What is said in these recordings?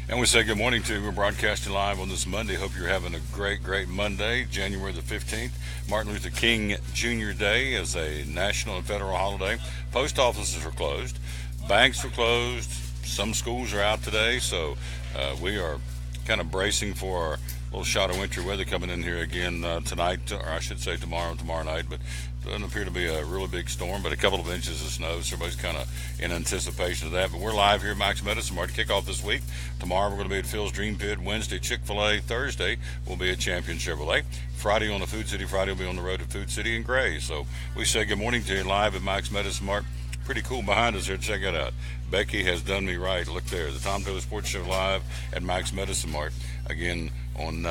And we say good morning to you. We're broadcasting live on this Monday. Hope you're having a great Monday, January the 15th. Martin Luther King Jr. Day is a national and federal holiday. Post offices are closed. Banks are closed. Some schools are out today. So we are kind of bracing for our little shot of winter weather coming in here again tonight, or I should say tomorrow night. But it doesn't appear to be a really big storm, but a couple of inches of snow. So everybody's kind of in anticipation of that. But we're live here at Max Medicine Mart to kick off this week. Tomorrow we're going to be at Phil's Dream Pit. Wednesday, Chick-fil-A. Thursday we'll be at Champion Chevrolet. Friday on the Food City. Friday we'll be on the road to Food City and Gray. So we say good morning to you live at Max Medicine Mart. Pretty cool behind us here. Check it out. Becky has done me right. Look there. The Tom Taylor Sports Show live at Max Medicine Mart. Again, on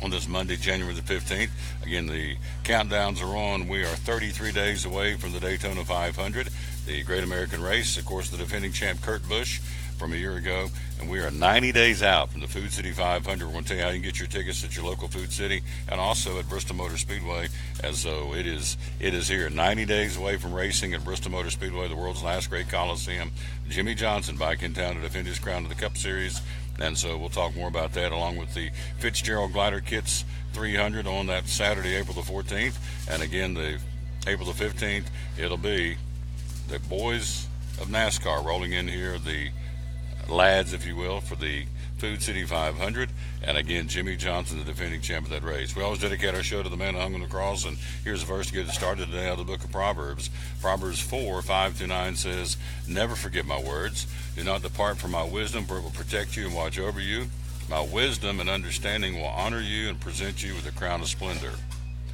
this Monday, January the 15th. Again, the countdowns are on. We are 33 days away from the Daytona 500, the Great American Race. Of course, the defending champ Kurt Busch from a year ago. And we are 90 days out from the Food City 500. We're going to tell you how you can get your tickets at your local Food City and also at Bristol Motor Speedway, as though it is here. 90 days away from racing at Bristol Motor Speedway, the world's last great Coliseum. Jimmie Johnson back in town to defend his crown to the Cup Series. And so we'll talk more about that along with the Fitzgerald Glider Kits 300 on that Saturday, April the 14th. And again, the April the 15th, it'll be the boys of NASCAR rolling in here, the lads, if you will, for the Food City 500. And again, Jimmie Johnson, the defending champ of that race. We always dedicate our show to the man who hung on the cross. And here's the verse to get it started today out of the book of Proverbs. Proverbs 4:5-9 says, "Never forget my words. Do not depart from my wisdom, for it will protect you and watch over you. My wisdom and understanding will honor you and present you with a crown of splendor."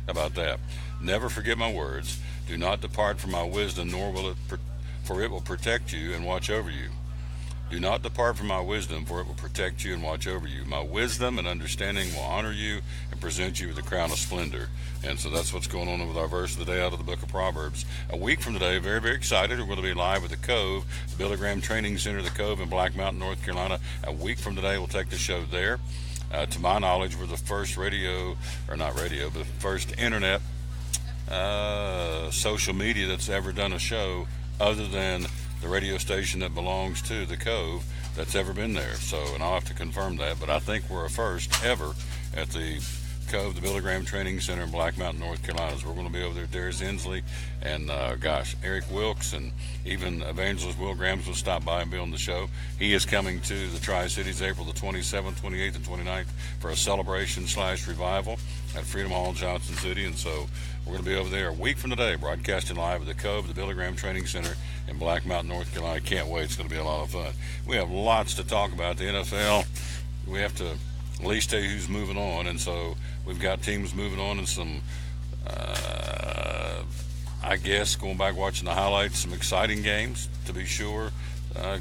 How about that? Never forget my words. Do not depart from my wisdom, for it will protect you and watch over you. Do not depart from my wisdom, for it will protect you and watch over you. My wisdom and understanding will honor you and present you with a crown of splendor. And so that's what's going on with our verse of the day out of the book of Proverbs. A week from today, very excited, we're going to be live at the Cove, the Billy Graham Training Center, the Cove in Black Mountain, North Carolina. A week from today, we'll take the show there. To my knowledge, we're the first first internet social media that's ever done a show other than the radio station that belongs to the Cove that's ever been there. So, and I'll have to confirm that, but I think we're a first ever at the Cove, the Billy Graham Training Center in Black Mountain, North Carolina. So we're going to be over there. Darius Inslee and Eric Wilkes and even Evangelist Will Grahams will stop by and be on the show. He is coming to the Tri-Cities April the 27th, 28th, and 29th for a celebration/revival at Freedom Hall, Johnson City. And so we're going to be over there a week from today, broadcasting live at the Cove, the Billy Graham Training Center in Black Mountain, North Carolina. Can't wait. It's going to be a lot of fun. We have lots to talk about. The NFL, we have to at least tell you who's moving on. And so we've got teams moving on and some, I guess, going back watching the highlights, some exciting games, to be sure.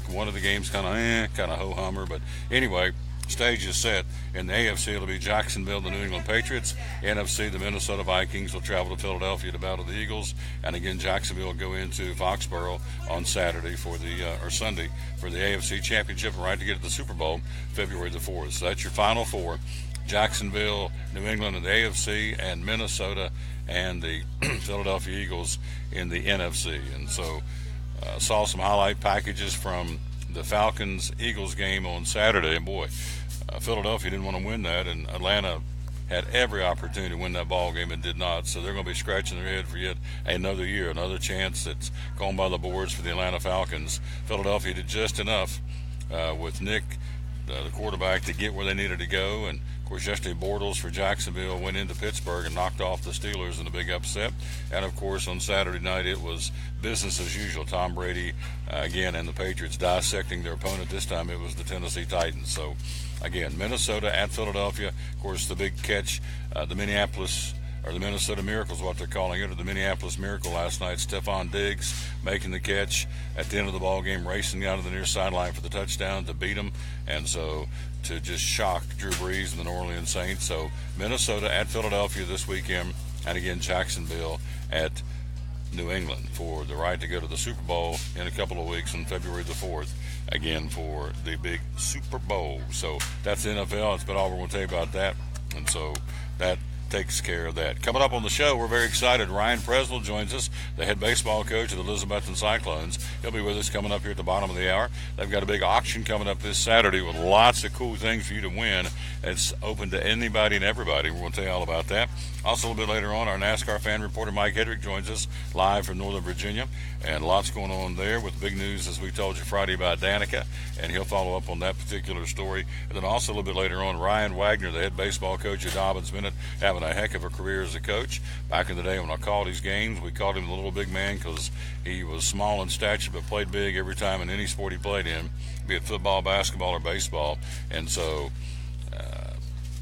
One of the games kind of ho-hummer. But anyway, stage is set. In the AFC, it'll be Jacksonville, the New England Patriots. NFC, the Minnesota Vikings will travel to Philadelphia to battle the Eagles. And again, Jacksonville will go into Foxborough on Saturday or Sunday for the AFC Championship and right to get to the Super Bowl February the 4th. So that's your final four. Jacksonville, New England in the AFC, and Minnesota and the Philadelphia Eagles in the NFC. And so saw some highlight packages from the Falcons-Eagles game on Saturday. And boy, Philadelphia didn't want to win that, and Atlanta had every opportunity to win that ball game and did not. So they're going to be scratching their head for yet another year, another chance that's gone by the boards for the Atlanta Falcons. Philadelphia did just enough with Nick, the quarterback, to get where they needed to go. And of course, yesterday Bortles for Jacksonville went into Pittsburgh and knocked off the Steelers in a big upset. And of course, on Saturday night it was business as usual. Tom Brady again and the Patriots dissecting their opponent. This time it was the Tennessee Titans. So again, Minnesota at Philadelphia. Of course, the big catch, the Minnesota Miracle is what they're calling it, or the Minneapolis Miracle last night. Stephon Diggs making the catch at the end of the ball game, racing out of the near sideline for the touchdown to beat them, and so to just shock Drew Brees and the New Orleans Saints. So Minnesota at Philadelphia this weekend, and again Jacksonville at New England for the right to go to the Super Bowl in a couple of weeks on February the 4th, again for the big Super Bowl. So that's the NFL. That's about all we're going to tell you about that. And so that takes care of that. Coming up on the show, we're very excited. Ryan Presnell joins us, the head baseball coach of the Elizabethton Cyclones. He'll be with us coming up here at the bottom of the hour. They've got a big auction coming up this Saturday with lots of cool things for you to win. It's open to anybody and everybody. We're going to tell you all about that. Also, a little bit later on, our NASCAR fan reporter Mike Hedrick joins us live from Northern Virginia, and lots going on there with big news, as we told you Friday, about Danica, and he'll follow up on that particular story. And then also a little bit later on, Ryan Wagner, the head baseball coach at Dobbins Bennett, having a heck of a career as a coach. Back in the day when I called these games, we called him the little big man because he was small in stature but played big every time in any sport he played in, be it football, basketball, or baseball. And so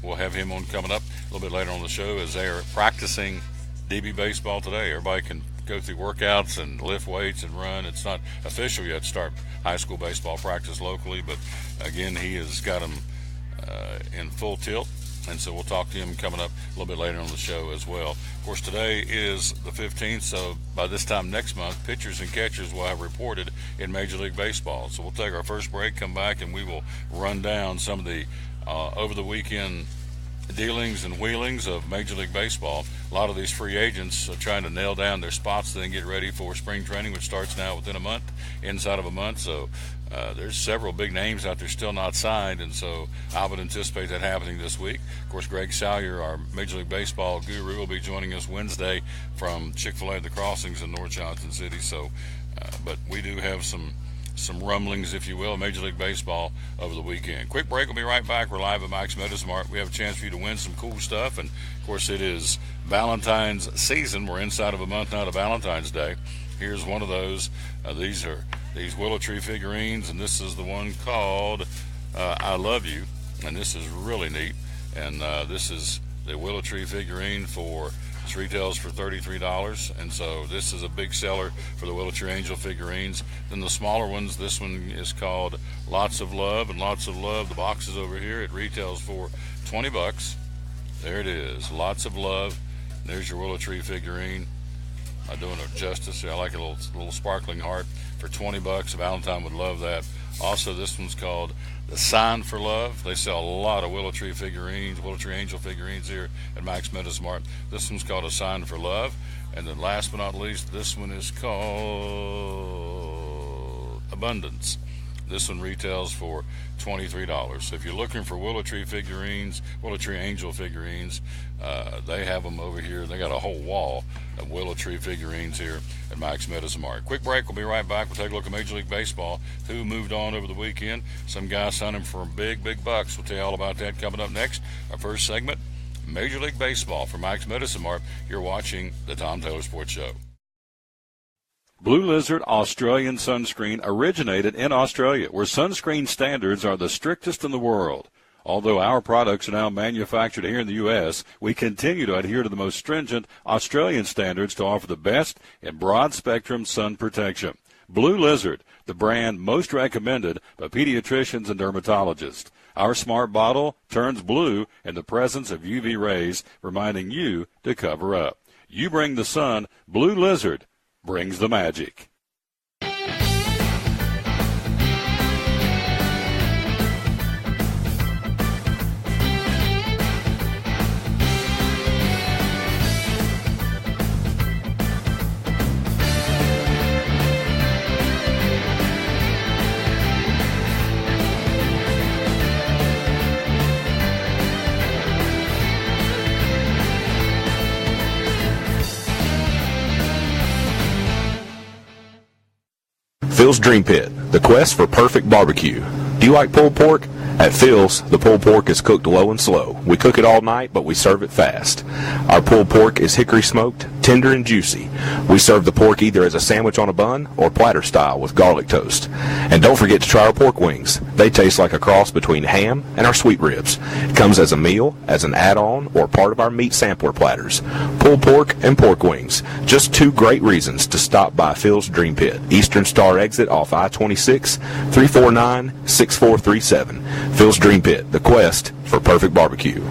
we'll have him on coming up a little bit later on the show as they are practicing DB baseball today. Everybody can go through workouts and lift weights and run. It's not official yet to start high school baseball practice locally, but again, he has got them in full tilt. And so we'll talk to him coming up a little bit later on the show as well. Of course, today is the 15th, so by this time next month, pitchers and catchers will have reported in Major League Baseball. So we'll take our first break, come back, and we will run down some of the over-the-weekend dealings and wheelings of Major League Baseball. A lot of these free agents are trying to nail down their spots and then get ready for spring training, which starts now within a month, inside of a month. So there's several big names out there still not signed, and so I would anticipate that happening this week. Of course, Greg Salyer, our Major League Baseball guru, will be joining us Wednesday from Chick-fil-A at the Crossings in North Johnson City. So, but we do have some rumblings, if you will, of Major League Baseball over the weekend. Quick break. We'll be right back. We're live at Mike's Mart. We have a chance for you to win some cool stuff. And, of course, it is Valentine's season. We're inside of a month now to Valentine's Day. Here's one of those. These are these Willow Tree figurines, and this is the one called I Love You. And this is really neat. And this is the Willow Tree figurine for It retails for $33, and so this is a big seller for the Willow Tree Angel figurines. Then the smaller ones, this one is called Lots of Love, and Lots of Love, the box is over here. It retails for $20. There it is, Lots of Love. There's your Willow Tree figurine. I'm doing it justice. I like a little sparkling heart for $20. Valentine would love that. Also, this one's called The Sign for Love. They sell a lot of Willow Tree figurines, Willow Tree Angel figurines here at Max Mart. This one's called A Sign for Love. And then last but not least, this one is called Abundance. This one retails for $23. So if you're looking for Willow Tree figurines, Willow Tree Angel figurines, they have them over here. They got a whole wall of Willow Tree figurines here at Max Mart. Quick break. We'll be right back. We'll take a look at Major League Baseball, who moved on over the weekend. Some guys signed him for big, big bucks. We'll tell you all about that coming up next. Our first segment, Major League Baseball for Max Mart. You're watching the Tom Taylor Sports Show. Blue Lizard Australian Sunscreen originated in Australia, where sunscreen standards are the strictest in the world. Although our products are now manufactured here in the U.S., we continue to adhere to the most stringent Australian standards to offer the best in broad-spectrum sun protection. Blue Lizard, the brand most recommended by pediatricians and dermatologists. Our smart bottle turns blue in the presence of UV rays, reminding you to cover up. You bring the sun, Blue Lizard brings the magic. Phil's Dream Pit, the quest for perfect barbecue. Do you like pulled pork? At Phil's, the pulled pork is cooked low and slow. We cook it all night, but we serve it fast. Our pulled pork is hickory smoked, tender and juicy. We serve the pork either as a sandwich on a bun or platter style with garlic toast. And don't forget to try our pork wings. They taste like a cross between ham and our sweet ribs. It comes as a meal, as an add-on, or part of our meat sampler platters. Pulled pork and pork wings. Just two great reasons to stop by Phil's Dream Pit. Eastern Star exit off I-26, 349-6437. Phil's Dream Pit, the quest for perfect barbecue.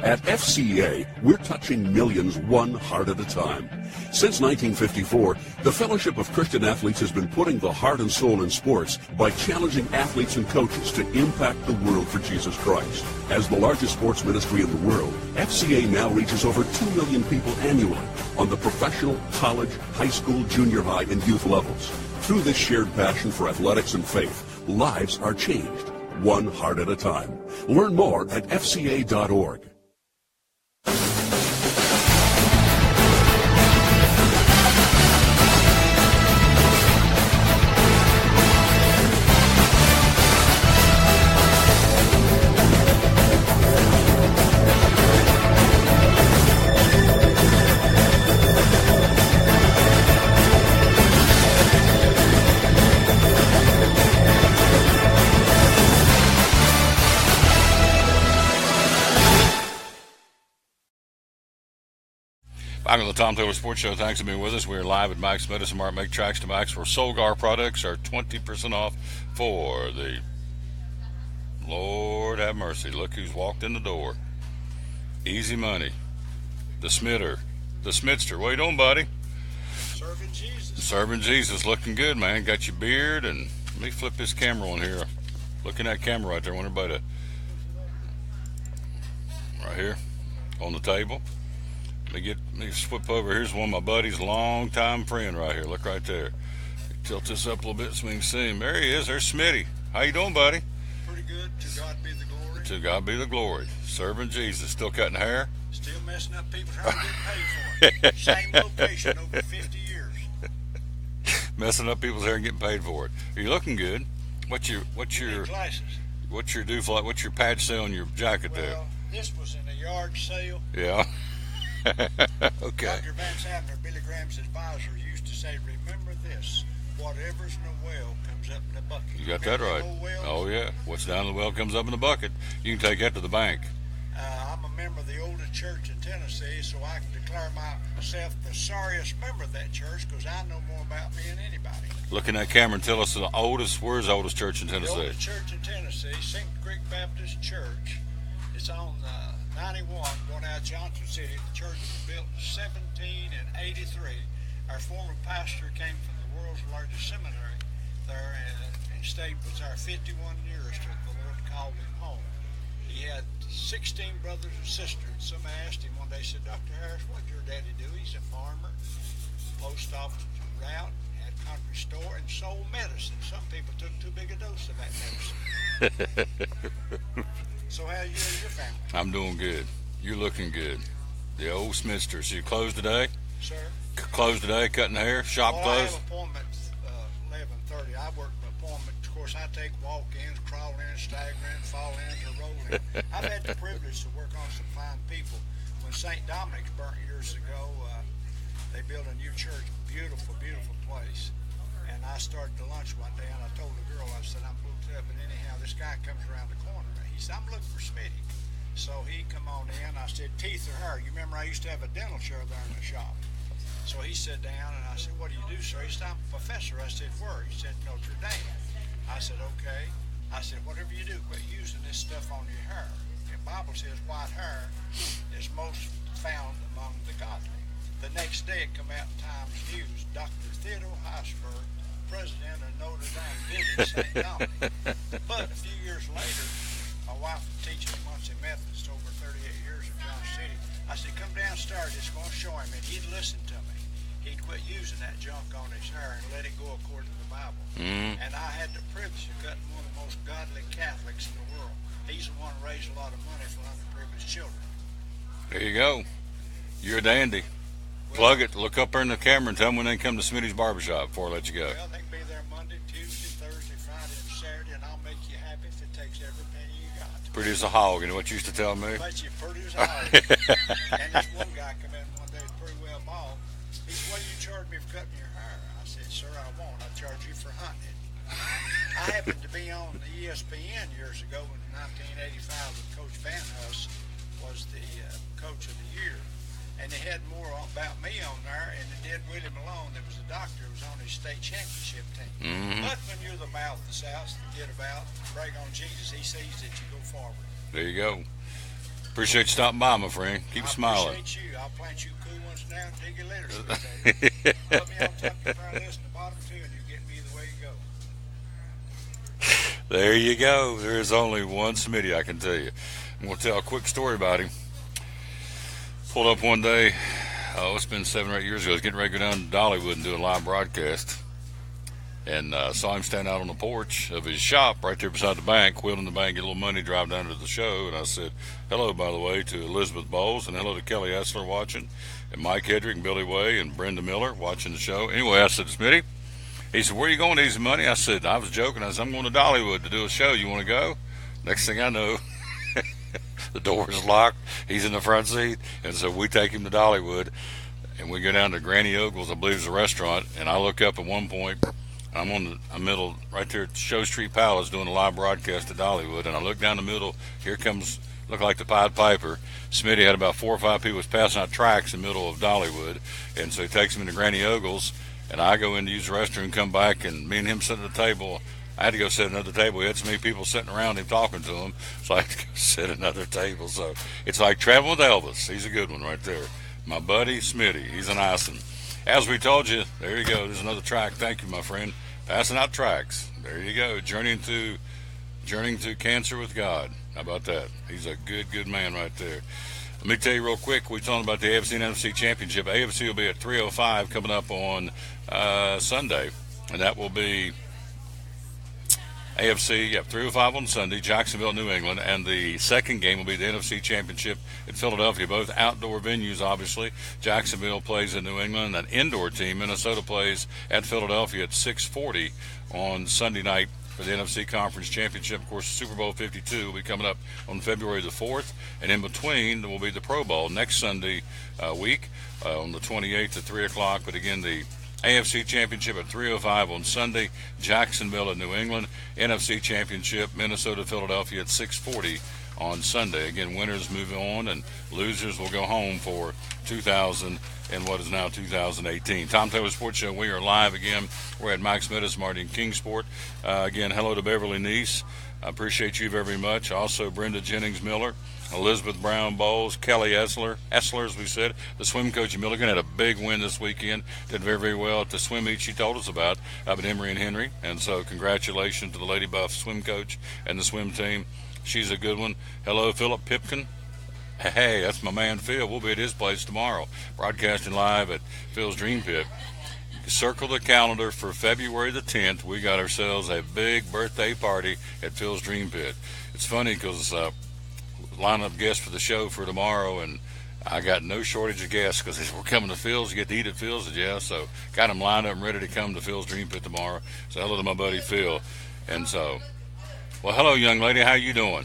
At FCA, we're touching millions one heart at a time. Since 1954, the Fellowship of Christian Athletes has been putting the heart and soul in sports by challenging athletes and coaches to impact the world for Jesus Christ. As the largest sports ministry in the world, FCA now reaches over 2 million people annually on the professional, college, high school, junior high, and youth levels. Through this shared passion for athletics and faith, lives are changed, one heart at a time. Learn more at fca.org. Back on the Tom Taylor Sports Show. Thanks for being with us. We're live at Max Medicine Mart. Make tracks to Max for Solgar products are 20% off for the Lord have mercy. Look who's walked in the door. Easy money. The Smitter. The Smidster. What you doing, buddy? Serving Jesus. Serving Jesus. Looking good, man. Got your beard, and let me flip this camera on here. Looking at that camera right there. I want everybody to... Right here on the table. Let me flip over. Here's one of my buddies, long-time friend right here. Look right there. Tilt this up a little bit so we can see him. There he is. There's Smitty. How you doing, buddy? Pretty good. To God be the glory. To God be the glory. Serving Jesus. Still cutting hair? Still messing up people's hair and getting paid for it. Same location over 50 years. Messing up people's hair and getting paid for it. Are you looking good? What's your glasses? What's your do-fly? What's your patch say on your jacket there? Well, this was in a yard sale. Yeah. Okay. Dr. Vance Abner, Billy Graham's advisor, used to say, remember this, whatever's in the well comes up in the bucket. You got that right. Oh, yeah. What's down in the well comes up in the bucket. You can take that to the bank. I'm a member of the oldest church in Tennessee, so I can declare myself the sorriest member of that church because I know more about me than anybody. Look in that camera and tell us where's the oldest church in Tennessee? The oldest church in Tennessee, St. Creek Baptist Church. It's on 91 going out of Johnson City. The church was built in 1783. Our former pastor came from the world's largest seminary there and stayed with our 51 years till the Lord called him home. He had 16 brothers and sisters. Somebody asked him one day, said, Dr. Harris, what did your daddy do? He's a farmer, post office route, had a country store, and sold medicine. Some people took too big a dose of that medicine. So how are you and your family? I'm doing good. You're looking good. The old Smidster. So you closed today? Sir? Closed today, cutting hair, shop well, closed? I have appointments 11:30. I work an appointment. Of course, I take walk-ins, crawl-ins, stagger-ins, fall-ins, or roll-ins. I've had the privilege to work on some fine people. When St. Dominic's burnt years ago, they built a new church. Beautiful, beautiful place. And I started to lunch one day, and I told the girl, I said, I'm booked up. And anyhow, this guy comes around the corner. He said, I'm looking for Smitty. So he come on in. I said, teeth or hair? You remember I used to have a dental chair there in the shop. So he sat down, and I said, what do you do, sir? He said, I'm a professor. I said, where? He said, Notre Dame. I said, okay. I said, whatever you do, quit using this stuff on your hair. The Bible says white hair is most found among the godly. The next day it come out in Times News, Dr. Theodore Heisberg, president of Notre Dame, visited St. Dominic. But a few years later, my wife teaches Muncie Methodist over 38 years in Johnson City. I said, come downstairs, it's going to show him. And he'd listen to me. He'd quit using that junk on his hair and let it go according to the Bible. And I had the privilege of cutting one of the most godly Catholics in the world. He's the one who raised a lot of money for underprivileged children. There you go. You're a dandy. Plug it. Look up there in the camera and tell them when they come to Smitty's Barbershop before I let you go. Well, they can be there Monday, Tuesday, Thursday, Friday, and Saturday, and I'll make you happy if it takes every penny you got. Pretty as a hog, you know what you used to tell me? But you pretty as a hog. And this one guy come in one day, pretty well bald. He said, what do you charge me for cutting your hair? I said, sir, I won't. I charge you for hunting it. I happened to be on the ESPN years ago in 1985 when Coach Van Huss was the coach of the year. And they had more about me on there, and it did Willie Malone. There was a doctor who was on his state championship team. But when you're the mouth of the South, forget about, brag on Jesus. He sees that you go forward. There you go. Appreciate you stopping by, my friend. Keep smiling. I appreciate you. I'll plant you cool ones down and dig your litters. Put me on top of your front list and the bottom two, and you get me the way you go. There you go. There is only one Smitty, I can tell you. I'm going to tell a quick story about him. Pulled up one day, it's been 7 or 8 years ago. I was getting ready to go down to Dollywood and do a live broadcast. And saw him stand out on the porch of his shop right there beside the bank, wheeling the bank, get a little money, drive down to the show. And I said, hello, by the way, to Elizabeth Bowles, and hello to Kelly Essler watching, and Mike Hedrick and Billy Way and Brenda Miller watching the show. Anyway, I said, Smitty, he said, where are you going to easy money? I said, I was joking. I said, I'm going to Dollywood to do a show. You want to go? Next thing I know, the door is locked. He's in the front seat. And so we take him to Dollywood, and we go down to Granny Ogles, I believe is a restaurant. And I look up at one point. I'm on the middle, right there at Show Street Palace, doing a live broadcast at Dollywood, and I look down the middle. Here comes, look like the Pied Piper. Smitty had about 4 or 5 people was passing out tracks in the middle of Dollywood, and so he takes him into Granny Ogles, and I go in to use the restroom, come back, and me and him sit at the table. I had to go sit at another table. We had so many people sitting around him talking to him, so I had to go sit at another table. So it's like traveling with Elvis. He's a good one right there. My buddy Smitty, he's an nice one. As we told you, there you go. There's another track. Thank you, my friend. Passing out tracks. There you go. Journeying to cancer with God. How about that? He's a good man right there. Let me tell you real quick. We're talking about the AFC and NFC Championship. AFC will be at 3:05 coming up on Sunday, and that will be AFC, 3:05 on Sunday, Jacksonville, New England, and the second game will be the NFC Championship in Philadelphia, both outdoor venues, obviously. Jacksonville plays in New England, an indoor team. Minnesota plays at Philadelphia at 6:40 on Sunday night for the NFC Conference Championship. Of course, Super Bowl 52 will be coming up on February the 4th, and in between there will be the Pro Bowl next Sunday week on the 28th at 3 o'clock, but again, the AFC Championship at 3:05 on Sunday, Jacksonville at New England. NFC Championship, Minnesota, Philadelphia at 6:40 on Sunday. Again, winners move on and losers will go home for 2000 and what is now 2018. Tom Taylor Sports Show, we are live again. We're at Max Meadows, Martin Kingsport. Again, hello to Beverly Neese. I appreciate you very much. Also, Brenda Jennings Miller, Elizabeth Brown Bowles, Kelly Essler, as we said, the swim coach in Milligan, had a big win this weekend. Did very well at the swim meet she told us about up at Emory and Henry. And so congratulations to the Lady Buff swim coach and the swim team. She's a good one. Hello, Philip Pipkin. Hey, that's my man Phil. We'll be at his place tomorrow, broadcasting live at Phil's Dream Pit. Circle the calendar for February the 10th. We got ourselves a big birthday party at Phil's Dream Pit. It's funny because line up guests for the show for tomorrow, and I got no shortage of guests because we're coming to Phil's. You get to eat at Phil's, yeah. So got them lined up and ready to come to Phil's Dream Pit tomorrow. So hello to my buddy Phil. And so, well, hello, young lady. How you doing?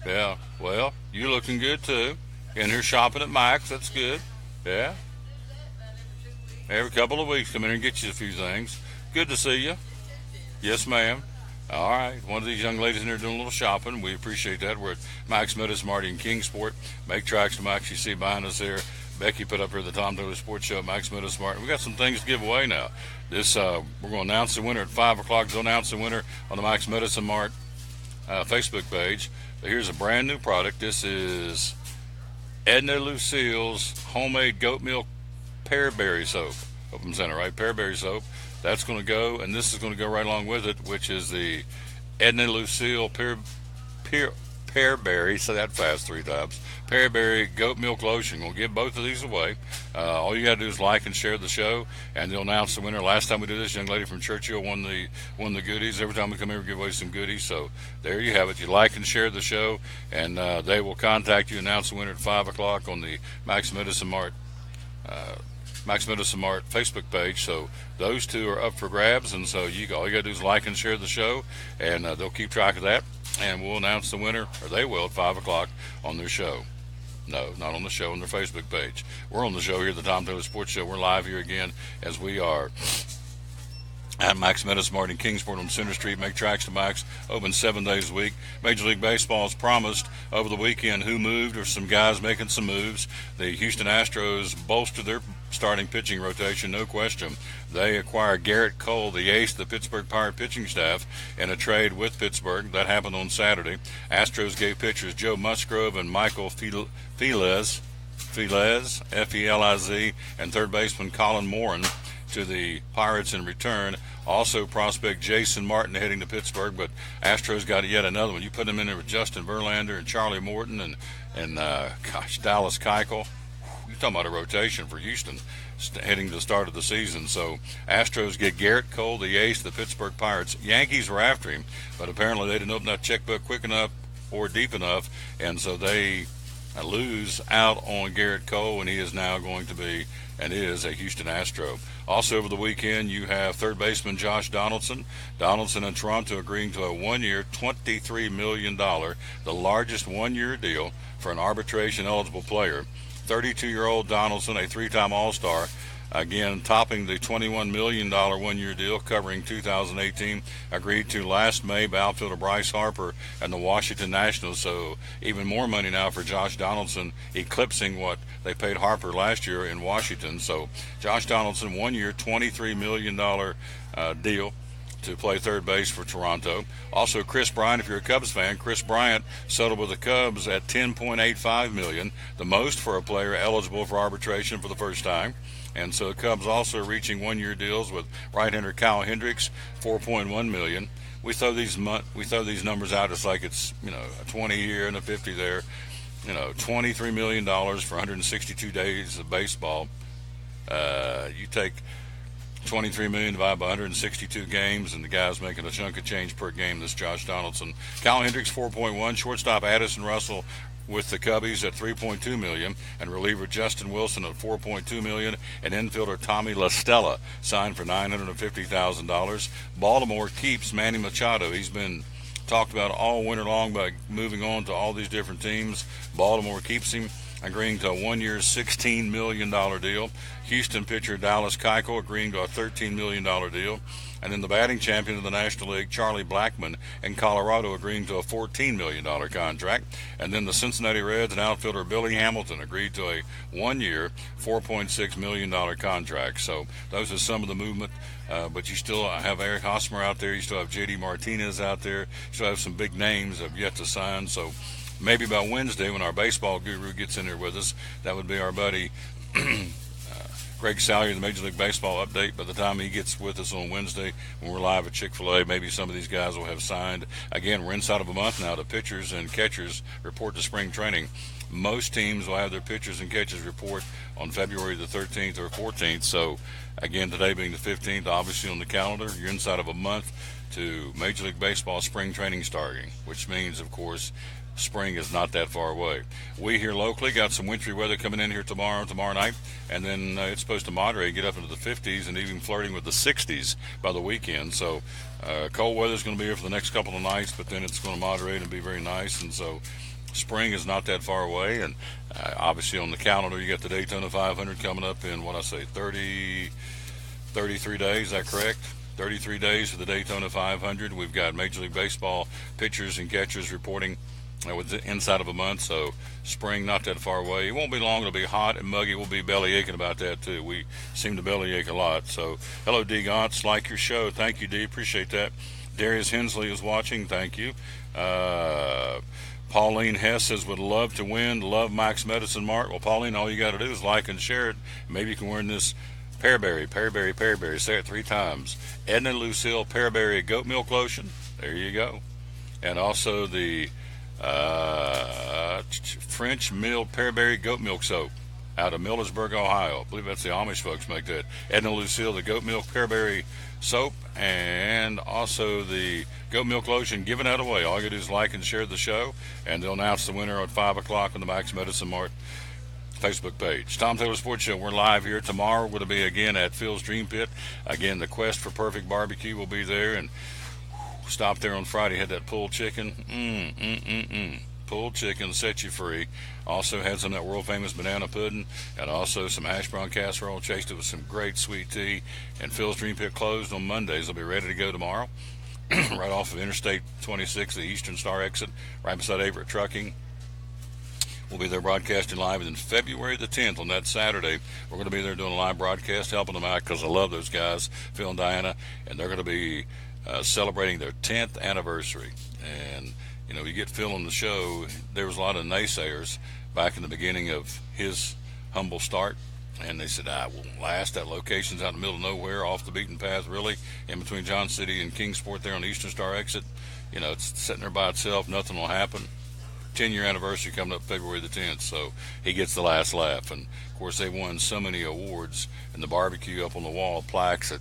Yeah. Well, you looking good too. In here shopping at Mike's. That's good. Yeah. Every couple of weeks, come in and get you a few things. Good to see you. Yes, ma'am. All right. One of these young ladies in there doing a little shopping. We appreciate that. We're at Max Meadows, Marty, and Kingsport. Make tracks to Max. You see behind us there. Becky put up here the Tom Taylor Sports Show at Max Meadows, Martin. We got some things to give away now. This we're going to announce the winner at 5 o'clock. We'll announce the winner on the Max Meadows and Mart Facebook page. But here's a brand new product. This is Edna Lucille's homemade goat milk pearberry soap. Open center, right? Pearberry soap. That's going to go, and this is going to go right along with it, which is the Edna Lucille pearberry. Say that fast 3 times. Pearberry goat milk lotion. We'll give both of these away. All you got to do is like and share the show, and they'll announce the winner. Last time we did this, young lady from Churchill won the goodies. Every time we come here, we give away some goodies. So there you have it. You like and share the show, and they will contact you, announce the winner at 5 o'clock on the Max Meadows and Mart Facebook page. So those two are up for grabs, and so all you got to do is like and share the show, and they'll keep track of that, and we'll announce the winner, or they will, at 5 o'clock on their show. No, not on the show, on their Facebook page. We're on the show here, the Tom Taylor Sports Show. We're live here again as we are at Max Meadows, Martin Kingsport on Center Street. Make tracks to Max, open 7 days a week. Major League Baseball has promised over the weekend who moved, or some guys making some moves. The Houston Astros bolstered their starting pitching rotation, no question. They acquire Garrett Cole, the ace of the Pittsburgh Pirate pitching staff, in a trade with Pittsburgh. That happened on Saturday. Astros gave pitchers Joe Musgrove and Michael Feliz, F-E-L-I-Z, and third baseman Colin Moran to the Pirates in return. Also prospect Jason Martin heading to Pittsburgh, but Astros got yet another one. You put them in there with Justin Verlander and Charlie Morton and Dallas Keuchel. You're talking about a rotation for Houston heading to the start of the season. So Astros get Garrett Cole, the ace of the Pittsburgh Pirates. Yankees were after him, but apparently they didn't open that checkbook quick enough or deep enough, and so they lose out on Garrett Cole, and he is now going to be and is a Houston Astro. Also over the weekend, you have third baseman Josh Donaldson. Donaldson and Toronto agreeing to a one-year, $23 million, the largest one-year deal for an arbitration-eligible player. 32-year-old Donaldson, a three-time All-Star, again topping the $21 million one-year deal covering 2018, agreed to last May by outfielder Bryce Harper and the Washington Nationals. So even more money now for Josh Donaldson, eclipsing what they paid Harper last year in Washington. So Josh Donaldson, one-year, $23 million deal to play third base for Toronto. Also, Chris Bryant, if you're a Cubs fan, Chris Bryant settled with the Cubs at $10.85 million, the most for a player eligible for arbitration for the first time. And so the Cubs also reaching one-year deals with right-hander Kyle Hendricks, $4.1 million. We throw these numbers out just like it's a 20 here and a 50 there. $23 million for 162 days of baseball. You take $23 million divided by 162 games, and the guy's making a chunk of change per game. This Josh Donaldson. Kyle Hendricks, 4.1. Shortstop Addison Russell with the Cubbies at $3.2 million, and reliever Justin Wilson at $4.2 million, and infielder Tommy La Stella signed for $950,000. Baltimore keeps Manny Machado. He's been talked about all winter long by moving on to all these different teams. Baltimore keeps him, agreeing to a one-year, $16 million deal. Houston pitcher Dallas Keuchel agreeing to a $13 million deal. And then the batting champion of the National League, Charlie Blackmon, in Colorado, agreeing to a $14 million contract. And then the Cincinnati Reds and outfielder Billy Hamilton agreed to a one-year, $4.6 million contract. So those are some of the movement. But you still have Eric Hosmer out there. You still have J.D. Martinez out there. You still have some big names that have yet to sign. So maybe by Wednesday, when our baseball guru gets in there with us, that would be our buddy Greg Salyer, the Major League Baseball update. By the time he gets with us on Wednesday, when we're live at Chick-fil-A, maybe some of these guys will have signed. Again, we're inside of a month now. The pitchers and catchers report to spring training. Most teams will have their pitchers and catchers report on February the 13th or 14th. So, again, today being the 15th, obviously on the calendar, you're inside of a month to Major League Baseball spring training starting, which means, of course, spring is not that far away. We here locally got some wintry weather coming in here tomorrow night, and then it's supposed to moderate, get up into the 50s, and even flirting with the 60s by the weekend. So cold weather is going to be here for the next couple of nights, but then it's going to moderate and be very nice. And so spring is not that far away. And obviously on the calendar, you got the Daytona 500 coming up in, 33 days. Is that correct? 33 days for the Daytona 500. We've got Major League Baseball pitchers and catchers reporting with inside of a month, so spring not that far away. It won't be long. It'll be hot and muggy. We'll be belly aching about that too. We seem to belly ache a lot. So hello, D. Gantz. Like your show. Thank you, D. Appreciate that. Darius Hensley is watching. Thank you. Pauline Hess says, would love to win. Love Mike's Medicine Mart. Well, Pauline, all you got to do is like and share it. Maybe you can win this Pearberry. Say it 3 times. Edna Lucille Pearberry Goat Milk Lotion. There you go. And also the French milled Pearberry goat milk soap out of Millersburg, Ohio. I believe that's the Amish folks make that. Edna Lucille, the goat milk Pearberry soap, and also the goat milk lotion, giving that away. All you do is like and share the show, and they'll announce the winner at 5 o'clock on the Max Medicine Mart Facebook page. Tom Taylor Sports Show. We're live here tomorrow. We're going to be again at Phil's Dream Pit. Again, the quest for perfect barbecue will be there, and stopped there on Friday, had that pulled chicken. Pulled chicken set you free. Also had some of that world famous banana pudding, and also some hash brown casserole. Chased it with some great sweet tea. And Phil's Dream Pit closed on Mondays. They'll be ready to go tomorrow. Right off of Interstate 26, the Eastern Star exit, right beside Everett Trucking. We'll be there broadcasting live. And then February the 10th, on that Saturday, we're going to be there doing a live broadcast, helping them out because I love those guys, Phil and Diana. And they're going to be celebrating their 10th anniversary. And, you know, you get Phil on the show, there was a lot of naysayers back in the beginning of his humble start. And they said, it won't last. That location's out in the middle of nowhere, off the beaten path, really, in between John City and Kingsport there on the Eastern Star exit. You know, it's sitting there by itself. Nothing will happen. 10-year anniversary coming up February the 10th, so he gets the last laugh. And, of course, they won so many awards, and the barbecue up on the wall, plaques at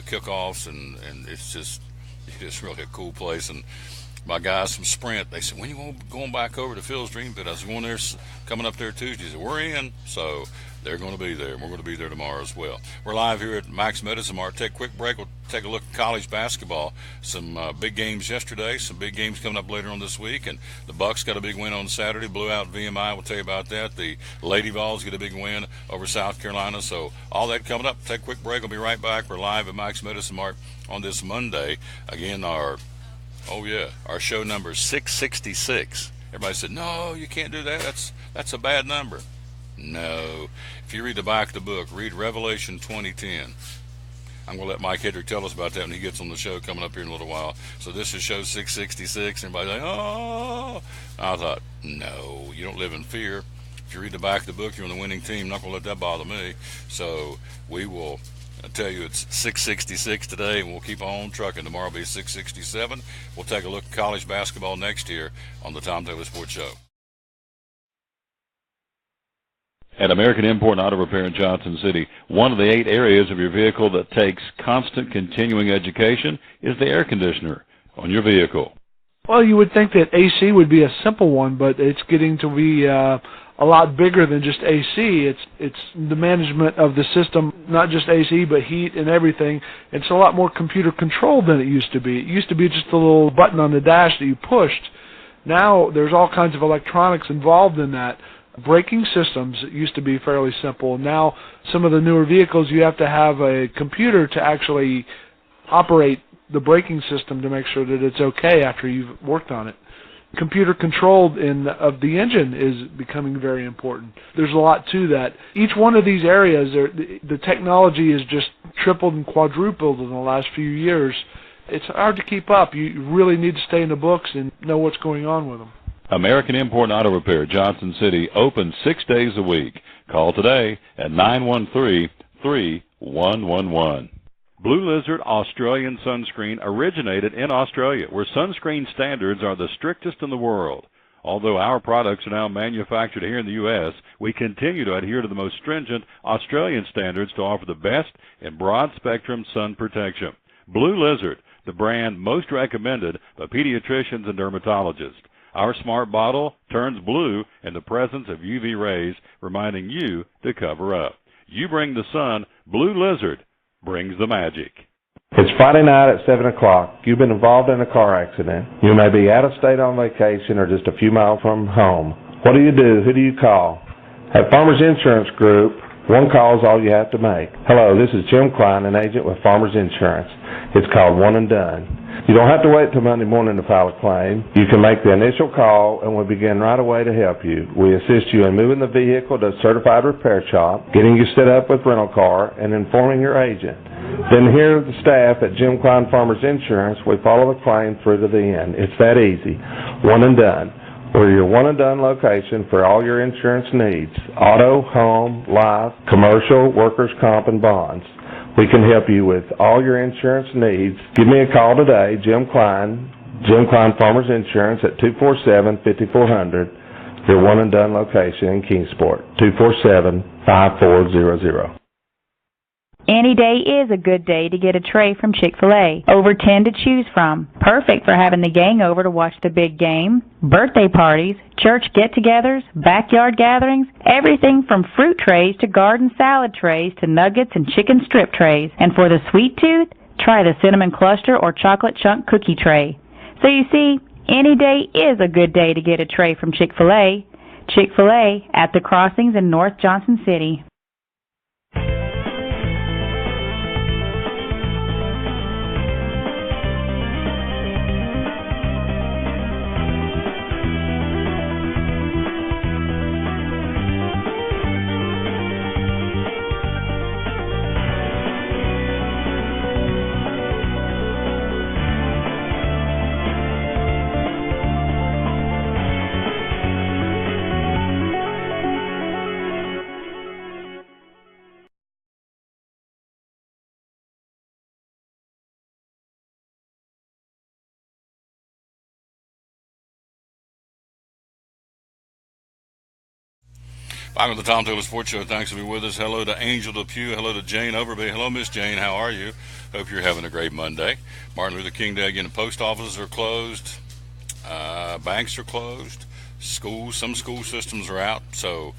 kickoffs, and it's just really a cool place. And my guys from Sprint, they said, when you going back over to Phil's Dream Pit? I was going there, coming up there Tuesday. They said, we're in. So they're going to be there, and we're going to be there tomorrow as well. We're live here at Max Meadows and Mart. Take a quick break. We'll take a look at college basketball. Some big games yesterday, some big games coming up later on this week, and the Bucks got a big win on Saturday, blew out VMI. We'll tell you about that. The Lady Vols get a big win over South Carolina. So all that coming up. Take a quick break. We'll be right back. We're live at Max Meadows and Mart on this Monday. Again, our show number is 666. Everybody said, no, you can't do that. That's a bad number. No. If you read the back of the book, read Revelation 20:10. I'm going to let Mike Hedrick tell us about that when he gets on the show coming up here in a little while. So this is show 666. Everybody's like, oh. I thought, no, you don't live in fear. If you read the back of the book, you're on the winning team. I'm not going to let that bother me. So we will tell you it's 666 today, and we'll keep on trucking. Tomorrow will be 667. We'll take a look at college basketball next year on the Tom Taylor Sports Show. At American Import and Auto Repair in Johnson City, one of the 8 areas of your vehicle that takes constant continuing education is the air conditioner on your vehicle. Well, you would think that AC would be a simple one, but it's getting to be a lot bigger than just AC. It's the management of the system, not just AC, but heat and everything. It's a lot more computer controlled than it used to be. It used to be just a little button on the dash that you pushed. Now there's all kinds of electronics involved in that. Braking systems used to be fairly simple. Now some of the newer vehicles, you have to have a computer to actually operate the braking system to make sure that it's okay after you've worked on it. Computer controlled of the engine is becoming very important. There's a lot to that. Each one of these areas, the technology is just tripled and quadrupled in the last few years. It's hard to keep up. You really need to stay in the books and know what's going on with them. American Import and Auto Repair, Johnson City, open 6 days a week. Call today at 913-3111. Blue Lizard Australian Sunscreen originated in Australia, where sunscreen standards are the strictest in the world. Although our products are now manufactured here in the U.S., we continue to adhere to the most stringent Australian standards to offer the best in broad-spectrum sun protection. Blue Lizard, the brand most recommended by pediatricians and dermatologists. Our smart bottle turns blue in the presence of UV rays, reminding you to cover up. You bring the sun, Blue Lizard brings the magic. It's Friday night at 7 o'clock. You've been involved in a car accident. You may be out of state on vacation or just a few miles from home. What do you do? Who do you call? At Farmers Insurance Group, one call is all you have to make. Hello, this is Jim Klein, an agent with Farmers Insurance. It's called One and Done. You don't have to wait till Monday morning to file a claim. You can make the initial call and we'll begin right away to help you. We assist you in moving the vehicle to a certified repair shop, getting you set up with rental car, and informing your agent. Then here the staff at Jim Klein Farmers Insurance, we follow the claim through to the end. It's that easy. One and Done. We're your one and done location for all your insurance needs. Auto, home, life, commercial, workers' comp, and bonds. We can help you with all your insurance needs. Give me a call today, Jim Klein Farmers Insurance at 247-5400, your one and done location in Kingsport, 247-5400. Any day is a good day to get a tray from Chick-fil-A. Over 10 to choose from. Perfect for having the gang over to watch the big game, birthday parties, church get-togethers, backyard gatherings, everything from fruit trays to garden salad trays to nuggets and chicken strip trays. And for the sweet tooth, try the cinnamon cluster or chocolate chunk cookie tray. So you see, any day is a good day to get a tray from Chick-fil-A. Chick-fil-A at the Crossings in North Johnson City. Back on the Tom Taylor Sports Show. Thanks for being with us. Hello to Angel Depew. Hello to Jane Overby. Hello, Miss Jane. How are you? Hope you're having a great Monday. Martin Luther King Day again. The post offices are closed. Banks are closed. Schools, some school systems are out. So,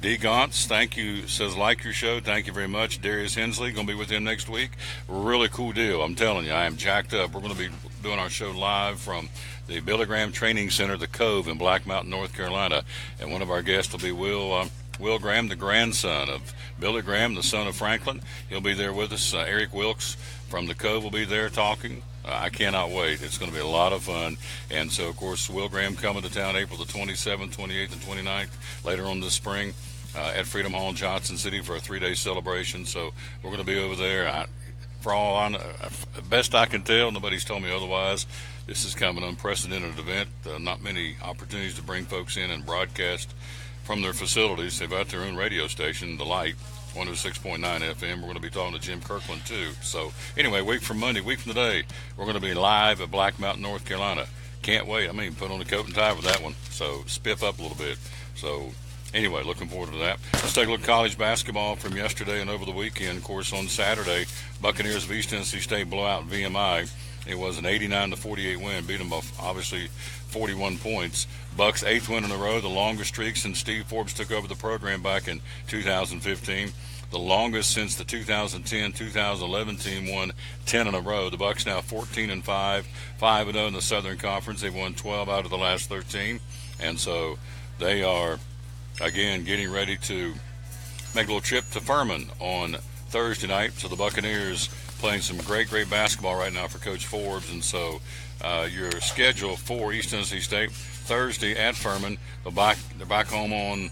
D. Gauntz, thank you, says like your show. Thank you very much. Darius Hensley, going to be with him next week. Really cool deal. I'm telling you, I am jacked up. We're going to be doing our show live from the Billy Graham Training Center, the Cove in Black Mountain, North Carolina. And one of our guests will be Will Graham, the grandson of Billy Graham, the son of Franklin. He'll be there with us. Eric Wilkes from the Cove will be there talking. I cannot wait. It's going to be a lot of fun. And so, of course, Will Graham coming to town April the 27th, 28th, and 29th, later on this spring at Freedom Hall in Johnson City for a 3-day celebration. So we're going to be over there. For all I know, best I can tell, nobody's told me otherwise. This is kind of an unprecedented event. Not many opportunities to bring folks in and broadcast from their facilities. They've got their own radio station, The Light, 106.9 FM. We're going to be talking to Jim Kirkland, too. So, anyway, week from Monday, week from today, we're going to be live at Black Mountain, North Carolina. Can't wait. I mean, put on a coat and tie for that one. So, spiff up a little bit. So, anyway, looking forward to that. Let's take a look at college basketball from yesterday and over the weekend. Of course, on Saturday, Buccaneers of East Tennessee State blow out VMI. It was an 89-48 win, beat them by, obviously, 41 points. Bucks' 8th win in a row, the longest streak since Steve Forbes took over the program back in 2015. The longest since the 2010-2011 team won 10 in a row. The Bucks now 14-5, 5-0 in the Southern Conference. They've won 12 out of the last 13, and so they are again getting ready to make a little trip to Furman on Thursday night. So the Buccaneers playing some great basketball right now for Coach Forbes, and so your schedule for East Tennessee State Thursday at Furman. They're back home on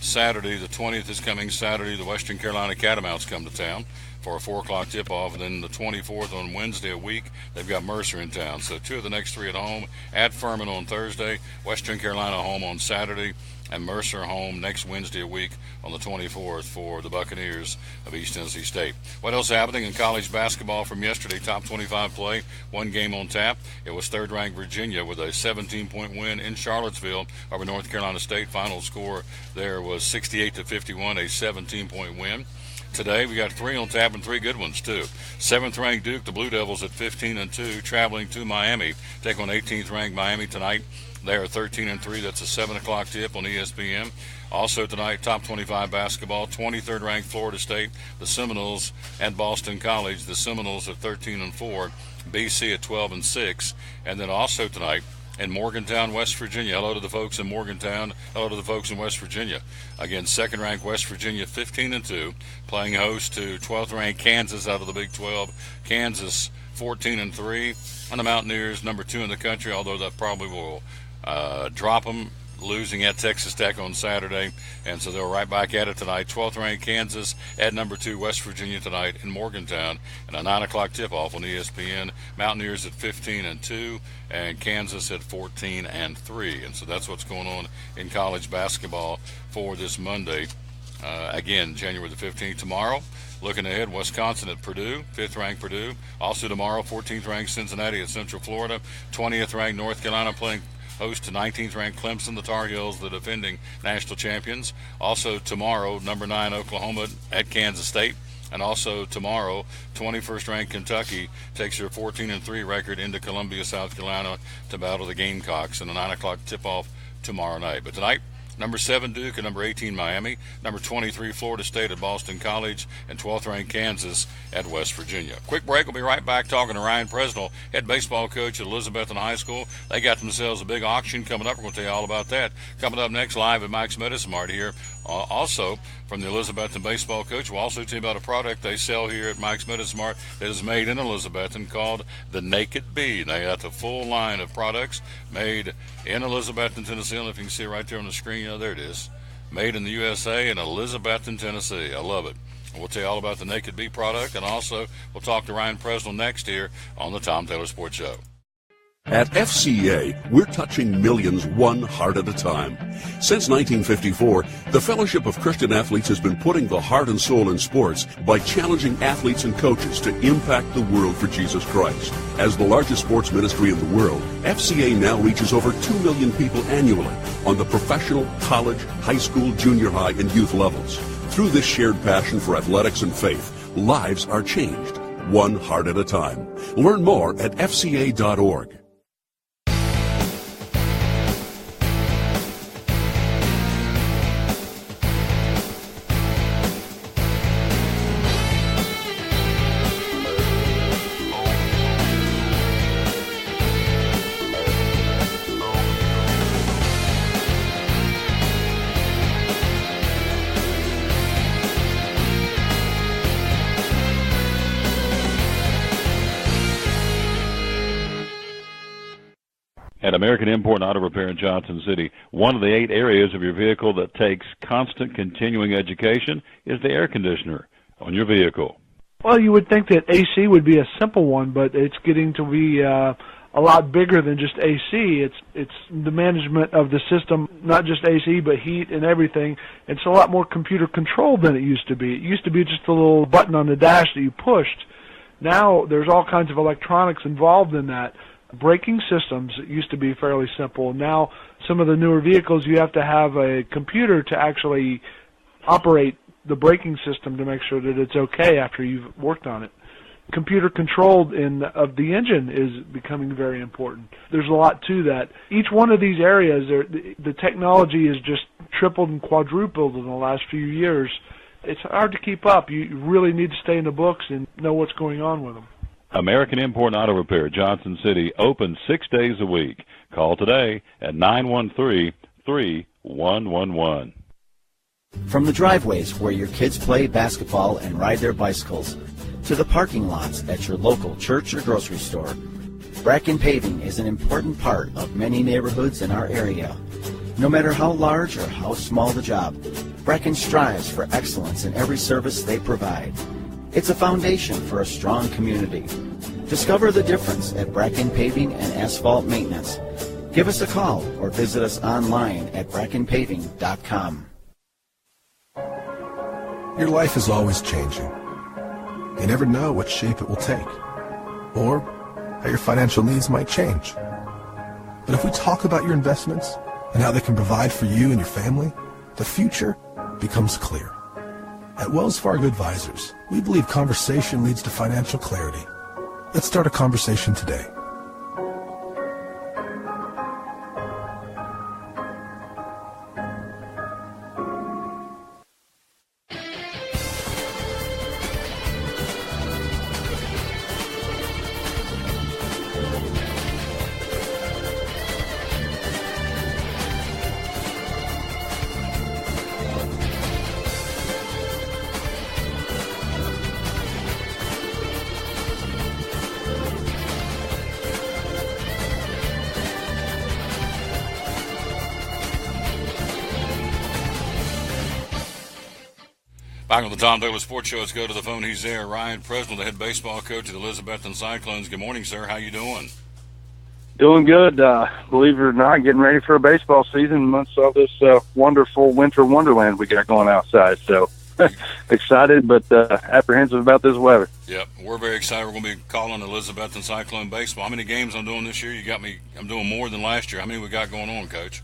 Saturday. The 20th is coming Saturday. The Western Carolina Catamounts come to town for a 4 o'clock tip-off, and then the 24th on Wednesday a week, they've got Mercer in town. So 2 of the next 3 at home. At Furman on Thursday, Western Carolina home on Saturday, and Mercer home next Wednesday a week on the 24th for the Buccaneers of East Tennessee State. What else happening in college basketball from yesterday? Top 25 play, one game on tap. It was third-ranked Virginia with a 17-point win in Charlottesville over North Carolina State. Final score there was 68-51, a 17-point win. Today we got 3 on tap and 3 good ones too. 7th-ranked Duke, the Blue Devils at 15-2, traveling to Miami. Take on 18th-ranked Miami tonight. They are 13-3. That's a 7 o'clock tip on ESPN. Also tonight, top 25 basketball, 23rd ranked Florida State, the Seminoles at Boston College. The Seminoles at 13-4, BC at 12-6, and then also tonight in Morgantown, West Virginia. Hello to the folks in Morgantown. Hello to the folks in West Virginia. Again, second-ranked West Virginia, 15-2, playing host to 12th-ranked Kansas out of the Big 12. Kansas, 14-3, and the Mountaineers, number 2 in the country, although that probably will drop them, losing at Texas Tech on Saturday, and so they're right back at it tonight. 12th-ranked Kansas at number 2 West Virginia tonight in Morgantown, and a 9 o'clock tip-off on ESPN. Mountaineers at 15-2, and Kansas at 14-3, and so that's what's going on in college basketball for this Monday. Again, January the 15th. Tomorrow, looking ahead, Wisconsin at Purdue, 5th-ranked Purdue. Also tomorrow, 14th-ranked Cincinnati at Central Florida. 20th-ranked North Carolina playing host to 19th-ranked Clemson, the Tar Heels, the defending national champions. Also tomorrow, number 9 Oklahoma at Kansas State. And also tomorrow, 21st-ranked Kentucky takes their 14-3 record into Columbia, South Carolina to battle the Gamecocks in a 9 o'clock tip-off tomorrow night. But tonight, number 7 Duke and number 18 Miami, number 23 Florida State at Boston College, and 12th-ranked Kansas at West Virginia. Quick break. We'll be right back talking to Ryan Presnell, head baseball coach at Elizabethton High School. They got themselves a big auction coming up. We're going to tell you all about that. Coming up next, live at Mike's Medicine Mart here. Also, from the Elizabethton baseball coach, we'll also tell you about a product they sell here at Mike's Medicine Mart that is made in Elizabethton called the Naked Bee. They got the full line of products made in Elizabethton, Tennessee. I don't know if you can see it right there on the screen. There it is. Made in the USA in Elizabethton, Tennessee. I love it. We'll tell you all about the Naked Bee product, and also we'll talk to Ryan Presnell next here on the Tom Taylor Sports Show. At FCA, we're touching millions one heart at a time. Since 1954, the Fellowship of Christian Athletes has been putting the heart and soul in sports by challenging athletes and coaches to impact the world for Jesus Christ. As the largest sports ministry in the world, FCA now reaches over 2 million people annually on the professional, college, high school, junior high, and youth levels. Through this shared passion for athletics and faith, lives are changed, one heart at a time. Learn more at fca.org. At American Import and Auto Repair in Johnson City, one of the 8 areas of your vehicle that takes constant continuing education is the air conditioner on your vehicle. Well, you would think that AC would be a simple one, but it's getting to be a lot bigger than just AC. It's the management of the system, not just AC, but heat and everything. It's a lot more computer controlled than it used to be. It used to be just a little button on the dash that you pushed. Now there's all kinds of electronics involved in that. Braking systems used to be fairly simple. Now some of the newer vehicles, you have to have a computer to actually operate the braking system to make sure that it's okay after you've worked on it. Computer controlled of the engine is becoming very important. There's a lot to that. Each one of these areas, the technology is just tripled and quadrupled in the last few years. It's hard to keep up. You really need to stay in the books and know what's going on with them. American Import and Auto Repair, Johnson City, open 6 days a week. Call today at 913-3111. From the driveways where your kids play basketball and ride their bicycles, to the parking lots at your local church or grocery store, Bracken Paving is an important part of many neighborhoods in our area. No matter how large or how small the job, Bracken strives for excellence in every service they provide. It's a foundation for a strong community. Discover the difference at Bracken Paving and Asphalt Maintenance. Give us a call or visit us online at brackenpaving.com. Your life is always changing. You never know what shape it will take, or how your financial needs might change. But if we talk about your investments and how they can provide for you and your family, the future becomes clear. At Wells Fargo Advisors, we believe conversation leads to financial clarity. Let's start a conversation today. Back on the Tom Douglas Sports Show, let's go to the phone. He's there. Ryan Presnell, the head baseball coach of the Elizabethton Cyclones. Good morning, sir. How you doing? Doing good. Believe it or not, getting ready for a baseball season amongst all this wonderful winter wonderland we got going outside. So excited, but apprehensive about this weather. Yep, we're very excited. We're going to be calling Elizabethton Cyclone baseball. How many games I'm doing this year? You got me. I'm doing more than last year. How many we got going on, Coach?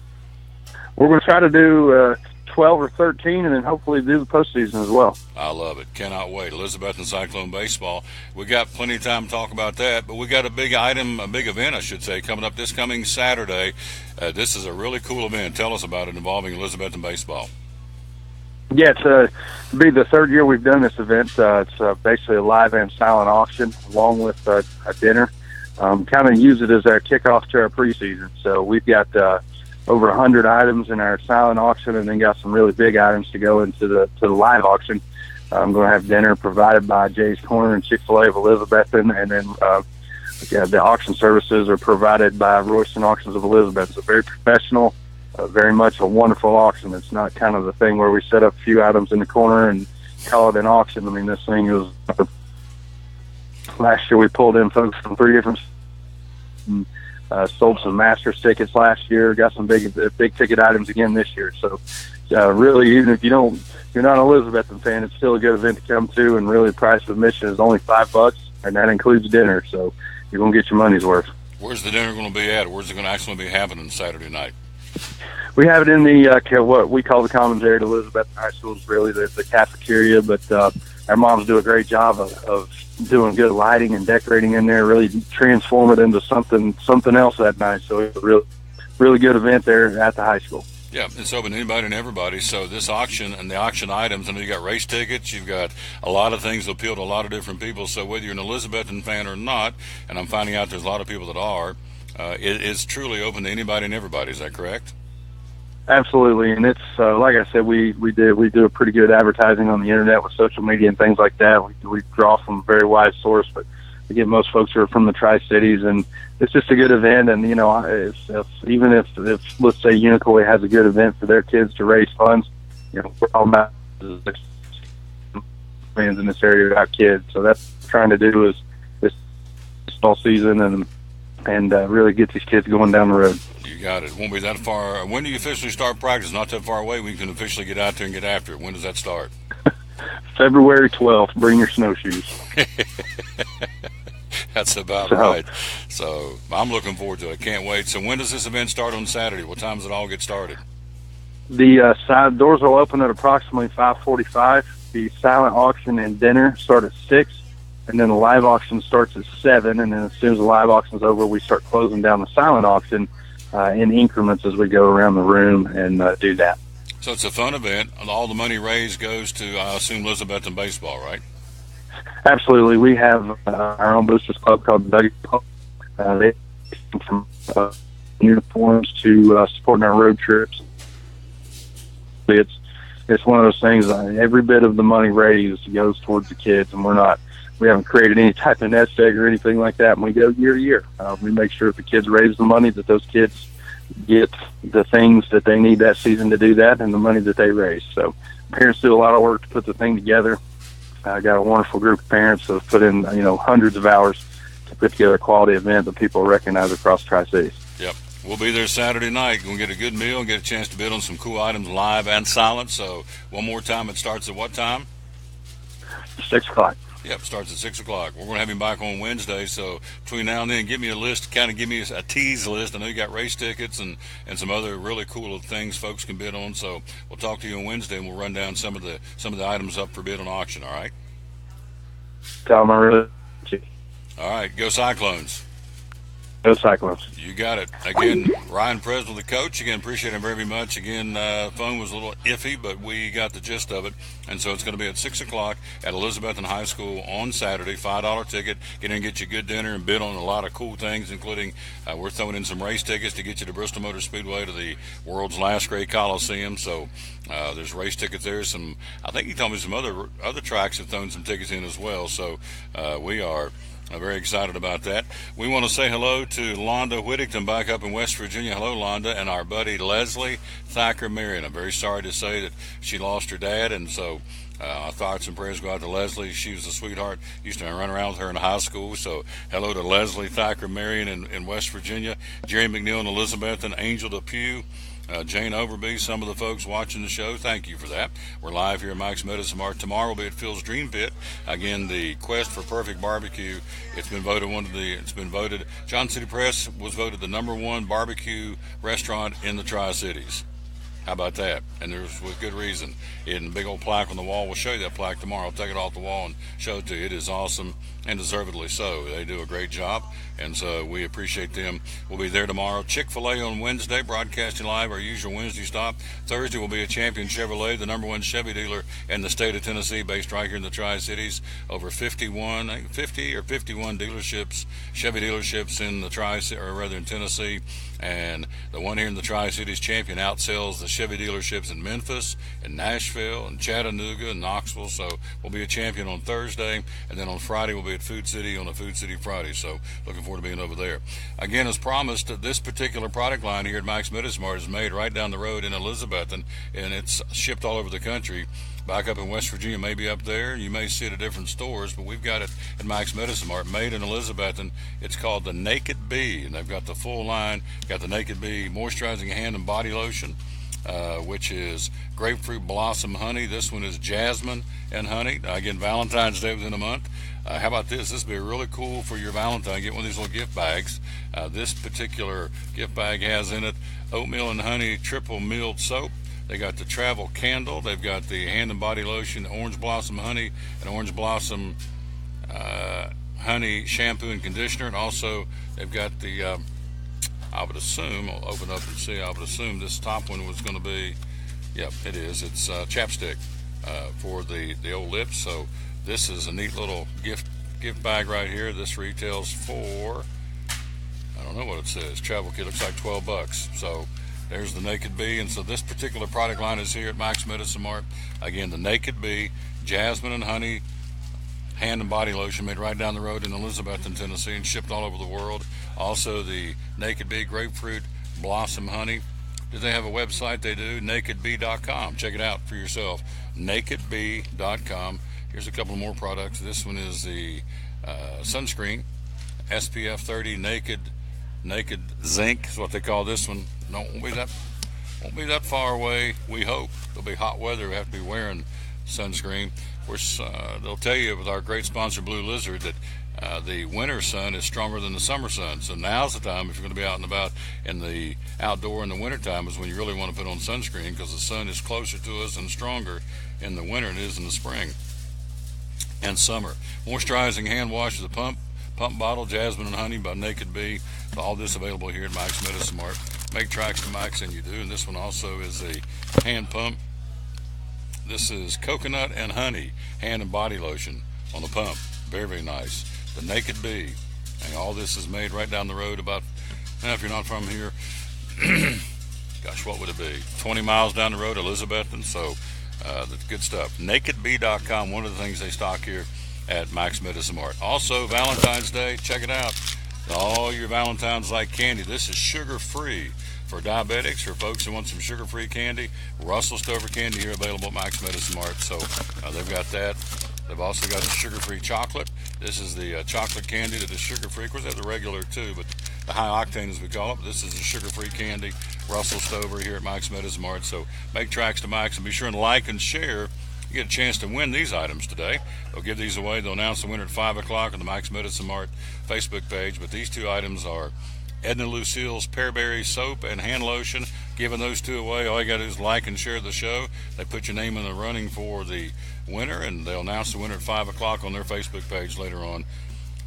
We're going to try to do 12 or 13, and then hopefully do the postseason as well. I love it. Cannot wait. Elizabethton Cyclone baseball. We got plenty of time to talk about that, but we got a big event, I should say, coming up this coming Saturday. This is a really cool event. Tell us about it involving Elizabethton baseball. Yeah, it's be the third year we've done this event. It's basically a live and silent auction along with a dinner. Kind of use it as our kickoff to our preseason. So we've got over 100 items in our silent auction, and then got some really big items to go into the live auction. I'm going to have dinner provided by Jay's Corner and Chick-fil-A of Elizabethton, and then the auction services are provided by Royston Auctions of Elizabeth. It's a very professional, very much a wonderful auction. It's not kind of the thing where we set up a few items in the corner and call it an auction. I mean, this thing was last year we pulled in folks from 3 different Sold some Masters tickets last year. Got some big ticket items again this year. So really, even if you're not an Elizabethton fan, it's still a good event to come to. And really, the price of admission is only $5, and that includes dinner. So you're gonna get your money's worth. Where's the dinner going to be at? Where's it going to actually be happening Saturday night? We have it in the what we call the commons area at Elizabethton High School. Is really the cafeteria, but our moms do a great job of doing good lighting and decorating in there. Really transform it into something else that night. So it's a really good event there at the high school. Yeah, it's open to anybody and everybody. So this auction and the auction items, I know you got race tickets, you've got a lot of things that appeal to a lot of different people. So whether you're an Elizabethton fan or not, and I'm finding out there's a lot of people that are, it's truly open to anybody and everybody. Is that correct? Absolutely, and it's like I said, we do a pretty good advertising on the internet with social media and things like that. We draw from a very wide source, but again, most folks are from the Tri-Cities, and it's just a good event. And even if let's say Unicoi has a good event for their kids to raise funds, we're all about fans in this area about kids. So that's what we're trying to do is this fall season and really get these kids going down the road. You got it. It won't be that far. When do you officially start practice? Not that far away. We can officially get out there and get after it. When does that start? February 12th. Bring your snowshoes. That's about right. So I'm looking forward to it. Can't wait. So when does this event start on Saturday? What time does it all get started? The side doors will open at approximately 5:45. The silent auction and dinner start at 6, and then the live auction starts at 7. And then as soon as the live auction's over, we start closing down the silent auction in increments as we go around the room and do that. So it's a fun event, and all the money raised goes to, I assume, Elizabethton baseball, right? Absolutely. We have our own boosters club called the Nugget Club. They from uniforms to supporting our road trips. It's one of those things. Every bit of the money raised goes towards the kids, and we haven't created any type of nest egg or anything like that. And we go year to year. We make sure if the kids raise the money, that those kids get the things that they need that season to do that, and the money that they raise. So parents do a lot of work to put the thing together. I got a wonderful group of parents that have put in, hundreds of hours to put together a quality event that people recognize across Tri-Cities. Yep. We'll be there Saturday night. We'll get a good meal and get a chance to bid on some cool items live and silent. So one more time, it starts at what time? 6 o'clock. Yep, starts at 6 o'clock. We're going to have him back on Wednesday, so between now and then, give me a list, kind of give me a tease list. I know you got race tickets and some other really cool things folks can bid on, so we'll talk to you on Wednesday, and we'll run down some of the items up for bid on auction, all right? Tell them I really. All right, go Cyclones. Go Cyclones. You got it. Again, Ryan Preswell, the coach. Again, appreciate him very much. Again, phone was a little iffy, but we got the gist of it. And so it's going to be at 6 o'clock at Elizabethton High School on Saturday. $5 ticket. Get in and get you good dinner and bid on a lot of cool things, including we're throwing in some race tickets to get you to Bristol Motor Speedway, to the world's last great Coliseum. So there's race tickets there. I think he told me some other tracks have thrown some tickets in as well. So we are very excited about that. We want to say hello to Londa Whittington back up in West Virginia. Hello, Londa, and our buddy Leslie Thacker Marion. I'm very sorry to say that she lost her dad, and so our thoughts and prayers go out to Leslie. She was a sweetheart. Used to run around with her in high school. So hello to Leslie Thacker Marion in West Virginia. Jerry McNeil and Elizabethton, Angel DePue, Jane Overby, some of the folks watching the show, thank you for that. We're live here at Mike's Medicine Mart. Tomorrow we'll be at Phil's Dream Pit. Again, the quest for perfect barbecue. It's been voted, John City Press was voted the #1 barbecue restaurant in the Tri-Cities. How about that? And there's with good reason. And a big old plaque on the wall. We'll show you that plaque tomorrow. I'll take it off the wall and show it to you. It is awesome, and deservedly so. They do a great job, and so we appreciate them. We'll be there tomorrow. Chick-fil-A on Wednesday, broadcasting live, our usual Wednesday stop. Thursday will be a Champion Chevrolet, the #1 Chevy dealer in the state of Tennessee, based right here in the Tri-Cities. Over 50 or 51 dealerships, Chevy dealerships in the in Tennessee, and the one here in the Tri-Cities, Champion, outsells the Chevy dealerships in Memphis and Nashville and Chattanooga and Knoxville. So we'll be a champion on Thursday, and then on Friday we'll be at Food City on a Food City Friday. So looking forward to being over there. Again, as promised, this particular product line here at Max Medicine is made right down the road in Elizabethton, and it's shipped all over the country. Back up in West Virginia, maybe up there. You may see it at different stores, but we've got it at Max Medicine Mart, made in Elizabethton. It's called the Naked Bee, and they've got the full line. Got the Naked Bee moisturizing hand and body lotion, which is grapefruit blossom honey. This one is jasmine and honey. Again, Valentine's Day within a month. How about this? This would be really cool for your Valentine. Get one of these little gift bags. This particular gift bag has in it oatmeal and honey triple milled soap. They got the travel candle. They've got the hand and body lotion, orange blossom honey, and orange blossom honey shampoo and conditioner. And also they've got the, I would assume, I'll open up and see, I would assume this top one was going to be, yep, it is. It's chapstick for the old lips. So this is a neat little gift bag right here. This retails for, I don't know what it says, travel kit, looks like $12. So there's the Naked Bee, and so this particular product line is here at Max Medicine Mart. Again, the Naked Bee, jasmine and honey, hand and body lotion made right down the road in Elizabethton, Tennessee, and shipped all over the world. Also, the Naked Bee grapefruit blossom honey. Do they have a website? They do, nakedbee.com. Check it out for yourself, nakedbee.com. Here's a couple more products. This one is the sunscreen, SPF 30 Naked Zinc is what they call this one. Won't be that far away. We hope there'll be hot weather. We have to be wearing sunscreen. Of course, they'll tell you with our great sponsor Blue Lizard that the winter sun is stronger than the summer sun. So now's the time, if you're going to be out and about in the outdoor in the winter time, is when you really want to put on sunscreen, because the sun is closer to us and stronger in the winter than it is in the spring and summer. Moisturizing hand wash with a pump bottle, jasmine and honey by Naked Bee. All this available here at Max Medicine Mart. Make tracks to Max, and you do. And this one also is a hand pump. This is coconut and honey hand and body lotion on the pump. Very, very nice. The Naked Bee. And all this is made right down the road about, if you're not from here, gosh, what would it be? 20 miles down the road, Elizabethton. So that's good stuff. NakedBee.com, one of the things they stock here at Max Medicine Mart. Also, Valentine's Day, check it out. All your Valentines like candy. This is sugar-free for diabetics or folks who want some sugar-free candy. Russell Stover candy here available at Max Medicine Mart. So they've got that. They've also got the sugar-free chocolate. This is the chocolate candy that is sugar-free. Of course, they have the regular too, but the high octane as we call it. This is the sugar-free candy. Russell Stover here at Max Medicine Mart. So make tracks to Max and be sure and like and share. You get a chance to win these items today. They'll give these away. They'll announce the winner at 5 o'clock on the Max Medicine Mart Facebook page. But these two items are Edna Lucille's Pearberry Soap and Hand Lotion. Giving those two away, all you got to do is like and share the show. They put your name in the running for the winner, and they'll announce the winner at 5 o'clock on their Facebook page later on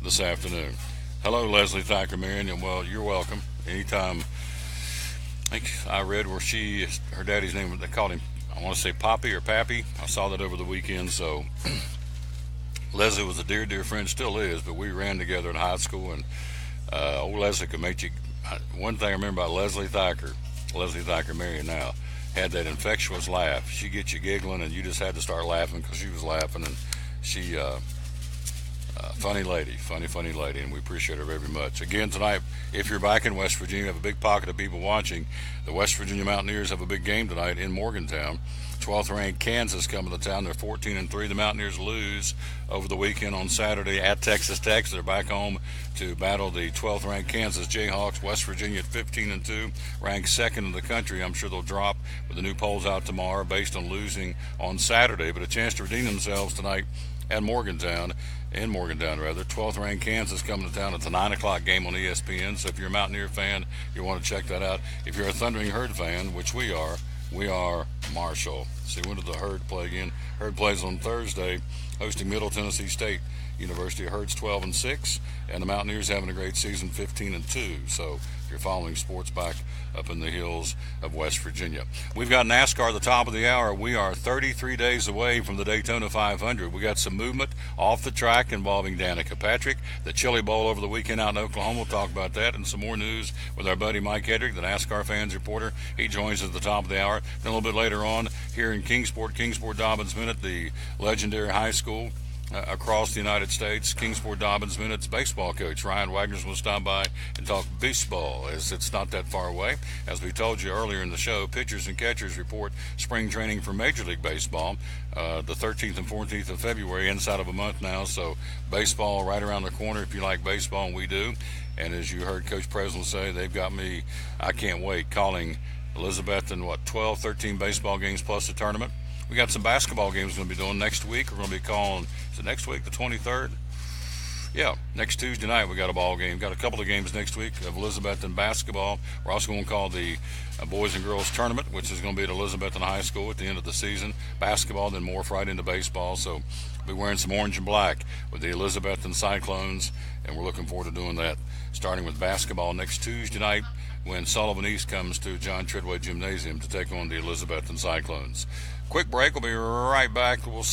this afternoon. Hello, Leslie Thacker Marion. Well, you're welcome. Anytime. I think I read where her daddy's name, they called him, I want to say Poppy or Pappy. I saw that over the weekend. So Leslie was a dear, dear friend, still is, but we ran together in high school, and old Leslie could make you. One thing I remember about Leslie Thacker Marion now, had that infectious laugh. She'd get you giggling, and you just had to start laughing because she was laughing, and she, funny lady, and we appreciate her very much. Again, tonight, if you're back in West Virginia, you have a big pocket of people watching. The West Virginia Mountaineers have a big game tonight in Morgantown. 12th ranked Kansas coming to town. They're 14-3. The Mountaineers lose over the weekend on Saturday at Texas Tech. They're back home to battle the 12th ranked Kansas Jayhawks. West Virginia at 15-2, ranked second in the country. I'm sure they'll drop with the new polls out tomorrow based on losing on Saturday, but a chance to redeem themselves tonight at Morgantown. 12th ranked Kansas coming to town. It's a 9 o'clock game on ESPN. So if you're a Mountaineer fan, you want to check that out. If you're a Thundering Herd fan, which we are Marshall. See, when did the Herd play again? Herd plays on Thursday, hosting Middle Tennessee State. University of Herd's 12-6, and the Mountaineers having a great season, 15-2. So if you're following sports back up in the hills of West Virginia. We've got NASCAR at the top of the hour. We are 33 days away from the Daytona 500. We got some movement off the track involving Danica Patrick. The Chili Bowl over the weekend out in Oklahoma. We'll talk about that and some more news with our buddy Mike Hedrick, the NASCAR fans reporter. He joins us at the top of the hour. Then a little bit later on, here in Kingsport Dobbins Minute, the legendary high school across the United States, Kingsport Dobbins Minute's baseball coach Ryan Wagner's will stop by and talk baseball, as it's not that far away. As we told you earlier in the show, pitchers and catchers report spring training for Major League Baseball the 13th and 14th of February, inside of a month now. So baseball right around the corner if you like baseball, and we do. And as you heard Coach Presley say, they've got me, I can't wait, calling Elizabethton, 12, 13 baseball games plus a tournament. We got some basketball games we're going to be doing next week. We're going to be calling, is it next week, the 23rd? Yeah, next Tuesday night we got a ball game. Got a couple of games next week of Elizabethton basketball. We're also going to call the boys and girls tournament, which is going to be at Elizabethton High School at the end of the season. Basketball, then morph right into baseball. So we'll be wearing some orange and black with the Elizabethton Cyclones, and we're looking forward to doing that, starting with basketball next Tuesday night when Sullivan East comes to John Treadway Gymnasium to take on the Elizabethton Cyclones. Quick break. We'll be right back. We'll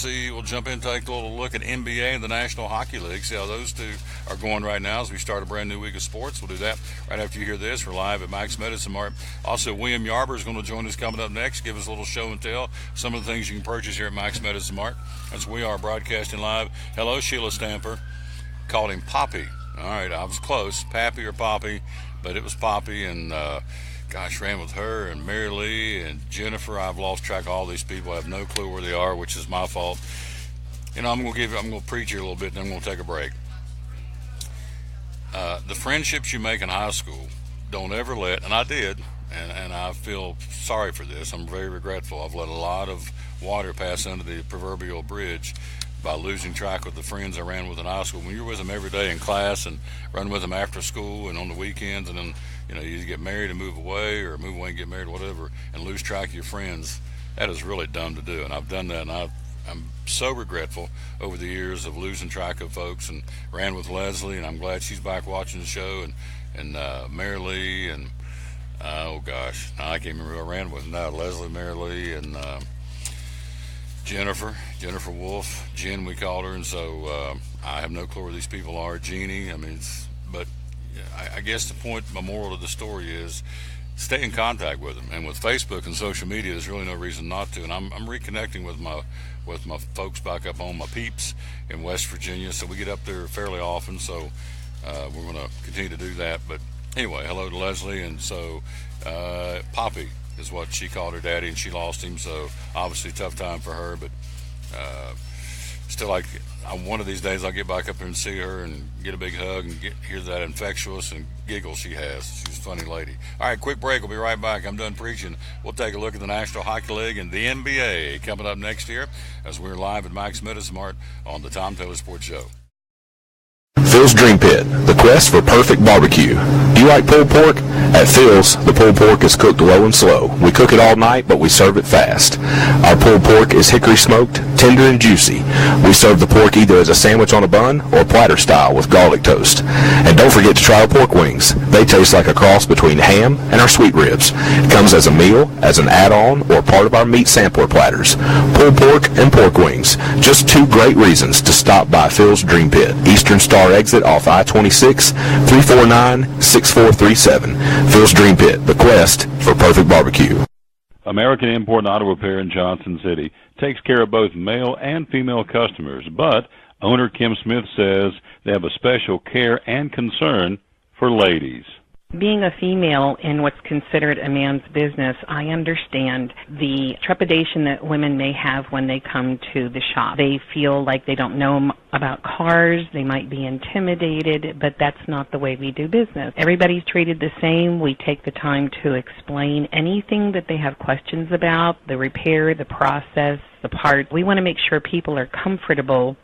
jump in and take a little look at NBA and the National Hockey League, see how those two are going right now as we start a brand new week of sports. We'll do that right after you hear this. We're live at Max Medicine Mart. Also, William Yarber is going to join us coming up next, give us a little show and tell, some of the things you can purchase here at Max Medicine Mart, as we are broadcasting live. Hello, Sheila Stamper. Called him Poppy. All right, I was close, Pappy or Poppy, but it was Poppy, and ran with her and Mary Lee and Jennifer. I've lost track of all these people. I have no clue where they are, which is my fault. I'm going to preach here a little bit, and then I'm going to take a break. The friendships you make in high school, don't ever let, and I did, and I feel sorry for this. I'm very regretful. I've let a lot of water pass under the proverbial bridge by losing track of the friends I ran with in high school. When you're with them every day in class and run with them after school and on the weekends, and then you get married and move away, or move away and get married, whatever, and lose track of your friends, that is really dumb to do. And I've done that, and I'm so regretful over the years of losing track of folks, and ran with Leslie, and I'm glad she's back watching the show, and Mary Lee, and I can't remember who I ran with now. Leslie, Mary Lee, and Jennifer Wolf, Jen we called her, and so I have no clue where these people are. Jeannie, I guess my moral of the story is stay in contact with them. And with Facebook and social media, there's really no reason not to. And I'm reconnecting with my folks back up home, my peeps in West Virginia. So we get up there fairly often. So we're going to continue to do that. But anyway, hello to Leslie. And so Poppy is what she called her daddy, and she lost him. So obviously tough time for her. But still, one of these days I'll get back up there and see her and get a big hug and hear that infectious and giggle she has. She's a funny lady. All right, quick break. We'll be right back. I'm done preaching. We'll take a look at the National Hockey League and the NBA coming up next year as we're live at Max Medicine Mart on the Tom Taylor Sports Show. Phil's Dream Pit, the quest for perfect barbecue. Do you like pulled pork? At Phil's, the pulled pork is cooked low and slow. We cook it all night, but we serve it fast. Our pulled pork is hickory smoked, tender and juicy. We serve the pork either as a sandwich on a bun or platter style with garlic toast. And don't forget to try our pork wings. They taste like a cross between ham and our sweet ribs. It comes as a meal, as an add-on, or part of our meat sampler platters. Pulled pork and pork wings. Just two great reasons to stop by Phil's Dream Pit. Eastern Star exit off I-26, 349-6437. Phil's Dream Pit, the quest for perfect barbecue. American Import and Auto Repair in Johnson City takes care of both male and female customers, but owner Kim Smith says they have a special care and concern for ladies. Being a female in what's considered a man's business, I understand the trepidation that women may have when they come to the shop. They feel like they don't know about cars, they might be intimidated, but that's not the way we do business. Everybody's treated the same. We take the time to explain anything that they have questions about, the repair, the process, the part. We want to make sure people are comfortable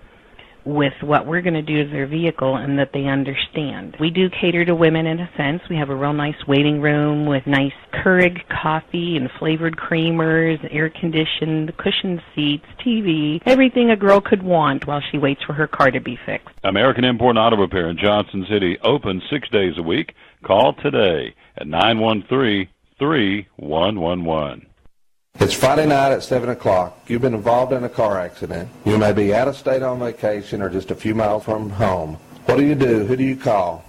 with what we're going to do to their vehicle and that they understand. We do cater to women in a sense. We have a real nice waiting room with nice Keurig coffee and flavored creamers, air-conditioned, cushioned seats, TV, everything a girl could want while she waits for her car to be fixed. American Import Auto Repair in Johnson City, open 6 days a week. Call today at 913-3111. It's Friday night at 7 o'clock. You've been involved in a car accident. You may be out of state on vacation or just a few miles from home. What do you do? Who do you call?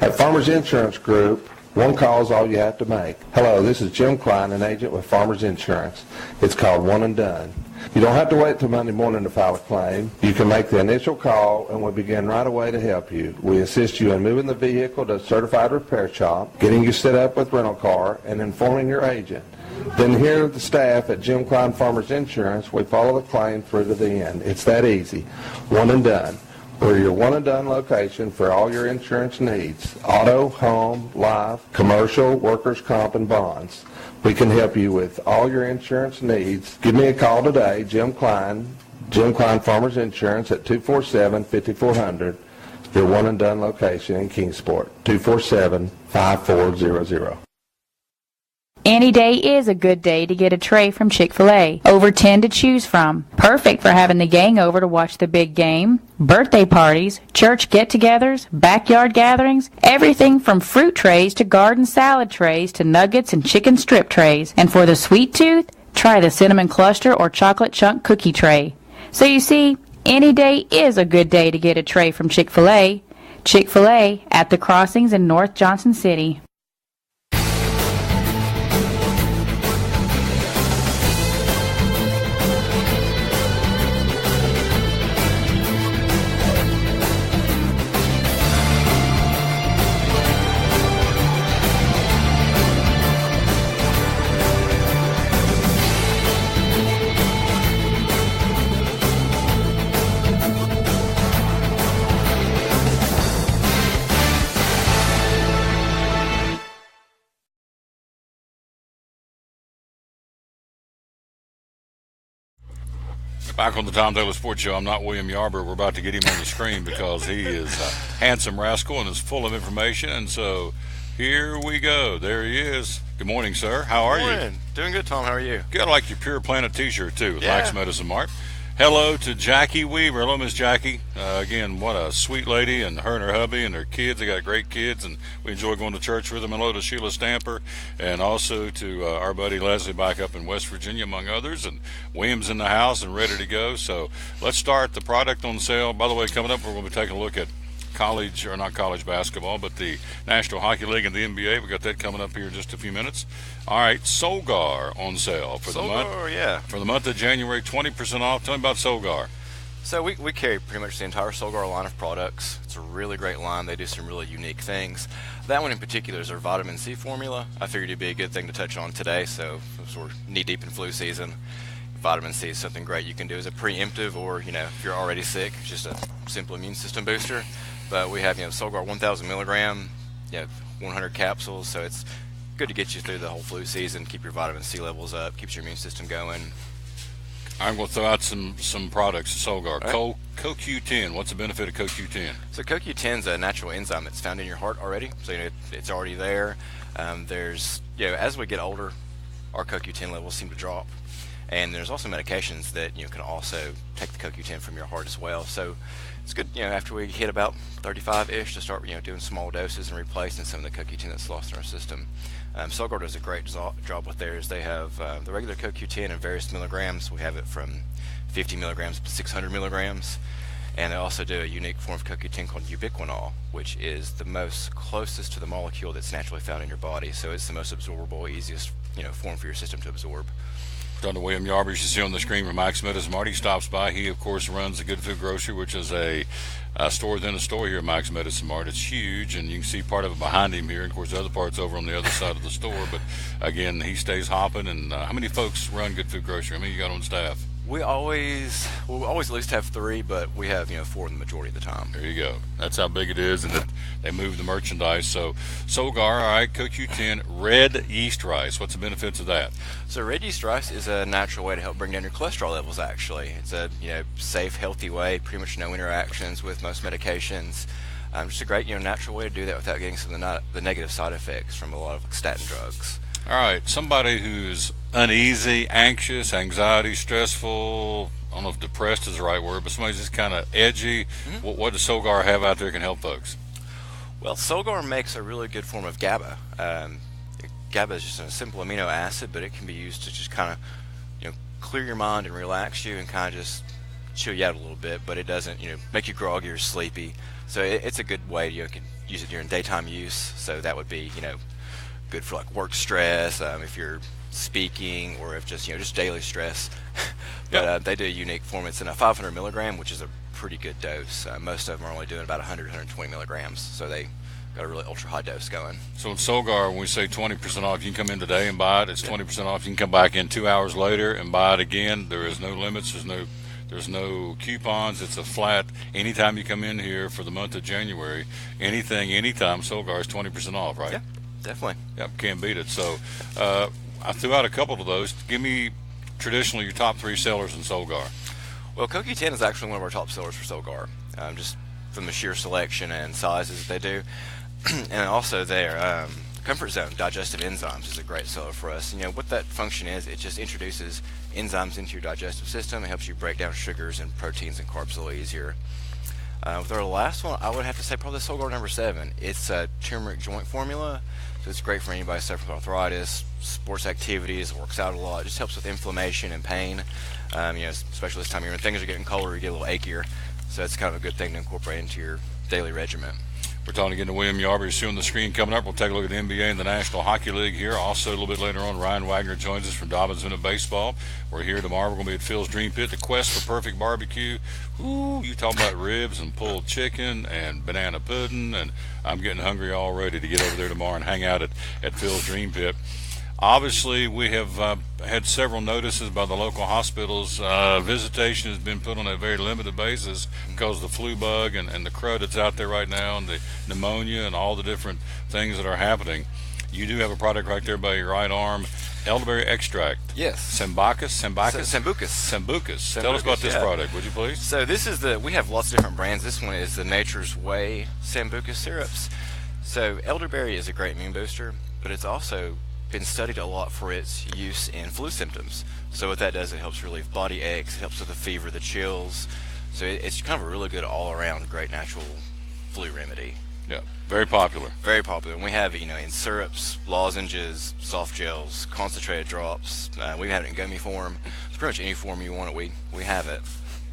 At Farmers Insurance Group, one call is all you have to make. Hello, this is Jim Klein, an agent with Farmers Insurance. It's called One and Done. You don't have to wait till Monday morning to file a claim. You can make the initial call and we'll begin right away to help you. We assist you in moving the vehicle to a certified repair shop, getting you set up with rental car, and informing your agent. Then here at the staff at Jim Klein Farmers Insurance, we follow the claim through to the end. It's that easy. One and Done. We're your one and done location for all your insurance needs. Auto, home, life, commercial, workers' comp, and bonds. We can help you with all your insurance needs. Give me a call today, Jim Klein Farmers Insurance at 247-5400. Your one and done location in Kingsport, 247-5400. Any day is a good day to get a tray from Chick-fil-A. Over 10 to choose from. Perfect for having the gang over to watch the big game, birthday parties, church get-togethers, backyard gatherings, everything from fruit trays to garden salad trays to nuggets and chicken strip trays. And for the sweet tooth, try the cinnamon cluster or chocolate chunk cookie tray. So you see, any day is a good day to get a tray from Chick-fil-A. Chick-fil-A at the Crossings in North Johnson City. Back on the Tom Taylor Sports Show. I'm not William Yarber. We're about to get him on the screen because he is a handsome rascal and is full of information. And so here we go. There he is. Good morning, sir. How are you? Doing good, Tom. How are you? Good. I like your Pure Planet T-shirt, too, with Yeah. Max Medicine Mart. Hello to Jackie Weaver. Hello, Miss Jackie. Again, what a sweet lady, and her and her hubby and their kids. They got great kids, and we enjoy going to church with them. Hello to Sheila Stamper, and also to our buddy Leslie back up in West Virginia, among others. And William's in the house and ready to go. So let's start the product on sale. By the way, coming up, we're going to be taking a look at college, or not college basketball, but the National Hockey League and the NBA. We got that coming up here in just a few minutes. All right, Solgar on sale for the month. Yeah. For the month of January, 20% off. Tell me about Solgar. So we carry pretty much the entire Solgar line of products. It's a really great line. They do some really unique things. That one in particular is our vitamin C formula. I figured it'd be a good thing to touch on today. So we're knee deep in flu season. Vitamin C is something great you can do as a preemptive, or if you're already sick, it's just a simple immune system booster. But we have Solgar 1,000 milligram, 100 capsules. So it's good to get you through the whole flu season, keep your vitamin C levels up, keeps your immune system going. I'm going to throw out some products, Solgar. Right. CoQ10, what's the benefit of CoQ10? So CoQ10 is a natural enzyme that's found in your heart already, so it's already there. There's, as we get older, our CoQ10 levels seem to drop. And there's also medications that can also take the CoQ10 from your heart as well. So it's good, after we hit about 35-ish to start, doing small doses and replacing some of the CoQ10 that's lost in our system. Solgar does a great job with theirs. They have the regular CoQ10 in various milligrams. We have it from 50 milligrams to 600 milligrams. And they also do a unique form of CoQ10 called ubiquinol, which is the most closest to the molecule that's naturally found in your body. So it's the most absorbable, easiest form for your system to absorb. Dr. William Yarber, you see on the screen where Max Medicine Marty stops by. He, of course, runs the Good Food Grocery, which is a store within a store here at Max Medicine Mart. It's huge, and you can see part of it behind him here. And, of course, the other part's over on the other side of the store. But, again, he stays hopping. And how many folks run Good Food Grocery? How many you got on staff? We'll always at least have 3, but we have 4 in the majority of the time. There you go. That's how big it is, and they move the merchandise. So Solgar, all right, CoQ10 red yeast rice. What's the benefits of that? So red yeast rice is a natural way to help bring down your cholesterol levels. Actually, it's a safe, healthy way. Pretty much no interactions with most medications. Just a great natural way to do that without getting some of the negative side effects from a lot of statin drugs. All right, somebody who's uneasy, anxious, anxiety, stressful, I don't know if depressed is the right word, but somebody's just kind of edgy. Mm-hmm. What does Solgar have out there that can help folks? Well, Solgar makes a really good form of GABA. GABA is just a simple amino acid, but it can be used to just kind of clear your mind and relax you and kind of just chill you out a little bit, but it doesn't make you groggy or sleepy. So it's a good way. You can use it during daytime use, so that would be good for like work stress, if you're speaking, or if just daily stress. But they do a unique form. It's in a 500 milligram, which is a pretty good dose. Most of them are only doing about 120 milligrams, so they got a really ultra high dose going. So in Solgar, when we say 20% off, you can come in today and buy it. It's 20% off. You can come back in 2 hours later and buy it again. There is no limits. There's no coupons. It's a flat. Anytime you come in here for the month of January, anytime, Solgar is 20% off, right? Yeah. Definitely. Yep, can't beat it. So I threw out a couple of those. Give me traditionally your top 3 sellers in Solgar. Well, CoQ10 is actually one of our top sellers for Solgar, just from the sheer selection and sizes that they do. And also their Comfort Zone digestive enzymes is a great seller for us. What that function is, it just introduces enzymes into your digestive system. It helps you break down sugars and proteins and carbs a little easier. With our last one, I would have to say probably Solgar number 7. It's a turmeric joint formula, so it's great for anybody suffering with arthritis, sports activities, works out a lot. It just helps with inflammation and pain, especially this time of year when things are getting colder, you get a little achier. So it's kind of a good thing to incorporate into your daily regimen. We're talking again to William Yarber. You see on the screen coming up. We'll take a look at the NBA and the National Hockey League here. Also, a little bit later on, Ryan Wagner joins us from Dobbins Minute Baseball. We're here tomorrow. We're going to be at Phil's Dream Pit, the quest for perfect barbecue. Ooh, you talking about ribs and pulled chicken and banana pudding, and I'm getting hungry already to get over there tomorrow and hang out at Phil's Dream Pit. Obviously, we have had several notices by the local hospitals. Visitation has been put on a very limited basis because of the flu bug and the crud that's out there right now, and the pneumonia and all the different things that are happening. You do have a product right there by your right arm, elderberry extract. Yes. Sambucus. Tell us about this product, would you please? So this is we have lots of different brands. This one is the Nature's Way Sambucus syrups. So elderberry is a great immune booster, but it's also been studied a lot for its use in flu symptoms. So what that does, it helps relieve body aches, it helps with the fever, the chills. So it's kind of a really good all-around great natural flu remedy. Yeah, very popular. Very popular. And we have it, in syrups, lozenges, soft gels, concentrated drops. We have it in gummy form. It's pretty much any form you want it, we have it.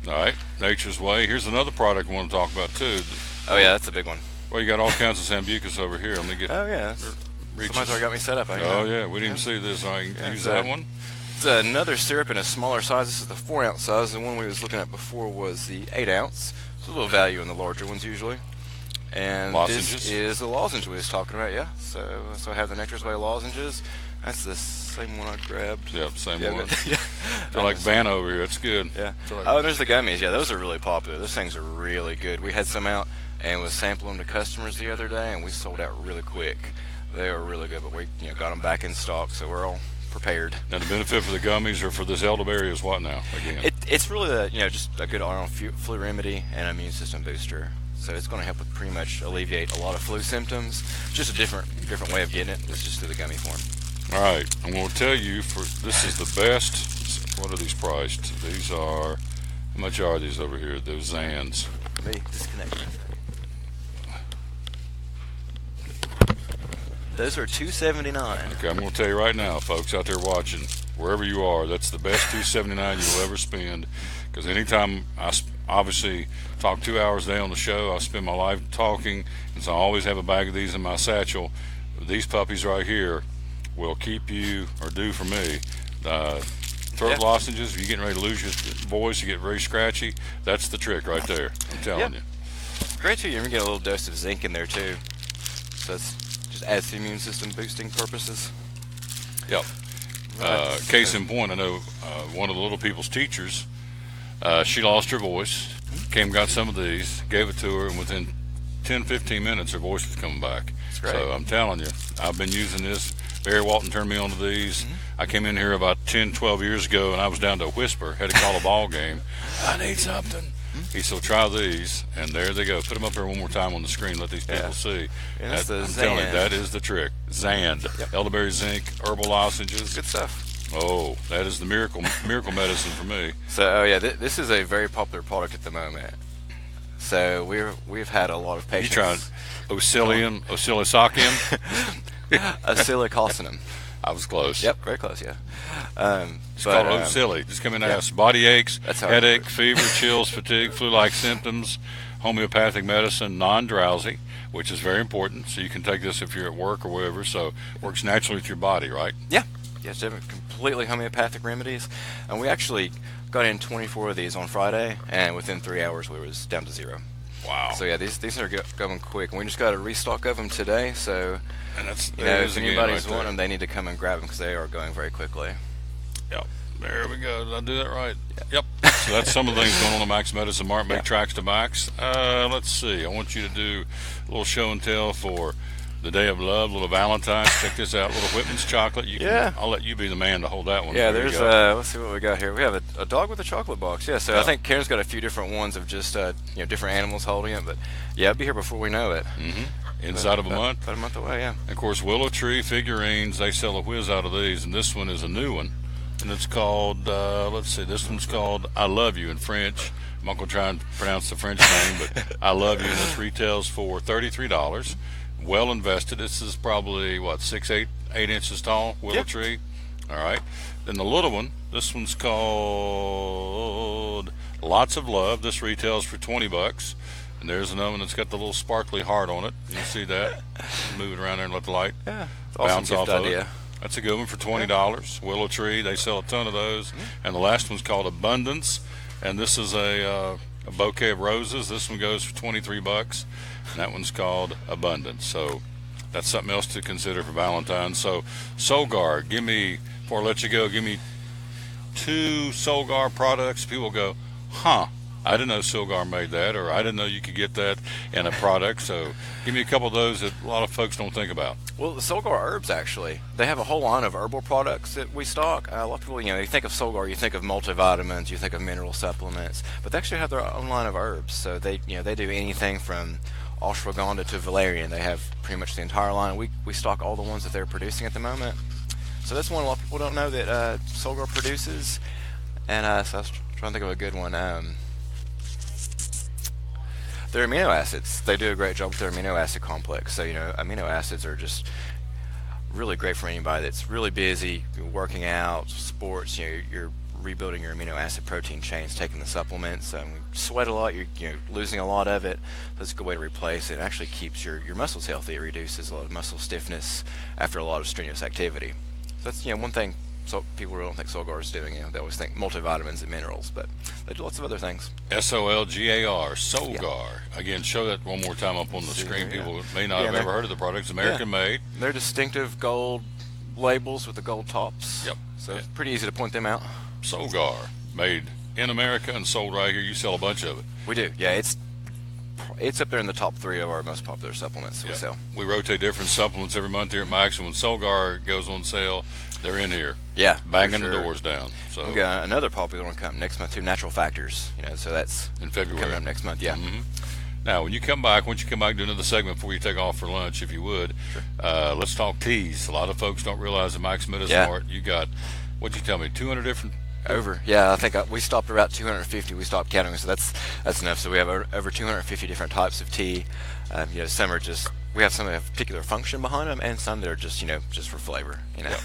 All right, Nature's Way. Here's another product we want to talk about too. Oh yeah, that's a big one. Well, you got all kinds of Sambucus over here. Let me get. Oh yeah. Somebody's already got me set up. Yeah, we didn't see this. I can use that one. It's another syrup in a smaller size. This is the 4-ounce size. The one we was looking at before was the 8-ounce. There's a little value in the larger ones usually. And lozenges. This is the lozenge we was talking about, yeah. So I have the Nature's Way lozenges. That's the same one I grabbed. Yep, same one. Yeah. They're like Vanna over here. It's good. Yeah. Oh, there's the gummies. Yeah, those are really popular. Those things are really good. We had some out and was sampling them to customers the other day, and we sold out really quick. They are really good, but we got them back in stock, so we're all prepared. Now the benefit for the gummies or for this elderberry is what now? Again, it's really just a good all-around flu remedy and immune system booster. So it's going to help with pretty much alleviate a lot of flu symptoms. Just a different way of getting it. It's just through the gummy form. All right, I'm going to tell you this is the best. What are these priced? These are, how much are these over here? Those Zans. Let me disconnect. Those are $2.79. Okay, I'm going to tell you right now, folks out there watching, wherever you are, that's the best $2.79 you'll ever spend. Because anytime I obviously talk 2 hours a day on the show, I spend my life talking, and so I always have a bag of these in my satchel. These puppies right here will keep you, or do for me, throat lozenges. If you're getting ready to lose your voice, you get very scratchy. That's the trick right there. I'm telling you. Great too. You're gonna get a little dose of zinc in there too. So that's just adds to immune system boosting purposes. Yep. Case in point, I know one of the little people's teachers, she lost her voice, came got some of these, gave it to her, and within 10-15 minutes her voice was coming back. That's great. So I'm telling you, I've been using this. Barry Walton turned me on to these. I came in here about 10-12 years ago, and I was down to a whisper, had to call a ball game. I need something. He said, try these, and there they go. Put them up there one more time on the screen. Let these people see. And that's the I'm telling you, Zand. that is the trick. Zand, elderberry zinc, herbal lozenges. Good stuff. Oh, that is the miracle medicine for me. So this is a very popular product at the moment. So we've had a lot of patients. You tried Oscillium, Oscillosacium? Acylcocinum. I was close. Yep, very close. Yeah. It's called Ocilli. Just come in and ask. Body aches, headache, fever, chills, fatigue, flu-like symptoms. Homeopathic medicine, non-drowsy, which is very important. So you can take this if you're at work or wherever. So it works naturally with your body, right? Yeah. Yes, completely homeopathic remedies. And we actually got in 24 of these on Friday, and within 3 hours we was down to 0. Wow. So yeah, these are going quick, and we just got a restock of them today. So and that's if anybody's wanting them, they need to come and grab them because they are going very quickly. Yep. There we go. Did I do that right? Yep. So that's some of the things going on at Max Medicine Mart. Make tracks to Max. Let's see. I want you to do a little show and tell for the Day of Love, little Valentine's. Check this out, little Whitman's chocolate. I'll let you be the man to hold that one. Yeah, there's let's see what we got here. We have a dog with a chocolate box. Yeah, so I think Karen's got a few different ones of just different animals holding it, but yeah, it'll be here before we know it. Inside of a month. About a month away, yeah. And of course, Willow Tree figurines. They sell a whiz out of these, and this one is a new one, and it's called. Let's see, this one's called "I Love You" in French. I'm not gonna try and pronounce the French name, but "I Love You," and this retails for $33. Well invested. This is probably 8 inches tall. Willow tree. All right. Then the little one. This one's called Lots of Love. This retails for $20. And there's another one that's got the little sparkly heart on it. You see that? Move it around there and let the light bounce off of it. That's a good one for $20. Willow tree. They sell a ton of those. And the last one's called Abundance. And this is a bouquet of roses. This one goes for $23. And that one's called Abundance. So that's something else to consider for Valentine's. So Solgar, before I let you go, give me 2 Solgar products. People go, I didn't know Solgar made that, or I didn't know you could get that in a product. So give me a couple of those that a lot of folks don't think about. Well, the Solgar herbs, actually, they have a whole line of herbal products that we stock. A lot of people, you think of Solgar, you think of multivitamins, you think of mineral supplements, but they actually have their own line of herbs. So they do anything from ashwagandha to valerian. They have pretty much the entire line. We stock all the ones that they're producing at the moment. So that's one a lot of people don't know that Solgar produces. And so I was trying to think of a good one. Their amino acids. They do a great job with their amino acid complex. So amino acids are just really great for anybody that's really busy, working out, sports. You're rebuilding your amino acid protein chains, taking the supplements. You sweat a lot, you're losing a lot of it. That's a good way to replace it. It actually keeps your muscles healthy. It reduces a lot of muscle stiffness after a lot of strenuous activity. So that's one thing. So people really don't think Solgar is doing. They always think multivitamins and minerals, but they do lots of other things. Solgar, Solgar. Yeah. Again, show that one more time up on the screen. People may not have ever heard of the product. It's American made. They're distinctive gold labels with the gold tops. Yep. So it's pretty easy to point them out. Solgar, made in America and sold right here. You sell a bunch of it. We do. Yeah, it's up there in the top 3 of our most popular supplements we sell. We rotate different supplements every month here at Max, and when Solgar goes on sale, they're in here. Yeah, banging the doors down. So we've got another popular one coming next month too, Natural Factors. So that's in February coming up next month. Yeah. Now, once you come back, do another segment before you take off for lunch, if you would. Sure. Let's talk teas. A lot of folks don't realize at Max Medicine Mart, you got, what'd you tell me, 200 different. I think we stopped about 250. We stopped counting, so that's enough. So we have over 250 different types of tea. Some are just we have some that have particular function behind them, and some that are just just for flavor. Yep.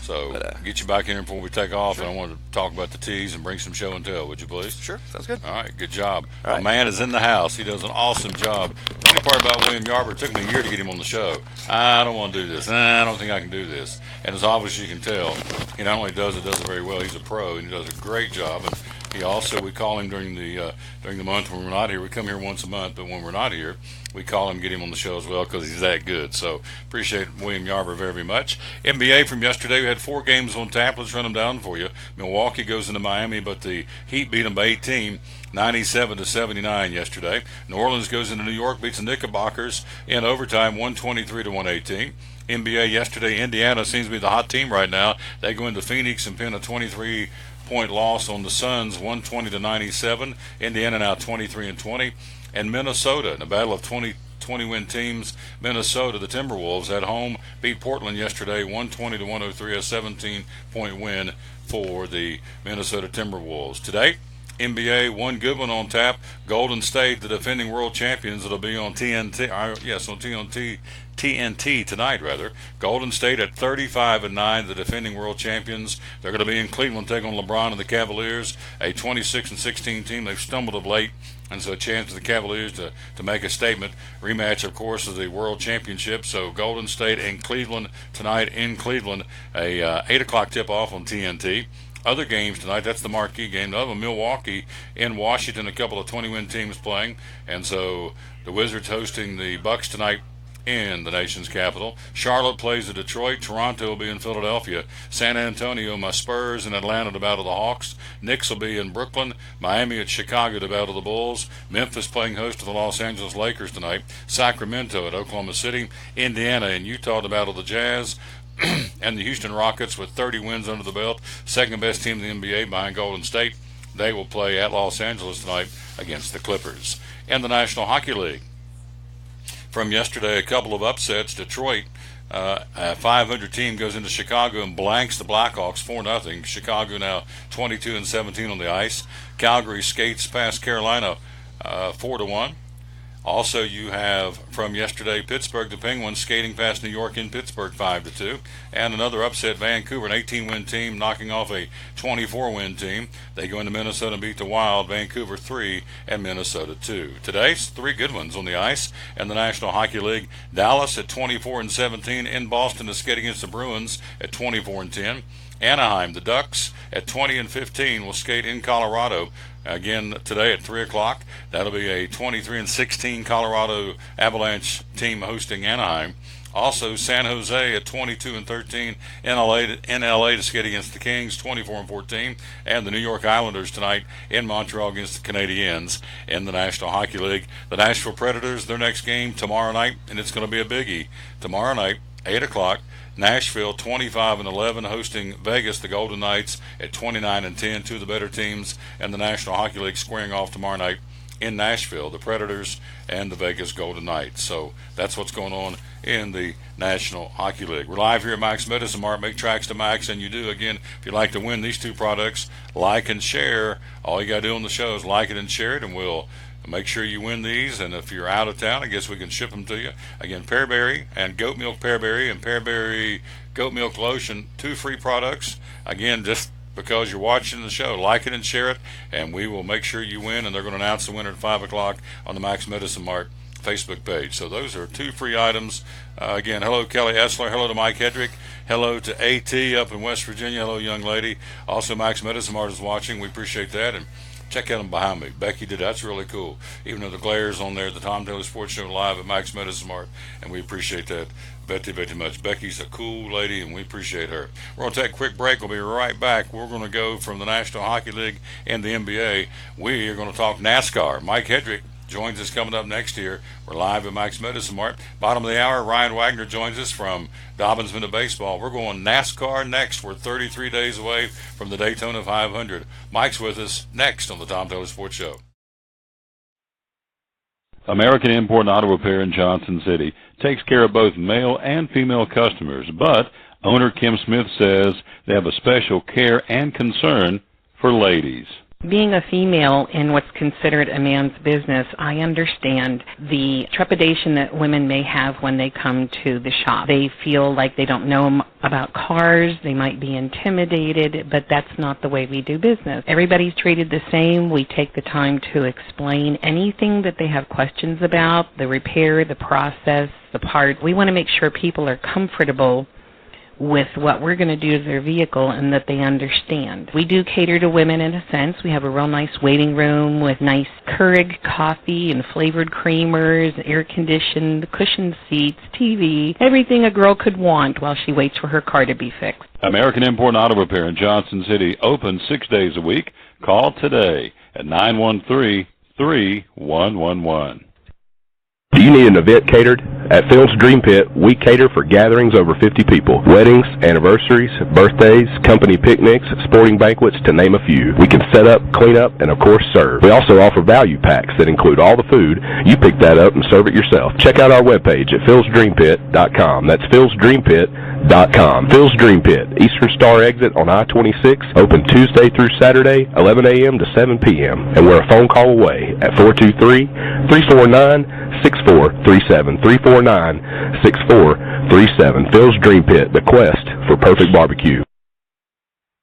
So get you back in here before we take off, and I want to talk about the teas and bring some show and tell. Would you please? Sure, sounds good. All right, good job. Our man is in the house. He does an awesome job. The funny part about William Yarber, it took me a year to get him on the show. I don't want to do this. I don't think I can do this. And as obvious as you can tell, he not only does it very well, he's a pro, and he does a great job. And We call him during the month when we're not here. We come here once a month, but when we're not here, we call him, get him on the show as well because he's that good. So appreciate William Yarber very much. NBA from yesterday, we had 4 games on tap. Let's run them down for you. Milwaukee goes into Miami, but the Heat beat them by 18. 97-79 yesterday. New Orleans goes into New York, beats the Knickerbockers in overtime, 123-118. NBA yesterday, Indiana seems to be the hot team right now. They go into Phoenix and pin a 23-point loss on the Suns, 120-97. Indiana now 23-20. And Minnesota, in a battle of 20-win teams, Minnesota, the Timberwolves at home, beat Portland yesterday, 120-103, a 17-point win for the Minnesota Timberwolves. Today, NBA, one good one on tap. Golden State, the defending world champions. It'll be on TNT. On TNT tonight, rather. Golden State at 35-9, the defending world champions. They're going to be in Cleveland, taking on LeBron and the Cavaliers, a 26-16 team. They've stumbled of late, and so a chance for the Cavaliers to make a statement. Rematch, of course, of the World Championship. So Golden State and Cleveland tonight in Cleveland, a 8 o'clock tip-off on TNT. Other games tonight, that's the marquee game. The other, Milwaukee in Washington, a couple of 20-win teams playing. And so the Wizards hosting the Bucks tonight in the nation's capital. Charlotte plays at Detroit. Toronto will be in Philadelphia. San Antonio, my Spurs in Atlanta to battle the Hawks. Knicks will be in Brooklyn. Miami at Chicago to battle the Bulls. Memphis playing host to the Los Angeles Lakers tonight. Sacramento at Oklahoma City. Indiana and Utah to battle the Jazz. And the Houston Rockets with 30 wins under the belt, second best team in the NBA behind Golden State. They will play at Los Angeles tonight against the Clippers. In the National Hockey League, from yesterday, a couple of upsets. Detroit, a 500 team, goes into Chicago and blanks the Blackhawks 4-0. Chicago now 22-17 on the ice. Calgary skates past Carolina 4-1. Also, you have from yesterday, Pittsburgh, the Penguins skating past New York in Pittsburgh 5-2. And another upset, Vancouver, an 18-win team knocking off a 24-win team. They go into Minnesota and beat the Wild, Vancouver 3 and Minnesota 2. Today's 3 good ones on the ice in the National Hockey League. Dallas at 24-17 in Boston to skate against the Bruins at 24-10. Anaheim, the Ducks at 20-15 will skate in Colorado again today at 3 o'clock. That'll be a 23-16 Colorado Avalanche team hosting Anaheim. Also, San Jose at 22-13 in LA to skate against the Kings, 24-14, and the New York Islanders tonight in Montreal against the Canadiens in the National Hockey League. The Nashville Predators, their next game tomorrow night, and it's going to be a biggie. Tomorrow night, 8 o'clock. Nashville 25-11 hosting Vegas, the Golden Knights at 29-10, two of the better teams in the National Hockey League squaring off tomorrow night in Nashville, the Predators and the Vegas Golden Knights. So that's what's going on in the National Hockey League. We're live here at Max Medicine Mart. Make tracks to Max, and you do. Again, if you'd like to win these 2 products, like and share. All you got to do on the show is like it and share it, and we'll make sure you win these. And if you're out of town, I guess we can ship them to you. Again, Pearberry and Goat Milk Pearberry and Pearberry Goat Milk Lotion, 2 free products. Again, just because you're watching the show, like it and share it, and we will make sure you win. And they're going to announce the winner at 5 o'clock on the Max Medicine Mart Facebook page. So those are 2 free items. Again, hello Kelly Essler. Hello to Mike Hedrick. Hello to AT up in West Virginia. Hello, young lady. Also, Max Medicine Mart is watching. We appreciate that. And check out them behind me. Becky did. That's really cool. Even though the glare's on there, the Tom Taylor Sports Show live at Max Medicine Mart, and we appreciate that very much. Becky's a cool lady, and we appreciate her. We're going to take a quick break. We'll be right back. We're going to go from the National Hockey League and the NBA. We are going to talk NASCAR. Mike Hedrick joins us coming up next year. We're live at Max Medicine Mart. Bottom of the hour, Ryan Wagner joins us from Dobbins Minute Baseball. We're going NASCAR next. We're 33 days away from the Daytona 500. Mike's with us next on the Tom Taylor Sports Show. American Import and Auto Repair in Johnson City takes care of both male and female customers, but owner Kim Smith says they have a special care and concern for ladies. Being a female in what's considered a man's business, I understand the trepidation that women may have when they come to the shop. They feel like they don't know about cars, they might be intimidated, but that's not the way we do business. Everybody's treated the same. We take the time to explain anything that they have questions about, the repair, the process, the part. We want to make sure people are comfortable with what we're going to do to their vehicle and that they understand. We do cater to women in a sense. We have a real nice waiting room with nice Keurig coffee and flavored creamers, air-conditioned, cushioned seats, TV, everything a girl could want while she waits for her car to be fixed. American Import Auto Repair in Johnson City, open 6 days a week. Call today at 913-3111. Do you need an event catered? At Phil's Dream Pit, we cater for gatherings over 50 people, weddings, anniversaries, birthdays, company picnics, sporting banquets, to name a few. We can set up, clean up, and of course serve. We also offer value packs that include all the food. You pick that up and serve it yourself. Check out our webpage at philsdreampit.com. That's philsdreampit.com. Phil's Dream Pit, Eastern Star exit on I-26, open Tuesday through Saturday, 11 a.m. to 7 p.m. And we're a phone call away at 423-349-6437, 349-6437. Phil's Dream Pit, the quest for perfect barbecue.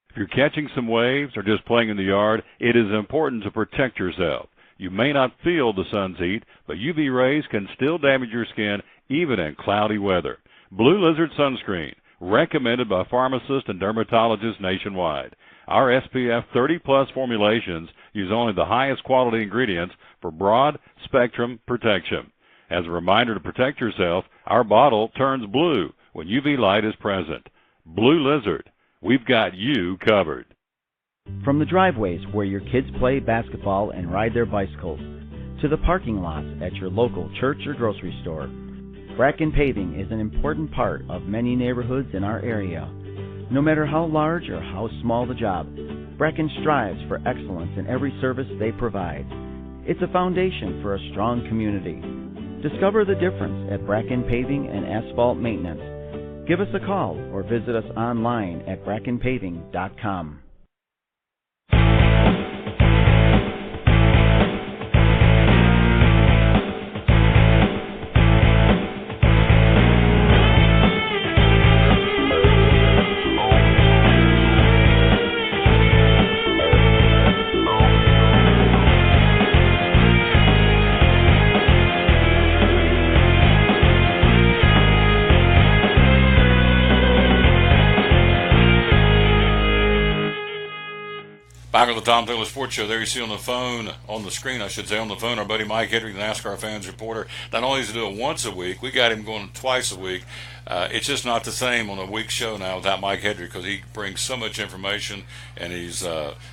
If you're catching some waves or just playing in the yard, it is important to protect yourself. You may not feel the sun's heat, but UV rays can still damage your skin even in cloudy weather. Blue Lizard Sunscreen, recommended by pharmacists and dermatologists nationwide. Our SPF 30-plus formulations use only the highest quality ingredients for broad-spectrum protection. As a reminder to protect yourself, our bottle turns blue when UV light is present. Blue Lizard, we've got you covered. From the driveways where your kids play basketball and ride their bicycles, to the parking lots at your local church or grocery store, Bracken Paving is an important part of many neighborhoods in our area. No matter how large or how small the job, Bracken strives for excellence in every service they provide. It's a foundation for a strong community. Discover the difference at Bracken Paving and Asphalt Maintenance. Give us a call or visit us online at brackenpaving.com. Back on the Tom Taylor Sports Show, there you see on the phone, on the screen, I should say, on the phone, our buddy Mike Hedrick, the NASCAR fans reporter. Not only does he do it once a week, we got him going twice a week. It's just not the same on a week show now without Mike Hedrick, because he brings so much information, and he's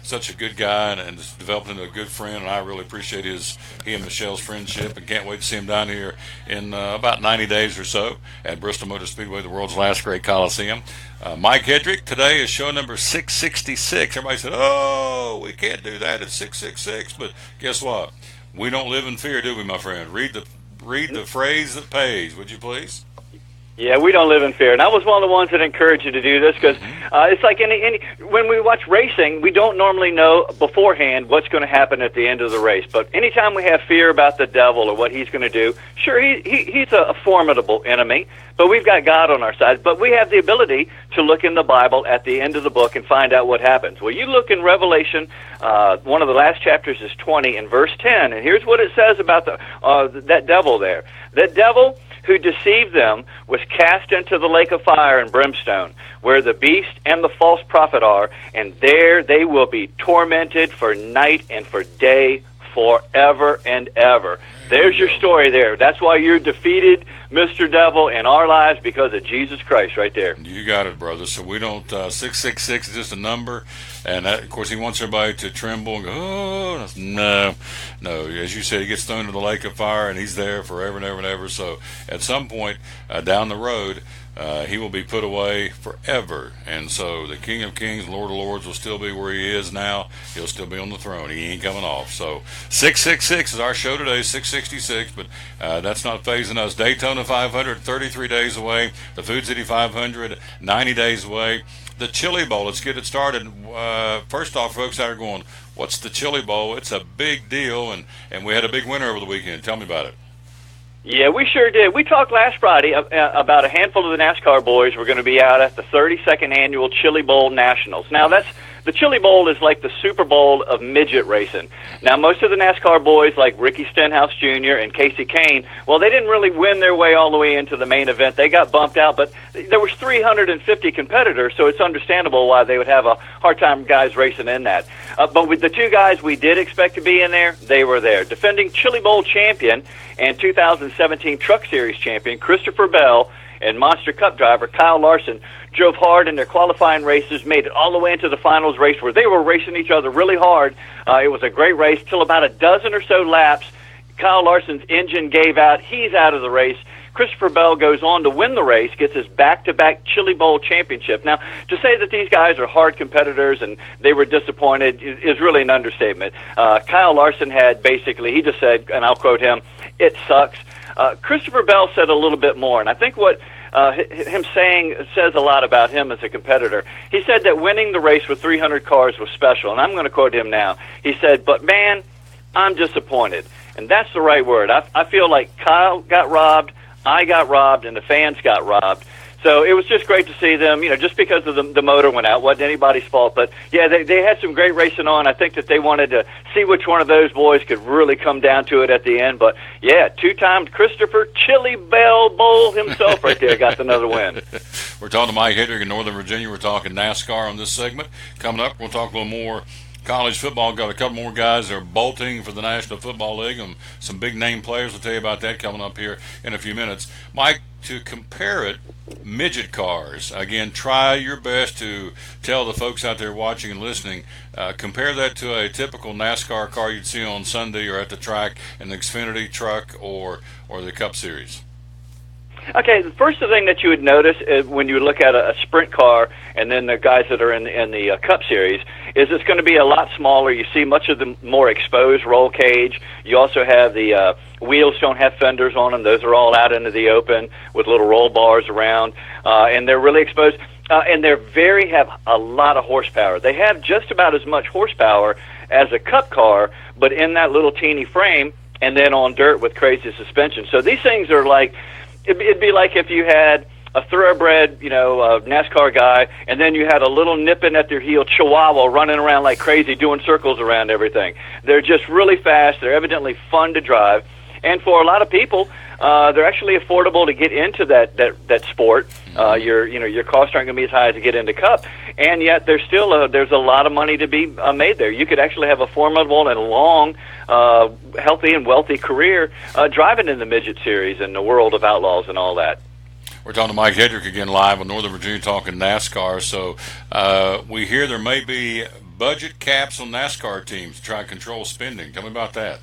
such a good guy and has developed into a good friend, and I really appreciate he and Michelle's friendship, and can't wait to see him down here in about 90 days or so at Bristol Motor Speedway, the world's last great Coliseum. Mike Hedrick, today is show number 666. Everybody said, oh, we can't do that at 666, but guess what? We don't live in fear, do we, my friend? Read the phrase that pays, would you please? Yeah, we don't live in fear. And I was one of the ones that encouraged you to do this because it's like any when we watch racing, we don't normally know beforehand what's going to happen at the end of the race. But anytime we have fear about the devil or what he's going to do, sure, he's a formidable enemy, but we've got God on our side. But we have the ability to look in the Bible at the end of the book and find out what happens. Well, you look in Revelation, one of the last chapters is 20 and verse 10, and here's what it says about that devil there. That devil who deceived them was cast into the lake of fire and brimstone, where the beast and the false prophet are, and there they will be tormented for night and for day forever and ever. There's your story there. That's why you're defeated, Mr. Devil, in our lives because of Jesus Christ right there. You got it, brother. So we don't, 666 is just a number, and that, of course, he wants everybody to tremble and go, oh, no. As you said, he gets thrown into the lake of fire, and he's there forever and ever and ever. So at some point down the road, he will be put away forever. And so the King of Kings, Lord of Lords will still be where he is now. He'll still be on the throne. He ain't coming off. So 666 is our show today, 666, but that's not phasing us. Daytona 500, 33 days away. The Food City 500, 90 days away. The Chili Bowl, let's get it started. First off, folks that are going, what's the Chili Bowl? It's a big deal, and we had a big winner over the weekend. Tell me about it. Yeah, we sure did. We talked last Friday about a handful of the NASCAR boys were going to be out at the 32nd Annual Chili Bowl Nationals. Now, that's the Chili Bowl is like the Super Bowl of midget racing. Now, most of the NASCAR boys, like Ricky Stenhouse Jr. and Casey Kane, well, they didn't really win their way all the way into the main event. They got bumped out, but there was 350 competitors, so it's understandable why they would have a hard time guys racing in that. But with the two guys we did expect to be in there, they were there. Defending Chili Bowl champion and 2017 Truck Series champion Christopher Bell and Monster Cup driver Kyle Larson drove hard in their qualifying races, made it all the way into the finals race where they were racing each other really hard. It was a great race till about a dozen or so laps. Kyle Larson's engine gave out. He's out of the race. Christopher Bell goes on to win the race, gets his back-to-back Chili Bowl championship. Now, to say that these guys are hard competitors and they were disappointed is really an understatement. Kyle Larson had basically, he just said, and I'll quote him, "It sucks." Christopher Bell said a little bit more, and I think what him saying says a lot about him as a competitor. He said that winning the race with 300 cars was special, and I'm going to quote him now. He said, "But man, I'm disappointed." And that's the right word. I feel like Kyle got robbed, I got robbed, and the fans got robbed. So it was just great to see them, just because of the motor went out. Wasn't anybody's fault. But, yeah, they had some great racing on. I think that they wanted to see which one of those boys could really come down to it at the end. But, yeah, two-time Christopher Chili Bell Bowl himself right there got another win. We're talking to Mike Hedrick in Northern Virginia. We're talking NASCAR on this segment. Coming up, we'll talk a little more college football. Got a couple more guys that are bolting for the National Football League, and some big-name players. We'll tell you about that coming up here in a few minutes. Mike, to compare it, midget cars, again, try your best to tell the folks out there watching and listening, compare that to a typical NASCAR car you'd see on Sunday or at the track, an Xfinity truck or the Cup Series. Okay, the first thing that you would notice is when you look at a sprint car and then the guys that are in the Cup Series is it's going to be a lot smaller. You see much of the more exposed roll cage. You also have the wheels don't have fenders on them. Those are all out into the open with little roll bars around, and they're really exposed. And they're have a lot of horsepower. They have just about as much horsepower as a Cup car, but in that little teeny frame and then on dirt with crazy suspension. So these things are like, it'd be like if you had a thoroughbred, NASCAR guy, and then you had a little nipping at their heel Chihuahua running around like crazy, doing circles around everything. They're just really fast. They're evidently fun to drive, and for a lot of people, they're actually affordable to get into that sport. Your costs aren't going to be as high as to get into Cup, and yet there's still there's a lot of money to be made there. You could actually have a formidable and long, healthy and wealthy career driving in the midget series and the World of Outlaws and all that. We're talking to Mike Hedrick again live on Northern Virginia talking NASCAR. So we hear there may be budget caps on NASCAR teams to try to control spending. Tell me about that.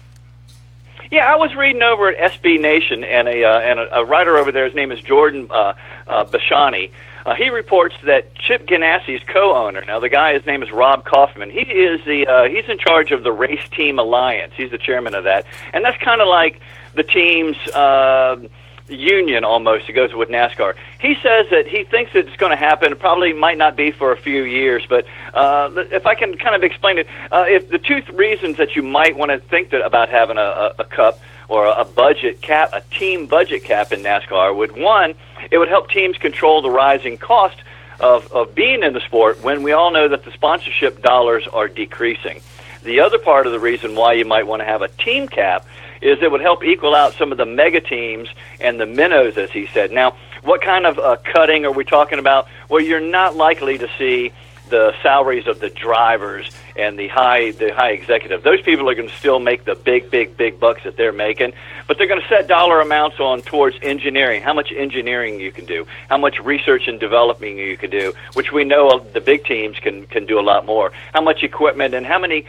Yeah, I was reading over at SB Nation, and a writer over there, his name is Jordan Bashani. He reports that Chip Ganassi's co-owner, now the guy, his name is Rob Kaufman, he is he's in charge of the Race Team Alliance. He's the chairman of that, and that's kind of like the team's union almost. It goes with NASCAR. He says that he thinks it's going to happen. It probably might not be for a few years, but if I can kind of explain it, if the two reasons that you might want to think about having a cup or a budget cap, a team budget cap in NASCAR would, one, it would help teams control the rising cost of being in the sport when we all know that the sponsorship dollars are decreasing. The other part of the reason why you might want to have a team cap is it would help equal out some of the mega teams and the minnows, as he said. Now, what kind of cutting are we talking about? Well, you're not likely to see the salaries of the drivers and the high executive. Those people are going to still make the big bucks that they're making, but they're going to set dollar amounts on towards engineering, how much engineering you can do, how much research and development you can do, which we know the big teams can do a lot more, how much equipment and how many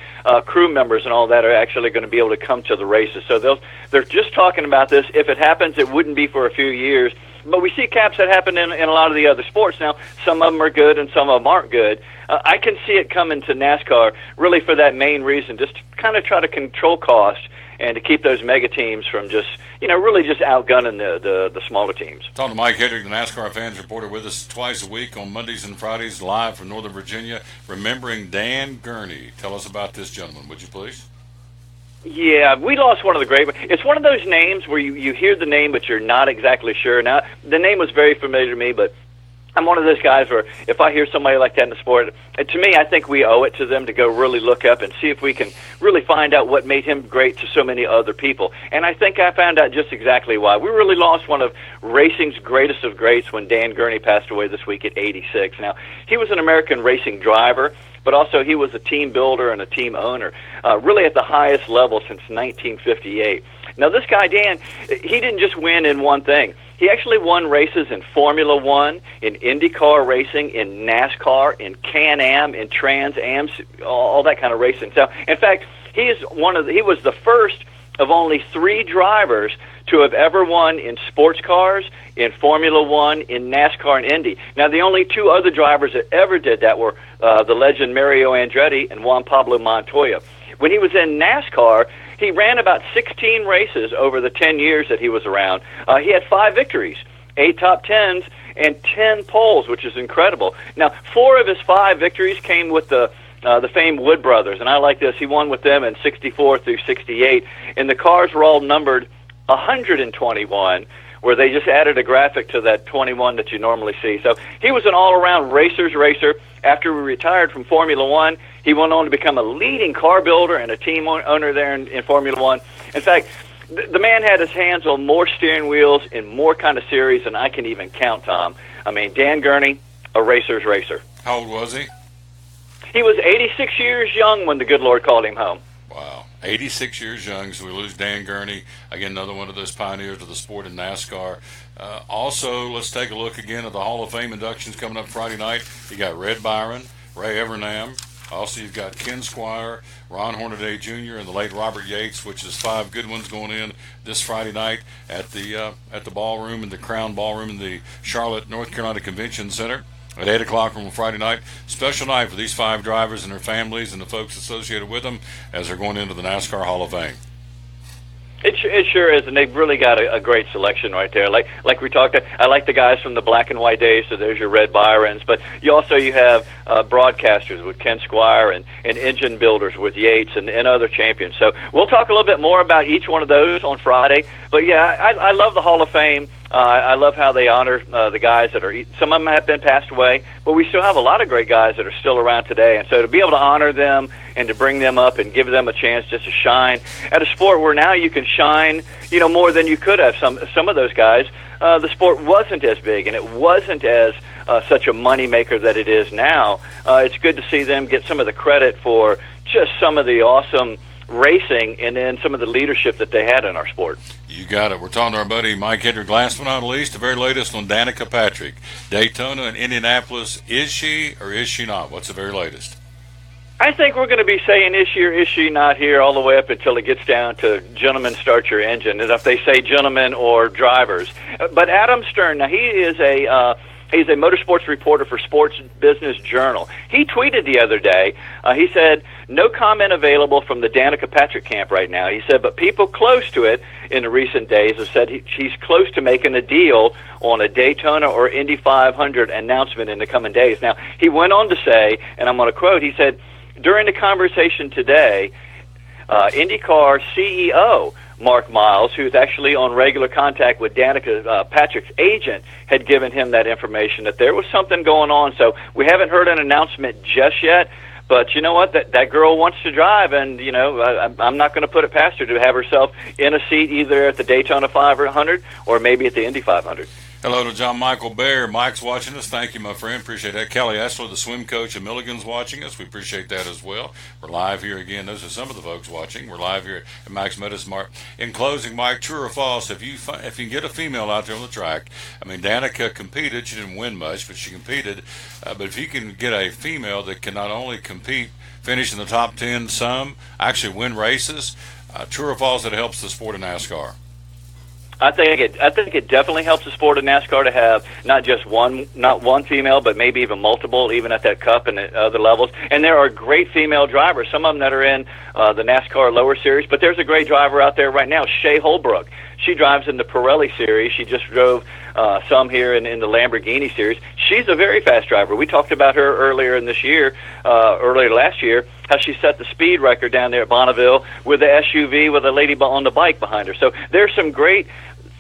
crew members and all that are actually going to be able to come to the races. So they're just talking about this. If it happens, it wouldn't be for a few years. But we see caps that happen in a lot of the other sports now. Some of them are good and some of them aren't good. I can see it coming to NASCAR really for that main reason, just to kind of try to control costs and to keep those mega teams from just, really just outgunning the smaller teams. Talking to Mike Hedrick, the NASCAR fans reporter, with us twice a week on Mondays and Fridays live from Northern Virginia, remembering Dan Gurney. Tell us about this gentleman, would you please? Yeah, we lost one of the great. It's one of those names where you hear the name, but you're not exactly sure. Now, the name was very familiar to me, but I'm one of those guys where if I hear somebody like that in the sport, to me, I think we owe it to them to go really look up and see if we can really find out what made him great to so many other people. And I think I found out just exactly why. We really lost one of racing's greatest of greats when Dan Gurney passed away this week at 86. Now, he was an American racing driver, but also he was a team builder and a team owner, really at the highest level since 1958. Now, this guy, Dan, he didn't just win in one thing. He actually won races in Formula One, in IndyCar racing, in NASCAR, in Can-Am, in Trans Am, all that kind of racing. So, in fact, he was the first of only 3 drivers to have ever won in sports cars, in Formula One, in NASCAR, and Indy. Now, the only 2 other drivers that ever did that were the legend Mario Andretti and Juan Pablo Montoya. When he was in NASCAR, he ran about 16 races over the 10 years that he was around. He had 5 victories, 8 top 10s, and 10 poles, which is incredible. Now, 4 of his 5 victories came with the famed Wood brothers, and I like this. He won with them in 64 through 68, and the cars were all numbered 121, where they just added a graphic to that 21 that you normally see. So he was an all-around racer's racer. After he retired from Formula One, he went on to become a leading car builder and a team owner there in Formula One. In fact, the man had his hands on more steering wheels in more kind of series than I can even count, Tom. I mean, Dan Gurney, a racer's racer. How old was he? He was 86 years young when the good Lord called him home. Wow, 86 years young, so we lose Dan Gurney, again, another one of those pioneers of the sport in NASCAR. Also, let's take a look again at the Hall of Fame inductions coming up Friday night. You got Red Byron, Ray Evernham. Also, you've got Ken Squire, Ron Hornaday Jr., and the late Robert Yates, which is 5 good ones going in this Friday night at the ballroom, in the Crown Ballroom in the Charlotte, North Carolina Convention Center. At 8 o'clock on Friday night. Special night for these 5 drivers and their families and the folks associated with them as they're going into the NASCAR Hall of Fame. It sure is, and they've really got a great selection right there. Like we talked, I like the guys from the black and white days, so there's your Red Byrons. But you have broadcasters with Ken Squire and engine builders with Yates and other champions. So we'll talk a little bit more about each one of those on Friday. But, yeah, I love the Hall of Fame. I love how they honor the guys that are – some of them have been passed away, but we still have a lot of great guys that are still around today. And so to be able to honor them and to bring them up and give them a chance just to shine at a sport where now you can shine, more than you could have. Some of those guys, the sport wasn't as big and it wasn't as such a moneymaker that it is now. It's good to see them get some of the credit for just some of the awesome racing and then some of the leadership that they had in our sport. You got it. We're talking to our buddy Mike Hedrick. Last but not least, the very latest on Danica Patrick. Daytona and Indianapolis. Is she or is she not? What's the very latest? I think we're going to be saying is she or is she not here all the way up until it gets down to gentlemen start your engine, and if they say gentlemen or drivers. But Adam Stern, now he is he's a motorsports reporter for Sports Business Journal. He tweeted the other day, he said, no comment available from the Danica Patrick camp right now. He said, but people close to it in the recent days have said she's close to making a deal on a Daytona or Indy 500 announcement in the coming days. Now, he went on to say, and I'm going to quote, he said, during the conversation today, IndyCar CEO Mark Miles, who's actually on regular contact with Danica Patrick's agent, had given him that information that there was something going on. So we haven't heard an announcement just yet, but you know what? That girl wants to drive, and I'm not going to put it past her to have herself in a seat either at the Daytona 500 or maybe at the Indy 500. Hello to John Michael Bear. Mike's watching us. Thank you, my friend. Appreciate that. Kelly Essler, the swim coach of Milligan's, watching us. We appreciate that as well. We're live here again. Those are some of the folks watching. We're live here at Max Meadows Mart. In closing, Mike, true or false, if you can get a female out there on the track, I mean, Danica competed. She didn't win much, but she competed. But if you can get a female that can not only compete, finish in the top 10 actually win races, true or false, that it helps the sport of NASCAR? I think it definitely helps the sport of NASCAR to have not one female, but maybe even multiple, even at that Cup and at other levels. And there are great female drivers, some of them that are in the NASCAR lower series. But there's a great driver out there right now, Shea Holbrook. She drives in the Pirelli series. She just drove some here in the Lamborghini series. She's a very fast driver. We talked about her earlier last year, how she set the speed record down there at Bonneville with the SUV with a lady on the bike behind her. So there's some great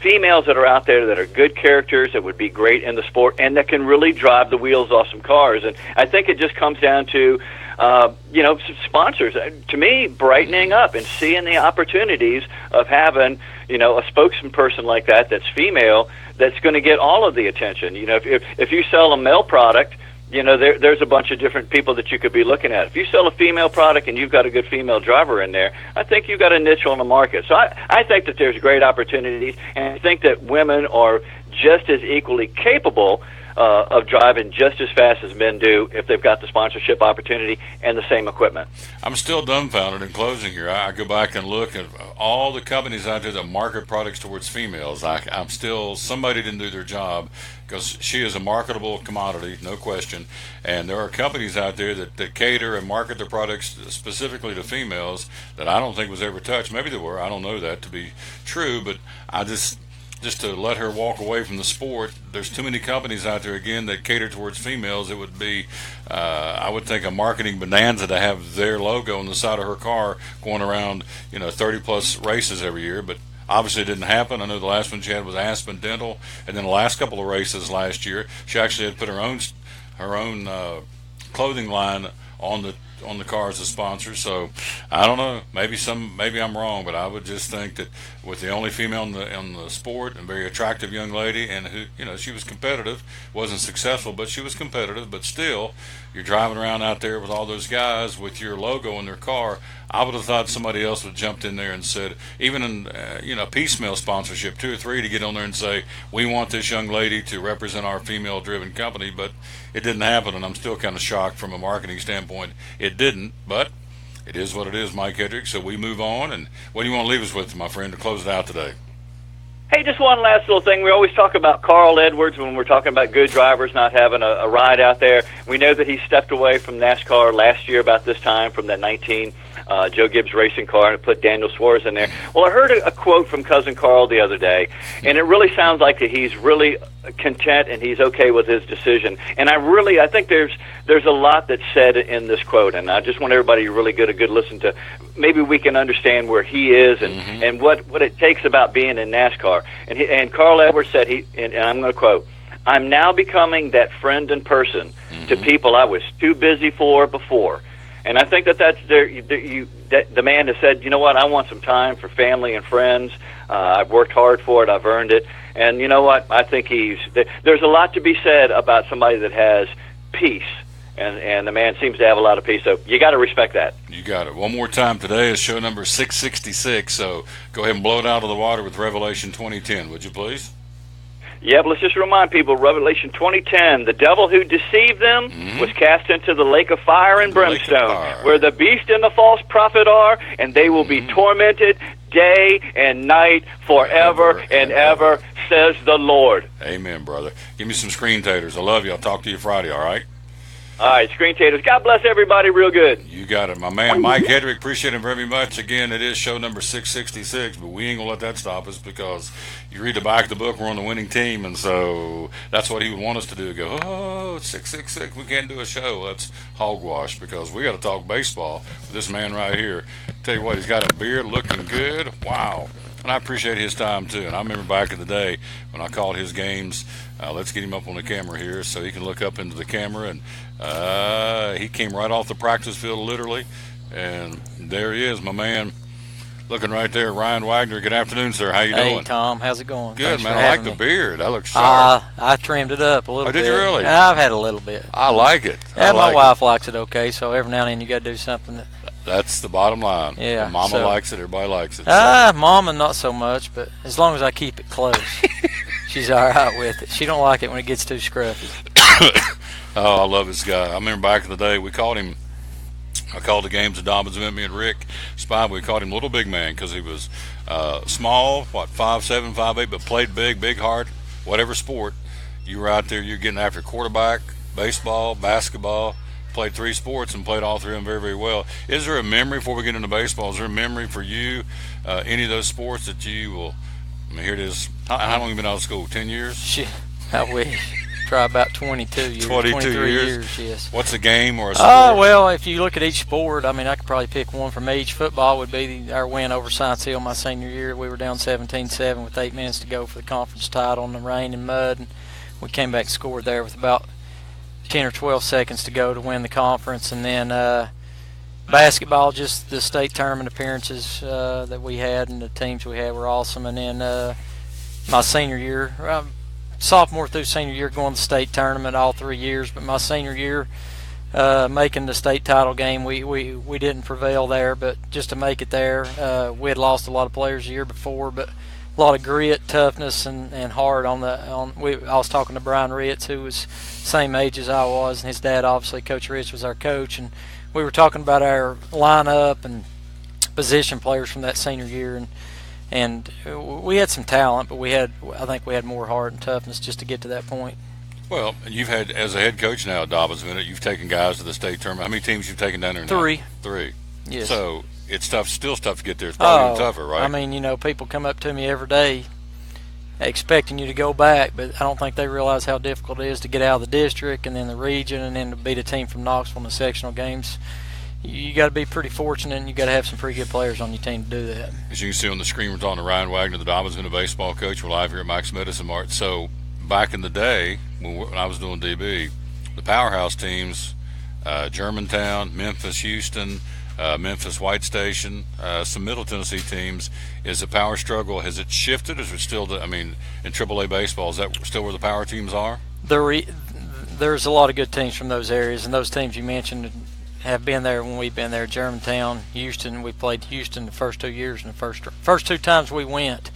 females that are out there that are good characters, that would be great in the sport, and that can really drive the wheels off some cars. And I think it just comes down to, some sponsors, to me, brightening up and seeing the opportunities of having, a spokesperson like that that's female, that's going to get all of the attention. If you sell a male product, there's a bunch of different people that you could be looking at. If you sell a female product and you've got a good female driver in there, I think you've got a niche on the market. So I think that there's great opportunities, and I think that women are just as equally capable of driving just as fast as men do if they've got the sponsorship opportunity and the same equipment. I'm still dumbfounded in closing here. I go back and look at all the companies out there that market products towards females. I'm still, somebody didn't do their job, because she is a marketable commodity, no question. And there are companies out there that cater and market their products specifically to females that I don't think was ever touched. Maybe they were. I don't know that to be true, but I just to let her walk away from the sport. There's too many companies out there, again, that cater towards females. It would be, I would think, a marketing bonanza to have their logo on the side of her car going around, 30-plus races every year. But obviously it didn't happen. I know the last one she had was Aspen Dental, and then the last couple of races last year, she actually had put her own clothing line on the car as a sponsor. So I don't know, maybe I'm wrong, but I would just think that with the only female in the sport, and very attractive young lady, and who, she was competitive, wasn't successful, but she was competitive. But still, you're driving around out there with all those guys with your logo in their car. I would have thought somebody else would have jumped in there and said, even in piecemeal sponsorship, 2 or 3 to get on there and say, we want this young lady to represent our female-driven company. But it didn't happen, and I'm still kind of shocked from a marketing standpoint. It didn't, but it is what it is, Mike Hedrick. So we move on, and what do you want to leave us with, my friend, to close it out today? Hey, just one last little thing. We always talk about Carl Edwards when we're talking about good drivers not having a ride out there. We know that he stepped away from NASCAR last year about this time from that 19 Joe Gibbs racing car, and put Daniel Suarez in there. Well, I heard a quote from Cousin Carl the other day, and it really sounds like that he's really content and he's okay with his decision. And I think there's a lot that's said in this quote, and I just want everybody to really get a good listen to. Maybe we can understand where he is and what it takes about being in NASCAR. And Carl Edwards said, and I'm going to quote, "I'm now becoming that friend and person to people I was too busy for before." And I think that's the man has said, you know what, I want some time for family and friends. I've worked hard for it. I've earned it. And you know what? I think there's a lot to be said about somebody that has peace. And the man seems to have a lot of peace. So you got to respect that. You got it. One more time. Today is show number 666. So go ahead and blow it out of the water with Revelation 20:10, would you please? Yeah, but let's just remind people, Revelation 20:10, the devil who deceived them was cast into the lake of fire and brimstone, where the beast and the false prophet are, and they will be tormented day and night forever and ever, says the Lord. Amen, brother. Give me some screen taters. I love you. I'll talk to you Friday, all right? All right, screen taters. God bless everybody real good. You got it, my man. Mike Hedrick, appreciate him very much. Again, it is show number 666, but we ain't going to let that stop us, because you read the back of the book, we're on the winning team, and so that's what he would want us to do. Go, oh, it's 666, we can't do a show. That's hogwash, because we got to talk baseball with this man right here. Tell you what, he's got a beard looking good. Wow. And I appreciate his time, too. And I remember back in the day when I called his games. Let's get him up on the camera here so he can look up into the camera. And he came right off the practice field, literally. And there he is, my man, looking right there. Ryan Wagner, good afternoon, sir. How you doing? Hey, Tom. How's it going? Good, Thanks man. I like the beard. That looks sharp. I trimmed it up a little bit. Did you really? I've had a little bit. I like it. My wife likes it okay, so every now and then you got to do something. That's the bottom line. Yeah. When Mama likes it, everybody likes it. Mama not so much, but as long as I keep it close, she's all right with it. She don't like it when it gets too scruffy. Oh, I love this guy. I remember back in the day, I called the games at Dobbins event, me and Rick Spivey. We called him Little Big Man because he was small, 5'7", 5'8", but played big heart, whatever sport. You were out there, you're getting after quarterback, baseball, basketball, played 3 sports and played all 3 of them very, very well. Is there a memory, before we get into baseball, is there a memory for you, any of those sports that you will, here it is, how long have you been out of school, 10 years? Shit, I wish. try about 22 years. 23 years, yes. What's a game or a sport? Well, if you look at each sport, I mean, I could probably pick one from each. Football would be our win over Science Hill my senior year. We were down 17-7 with 8 minutes to go for the conference title in the rain and mud. And we came back and scored there with about 10 or 12 seconds to go to win the conference. And then basketball, just the state tournament appearances that we had and the teams we had were awesome. And then my senior year, sophomore through senior year, going to the state tournament all 3 years. But my senior year, making the state title game, we didn't prevail there, but just to make it there, we had lost a lot of players the year before, but a lot of grit, toughness, and heart on the. I was talking to Brian Ritz, who was same age as I was, and his dad, obviously, Coach Ritz, was our coach, and we were talking about our lineup and position players from that senior year, and we had some talent, but I think we had more heart and toughness just to get to that point. Well, you've had, as a head coach now at Dobbins Minute, you've taken guys to the state tournament. How many teams you've taken down there now? 3. 3. Yes. So it's tough, still tough to get there. It's probably even tougher, right? I mean, people come up to me every day expecting you to go back, but I don't think they realize how difficult it is to get out of the district and then the region and then to beat a team from Knoxville in the sectional games. You got to be pretty fortunate, and you got to have some pretty good players on your team to do that. As you can see on the screen, we're talking to Ryan Wagner, the Dobbins Minute baseball coach. We're live here at Max Medicine Mart. So back in the day when I was doing DB, the powerhouse teams, Germantown, Memphis, Houston, Memphis White Station, some Middle Tennessee teams. Is the power struggle, has it shifted? Is it still, in AAA baseball, is that still where the power teams are? There's a lot of good teams from those areas, and those teams you mentioned have been there when we've been there. Germantown, Houston, we played Houston the first 2 years, and the first 2 times we went,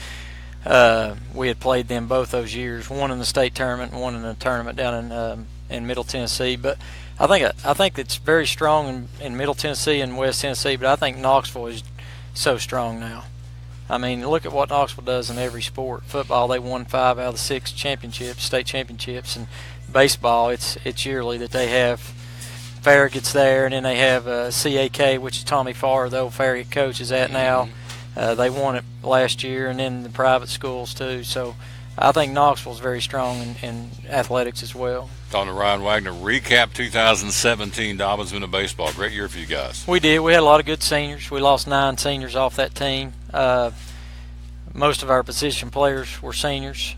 we had played them both those years, one in the state tournament and one in the tournament down in Middle Tennessee. But I think it's very strong in Middle Tennessee and West Tennessee, but I think Knoxville is so strong now. I mean, look at what Knoxville does in every sport. Football, they won 5 out of the 6 championships, state championships, and baseball, it's yearly that they have Farragut's there, and then they have CAK, which is Tommy Farr, the old Farragut coach, is at now. They won it last year, and then the private schools too. So I think Knoxville's very strong in athletics as well. Talking to Ryan Wagner, recap 2017 Dobbins Minute baseball. Great year for you guys. We did. We had a lot of good seniors. We lost 9 seniors off that team. Most of our position players were seniors.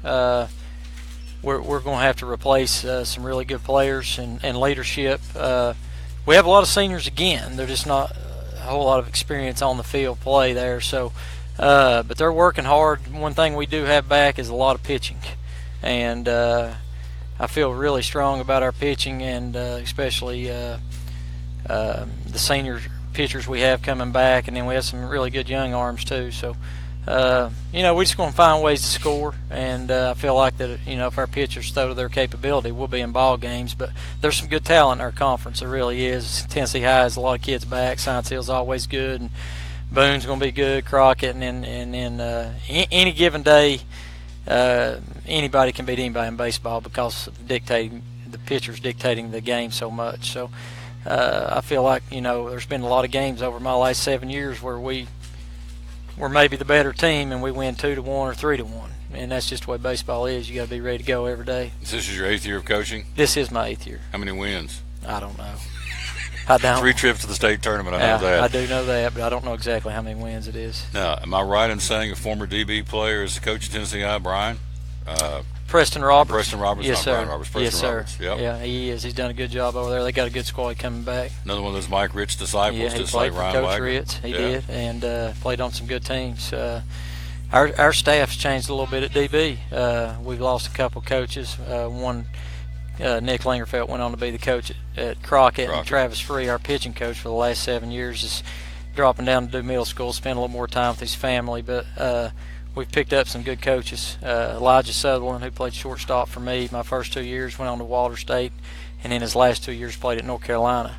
We're going to have to replace some really good players and leadership. We have a lot of seniors again. They're just not a whole lot of experience on the field play there. So, but they're working hard. One thing we do have back is a lot of pitching, and I feel really strong about our pitching, and especially the senior pitchers we have coming back, and then we have some really good young arms too. So. We're just going to find ways to score, and I feel like that, if our pitchers throw to their capability, we'll be in ball games. But there's some good talent in our conference. There really is. Tennessee High has a lot of kids back. Science Hill's always good, and Boone's going to be good. Crockett, and then any given day, anybody can beat anybody in baseball because of the pitchers dictating the game so much. So I feel like there's been a lot of games over my last 7 years where we're maybe the better team and we win 2-1 or 3-1, and that's just the way baseball is. You got to be ready to go every day. This is your 8th year of coaching? This is my 8th year. How many wins? I don't know. I don't. 3 trips to the state tournament. I know that. I do know that, but I don't know exactly how many wins it is. Now, am I right in saying a former DB player is the coach of Tennessee High, Brian? Preston Roberts. Preston Roberts, yes, not sir. Brian Roberts. Preston yes, sir. Roberts. Yep. Yeah, he is. He's done a good job over there. They got a good squad coming back. Another one of those Mike Rich disciples, yeah, he just played like for Ryan Coach Wagner. Ritz. He did, and played on some good teams. Our staff's changed a little bit at DB. We've lost a couple coaches. One, Nick Lingerfeld, went on to be the coach at Crockett. And Travis Free, our pitching coach for the last 7 years, is dropping down to do middle school, spend a little more time with his family. But we've picked up some good coaches. Elijah Sutherland, who played shortstop for me my first 2 years, went on to Walter State, and in his last 2 years played at North Carolina.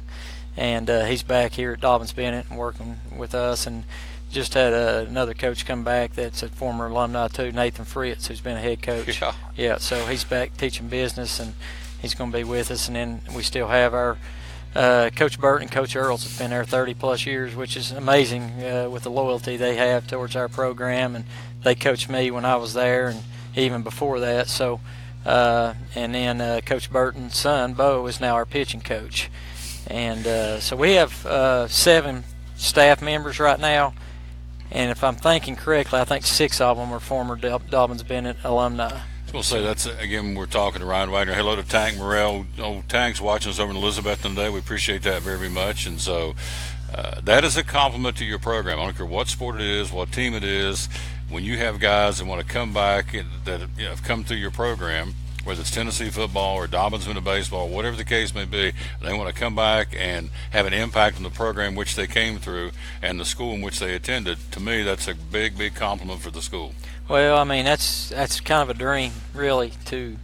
And he's back here at Dobbins Bennett and working with us. And just had another coach come back that's a former alumni too, Nathan Fritz, who's been a head coach. Yeah, so he's back teaching business, and he's going to be with us. And then we still have our Coach Burt and Coach Earls have been there 30-plus years, which is amazing with the loyalty they have towards our program. And they coached me when I was there and even before that. So And then Coach Burton's son, Bo, is now our pitching coach. And so we have 7 staff members right now. And if I'm thinking correctly, I think 6 of them are former Dobbins Bennett alumni. We'll say that's, again, we're talking to Ryan Wagner. Hello to Tank Morrell. Tank's watching us over in Elizabethton today. We appreciate that very much. And so that is a compliment to your program. I don't care what sport it is, what team it is. When you have guys that want to come back that have come through your program, whether it's Tennessee football or Dobbins Bennett baseball, whatever the case may be, they want to come back and have an impact on the program which they came through and the school in which they attended. To me, that's a big, big compliment for the school. Well, I mean, that's kind of a dream, really, to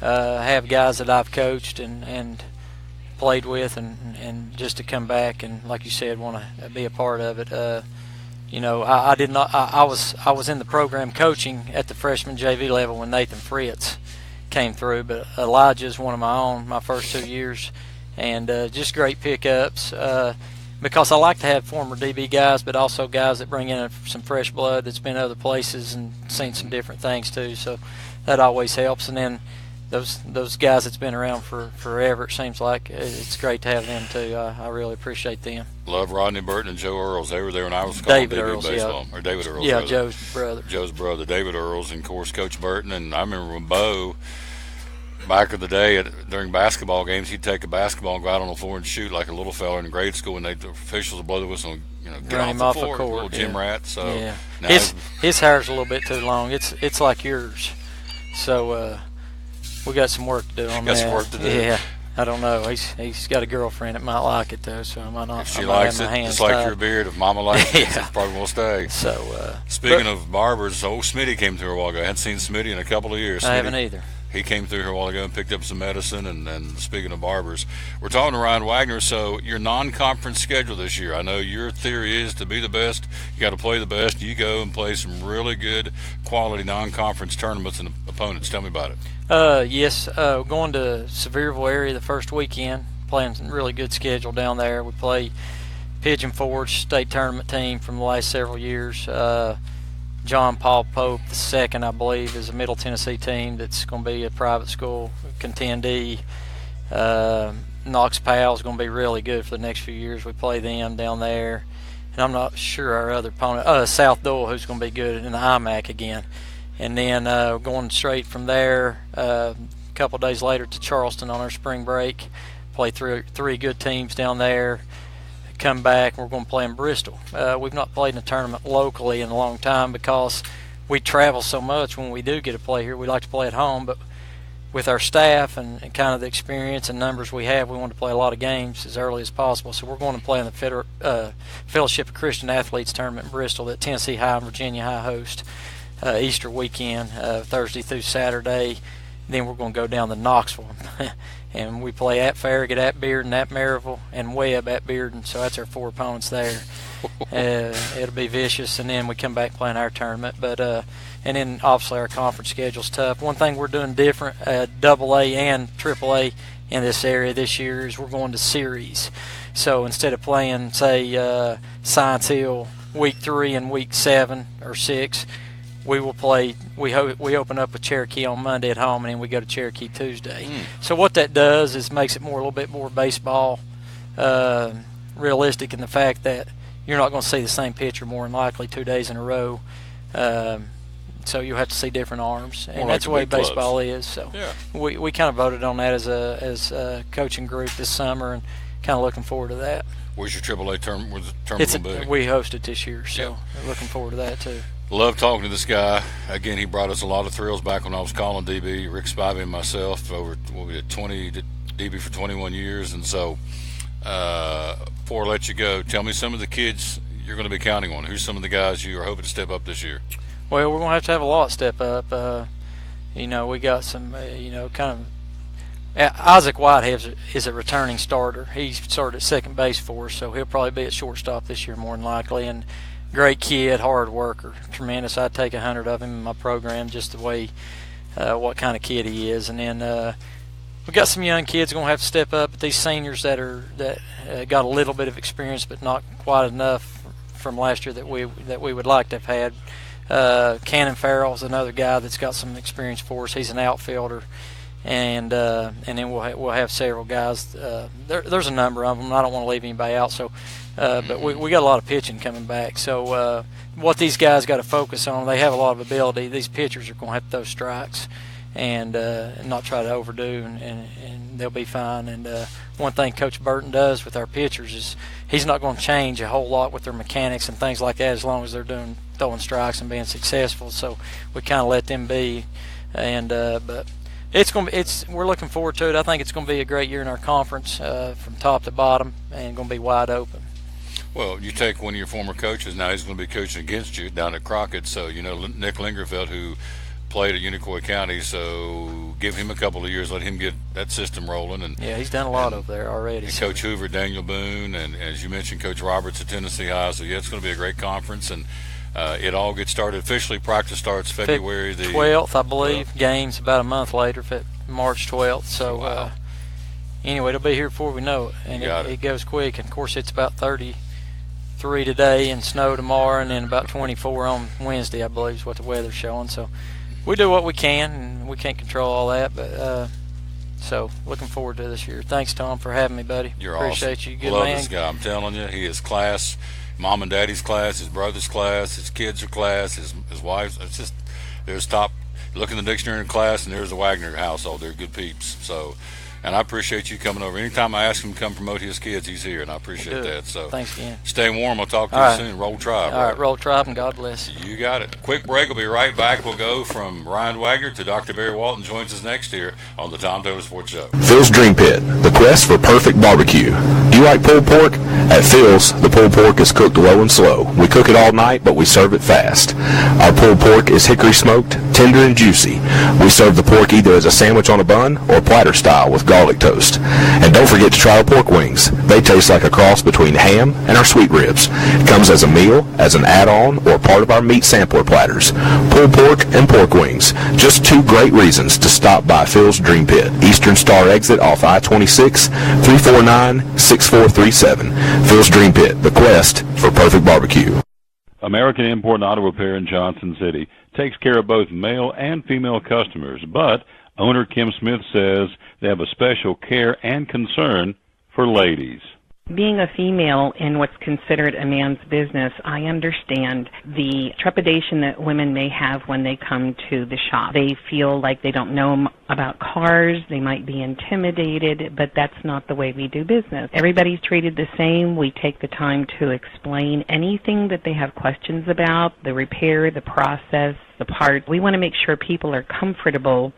have guys that I've coached and played with, and just to come back and, like you said, want to be a part of it. I did not. I was in the program coaching at the freshman JV level when Nathan Fritz came through, but Elijah's one of my own my first 2 years, and just great pickups. Because I like to have former DB guys, but also guys that bring in some fresh blood that's been other places and seen some different things too. So that always helps. And then those guys that's been around for forever, it seems like, it's great to have them too. I really appreciate them. Love Rodney Burton and Joe Earls. They were there when I was calling David DB Earls, baseball. Yeah. Or David Earls. Yeah, rather. Joe's brother. Joe's brother, David Earls, and of course Coach Burton. And I remember when Bo, back in the day, during basketball games, he'd take a basketball and go out on the floor and shoot like a little fella in grade school, and the officials would blow the whistle and get Run him off off the floor. the court. Little gym rat. So yeah. now His hair's a little bit too long. It's like yours. So we got some work to do on that. Got some work to do. Yeah. I don't know. He's got a girlfriend that might like it though, so I might not. If she likes it, just like your beard. If Mama likes it, it probably will stay. So speaking of barbers, old Smitty came through a while ago. I hadn't seen Smitty in a couple of years. I haven't either. He came through here a while ago and picked up some medicine. And speaking of barbers, we're talking to Ryan Wagner. So your non-conference schedule this year, I know your theory is to be the best. You got to play the best. You go and play some really good quality non-conference tournaments and opponents. Tell me about it. Yes, going to Sevierville area the first weekend, playing some really good schedule down there. We play Pigeon Forge state tournament team from the last several years. John Paul Pope II, I believe, is a Middle Tennessee team that's going to be a private school contendee. Knox Powell is going to be really good for the next few years. We play them down there. And I'm not sure our other opponent, South Dole, who's going to be good in the IMAC again. And then going straight from there, a couple of days later to Charleston on our spring break, play three good teams down there. Come back, and we're going to play in Bristol. We've not played in a tournament locally in a long time because we travel so much. When we do get to play here, we like to play at home, but with our staff and kind of the experience and numbers we have, we want to play a lot of games as early as possible. So we're going to play in the Fellowship of Christian Athletes tournament in Bristol that Tennessee High and Virginia High host Easter weekend, Thursday through Saturday. Then we're going to go down to Knoxville. And we play at Farragut, at Bearden, at Maryville, and Webb at Bearden. So that's our 4 opponents there. It'll be vicious. And then we come back playing our tournament. But and then obviously our conference schedule's tough. One thing we're doing different, AA and AAA in this area this year, is we're going to series. So instead of playing, say, Science Hill week 3 and week 7 or 6, we will play. We open up with Cherokee on Monday at home, and then we go to Cherokee Tuesday. So what that does is makes it a little bit more baseball realistic in the fact that you're not going to see the same pitcher more than likely 2 days in a row. So you'll have to see different arms, and that's the way baseball is. So we kind of voted on that as a coaching group this summer, and kind of looking forward to that. Where's your AAA tournament? Where's the tournament going to be? We host it this year, so looking forward to that too. Love talking to this guy. Again, he brought us a lot of thrills back when I was calling DB. Rick Spivey and myself over we did DB for 21 years, and so before I let you go, tell me some of the kids you're going to be counting on. Who's some of the guys you are hoping to step up this year? Well, we're going to have a lot step up. We got some, kind of. Isaac Whitehead is a returning starter. He started at second base for us, so he'll probably be at shortstop this year more than likely. And great kid, hard worker, tremendous. I'd take 100 of him in my program, just the way, what kind of kid he is. And then we got some young kids going to have to step up. But these seniors that got a little bit of experience, but not quite enough from last year that we would like to have had. Cannon Farrell's another guy that's got some experience for us. He's an outfielder. And then we'll have several guys. There's a number of them. I don't want to leave anybody out. So, but we got a lot of pitching coming back. So what these guys got to focus on, they have a lot of ability. These pitchers are going to have to throw strikes and not try to overdo, and they'll be fine. And one thing Coach Burton does with our pitchers is he's not going to change a whole lot with their mechanics and things like that as long as they're throwing strikes and being successful. So we kind of let them be, and but. We're looking forward to it. I think it's going to be a great year in our conference from top to bottom, and going to be wide open. Well, you take one of your former coaches, now he's going to be coaching against you down at Crockett. So, Nick Lingerfeld, who played at Unicoi County, so give him a couple of years, let him get that system rolling. And yeah, he's done a lot over there already. And Coach Hoover, Daniel Boone, and as you mentioned, Coach Roberts at Tennessee High. So, yeah, it's going to be a great conference. And it all gets started officially. Practice starts February the 12th, I believe. Games about a month later, March 12th. So wow. Anyway, it'll be here before we know it, and it goes quick. And of course, it's about 33 today and snow tomorrow, and then about 24 on Wednesday, I believe, is what the weather's showing. So we do what we can, and we can't control all that, but. So, looking forward to this year. Thanks, Tom, for having me, buddy. You're Appreciate awesome. you. Good Love man. this guy. I'm telling you, he is class. Mom and Daddy's class, his brother's class, his kids are class, his wife's. It's just there's top. Look in the dictionary in class, and there's the Wagner household. They're good peeps. So, and I appreciate you coming over. Anytime I ask him to come promote his kids, he's here, and I appreciate that. So, thanks again. Stay warm. I'll talk to you soon. Roll Tribe. All right, Roll Tribe, and God bless. You got it. Quick break. We'll be right back. We'll go from Ryan Wagner to Dr. Barry Walton joins us next here on the Tom Taylor Sports Show. Phil's Dream Pit, the quest for perfect barbecue. Do you like pulled pork? At Phil's, the pulled pork is cooked low and slow. We cook it all night, but we serve it fast. Our pulled pork is hickory smoked, tender and juicy. We serve the pork either as a sandwich on a bun or platter style with garlic toast. And don't forget to try our pork wings. They taste like a cross between ham and our sweet ribs. It comes as a meal, as an add-on, or part of our meat sampler platters. Pulled pork and pork wings. Just two great reasons to stop by Phil's Dream Pit. Eastern Star exit off I-26, 349-6437. Phil's Dream Pit, the quest for perfect barbecue. American Import and Auto Repair in Johnson City takes care of both male and female customers, but owner Kim Smith says they have a special care and concern for ladies. Being a female in what's considered a man's business, I understand the trepidation that women may have when they come to the shop. They feel like they don't know about cars, they might be intimidated, but that's not the way we do business. Everybody's treated the same. We take the time to explain anything that they have questions about, the repair, the process, the part. We want to make sure people are comfortable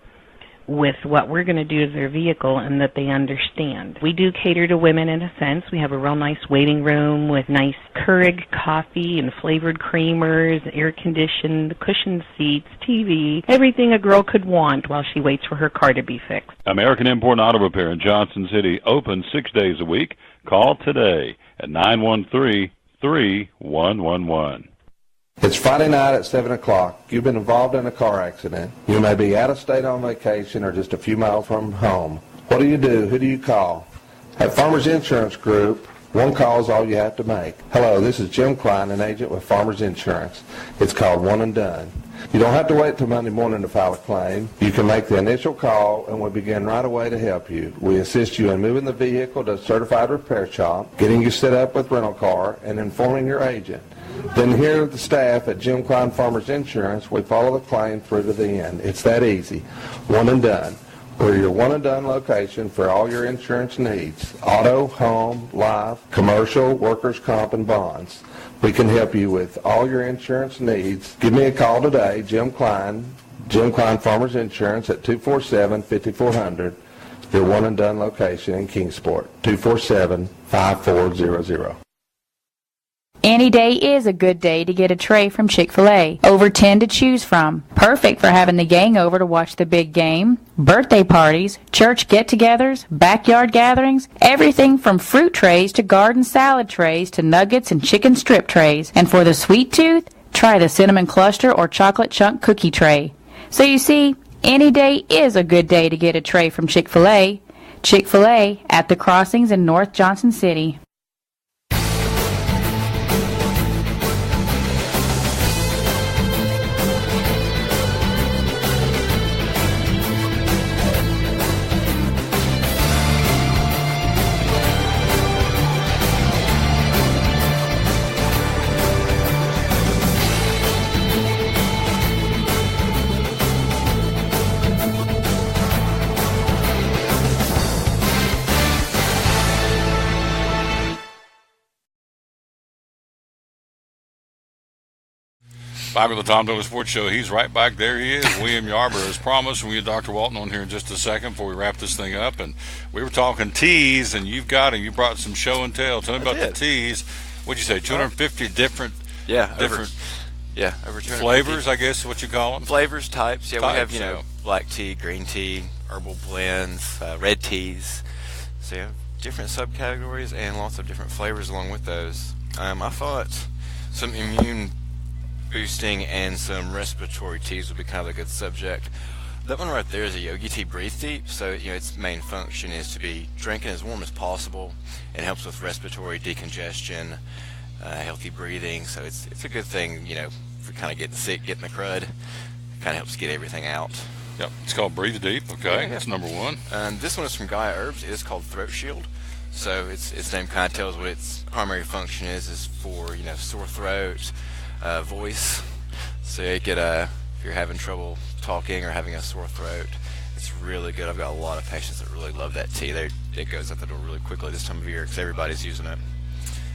with what we're going to do to their vehicle and that they understand. We do cater to women in a sense. We have a real nice waiting room with nice Keurig coffee and flavored creamers, air-conditioned, cushioned seats, TV, everything a girl could want while she waits for her car to be fixed. American Import and Auto Repair in Johnson City, open 6 days a week. Call today at 913-3111. It's Friday night at 7 o'clock. You've been involved in a car accident. You may be out of state on vacation or just a few miles from home. What do you do? Who do you call? At Farmers Insurance Group, one call is all you have to make. Hello, this is Jim Klein, an agent with Farmers Insurance. It's called One and Done. You don't have to wait till Monday morning to file a claim. You can make the initial call and we'll begin right away to help you. We assist you in moving the vehicle to a certified repair shop, getting you set up with rental car, and informing your agent. Then here at the staff at Jim Klein Farmers Insurance, we follow the claim through to the end. It's that easy. One and Done. We're your one and done location for all your insurance needs. Auto, home, life, commercial, workers' comp, and bonds. We can help you with all your insurance needs. Give me a call today, Jim Klein Farmers Insurance at 247-5400. Your one and done location in Kingsport, 247-5400. Any day is a good day to get a tray from Chick-fil-A. Over 10 to choose from. Perfect for having the gang over to watch the big game, birthday parties, church get-togethers, backyard gatherings, everything from fruit trays to garden salad trays to nuggets and chicken strip trays. And for the sweet tooth, try the cinnamon cluster or chocolate chunk cookie tray. So you see, any day is a good day to get a tray from Chick-fil-A. Chick-fil-A at the Crossings in North Johnson City. Back with the Tom Dolan Sports Show. He's right back there. He is. William Yarborough, as promised. We'll get Dr. Walton on here in just a second before we wrap this thing up. And we were talking teas, and you brought some show and tell. Tell me about the teas. What'd you say? 250 different. Over 250 flavors, I guess is what you call them. Flavors, types. Yeah, we have black tea, green tea, herbal blends, red teas. So yeah, different subcategories and lots of different flavors along with those. I thought some immune boosting and some respiratory teas would be kind of a good subject. That one right there is a Yogi Tea Breathe Deep. So its main function is to be drinking as warm as possible. It helps with respiratory decongestion, healthy breathing. So it's a good thing, for kind of getting sick, getting the crud. It kind of helps get everything out. Yep, it's called Breathe Deep. Okay, that's number one. This one is from Gaia Herbs. It is called Throat Shield. So its name kind of tells what its primary function is for sore throat, voice. So you get if you're having trouble talking or having a sore throat, it's really good. I've got a lot of patients that really love that tea. It goes out the door really quickly this time of year because everybody's using it.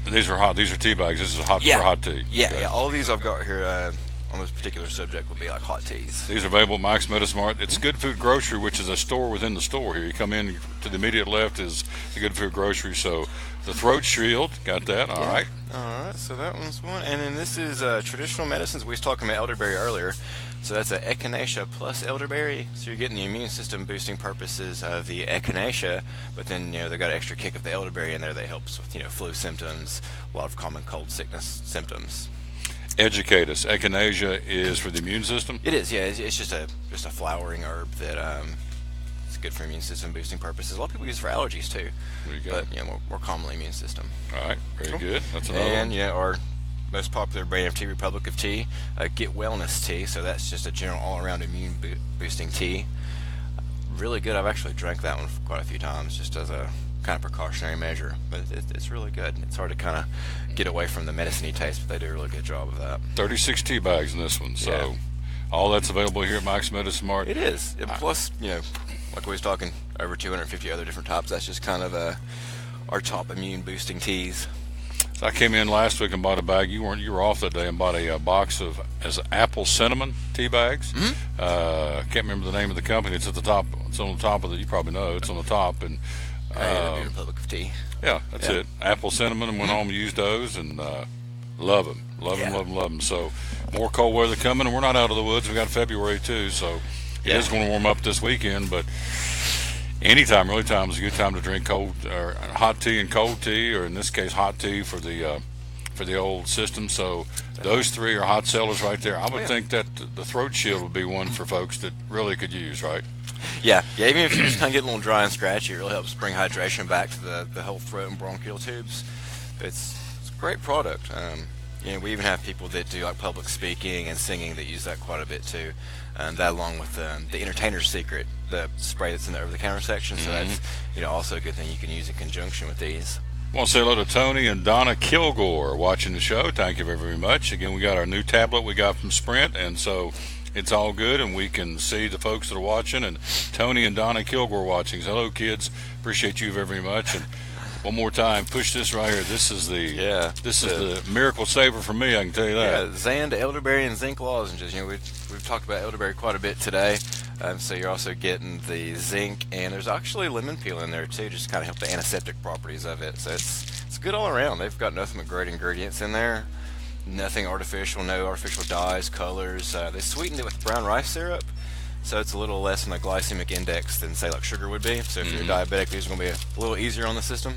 And these are hot. These are tea bags. This is hot for hot tea. Yeah. All these I've got here on this particular subject would be like hot teas. These are available at Mike's Medicine Mart. It's Good Food Grocery, which is a store within the store here. You come in to the immediate left is the Good Food Grocery. So the Throat Shield, got that. All right. All right, so that one's one. And then this is traditional medicines. We was talking about elderberry earlier. So that's an echinacea plus elderberry. So you're getting the immune system boosting purposes of the echinacea, but then they've got an extra kick of the elderberry in there that helps with flu symptoms, a lot of common cold sickness symptoms. Educate us. Echinacea is for the immune system? It is, yeah. It's just a flowering herb that it's good for immune system boosting purposes. A lot of people use it for allergies too. There you go. But more commonly immune system. All right, very good. That's another one. And our most popular brand of tea, Republic of Tea, Get Wellness Tea. So that's just a general all-around immune boosting tea. Really good. I've actually drank that one quite a few times just as a kind of precautionary measure, but it's really good. It's hard to kind of get away from the medicine-y taste, but they do a really good job of that. 36 tea bags in this one, so all that's available here at Mike's Medicine Mart. It is. Plus, like we was talking, over 250 other different types. That's just kind of our top immune-boosting teas. So I came in last week and bought a bag. You were off that day and bought a box of apple cinnamon tea bags. Mm-hmm. Can't remember the name of the company. It's at the top. It's on the top of the. You probably know. It's on the top and. Republic of Tea. Yeah, that's it. Apple cinnamon, and went home and used those, and love them. Love them. So more cold weather coming, and we're not out of the woods. We got February too, so it is going to warm up this weekend. But anytime, really, time is a good time to drink cold or hot tea and cold tea, or in this case, hot tea for the old system. So those three are hot sellers right there. I would think that the Throat Shield would be one for folks that really could use, right? Yeah. Even if you just kind of get a little dry and scratchy, it really helps bring hydration back to the whole throat and bronchial tubes. It's a great product. We even have people that do like public speaking and singing that use that quite a bit too. That along with the Entertainer's Secret, the spray that's in the over-the-counter section. So that's also a good thing you can use in conjunction with these. I want to say hello to Tony and Donna Kilgore watching the show. Thank you very much. Again, we got our new tablet we got from Sprint, and so it's all good, and we can see the folks that are watching, and Tony and Donna Kilgore watching. So hello, kids. Appreciate you very much. And one more time, push this right here. This is the miracle saver for me, I can tell you that. Yeah, Zand, elderberry, and zinc lozenges. We've talked about elderberry quite a bit today. So you're also getting the zinc, and there's actually lemon peel in there too, just kind of help the antiseptic properties of it. So it's good all around. They've got nothing but great ingredients in there. Nothing artificial, no artificial dyes, colors. They sweetened it with brown rice syrup, so it's a little less in the glycemic index than say like sugar would be. So if you're diabetic, these are going to be a little easier on the system.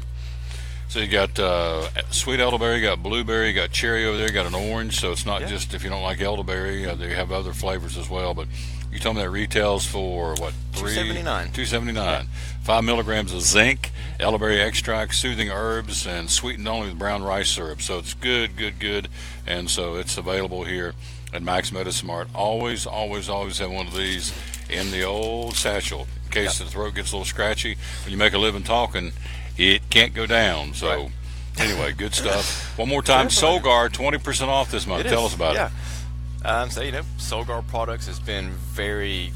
So you got sweet elderberry, you got blueberry, you got cherry over there, you got an orange. So it's not just if you don't like elderberry, they have other flavors as well. But you told me that retails for what? $2.79. $2.79. 5 milligrams of zinc, elderberry extract, soothing herbs, and sweetened only with brown rice syrup. So it's good. And so it's available here at Max Medicine Mart. Always have one of these in the old satchel in case the throat gets a little scratchy. When you make a living talking, it can't go down. So anyway, good stuff. One more time, Solgar, 20% off this month. Tell us about it. Solgar products has been very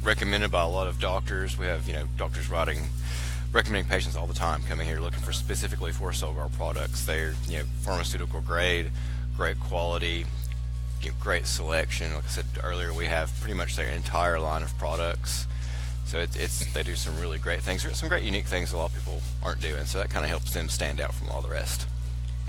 recommended by a lot of doctors. We have, doctors recommending patients all the time coming here looking specifically for Solgar products. They're, pharmaceutical grade, great quality, great selection. Like I said earlier, we have pretty much their entire line of products. So they do some really great things. There's some great unique things a lot of people aren't doing. So that kind of helps them stand out from all the rest.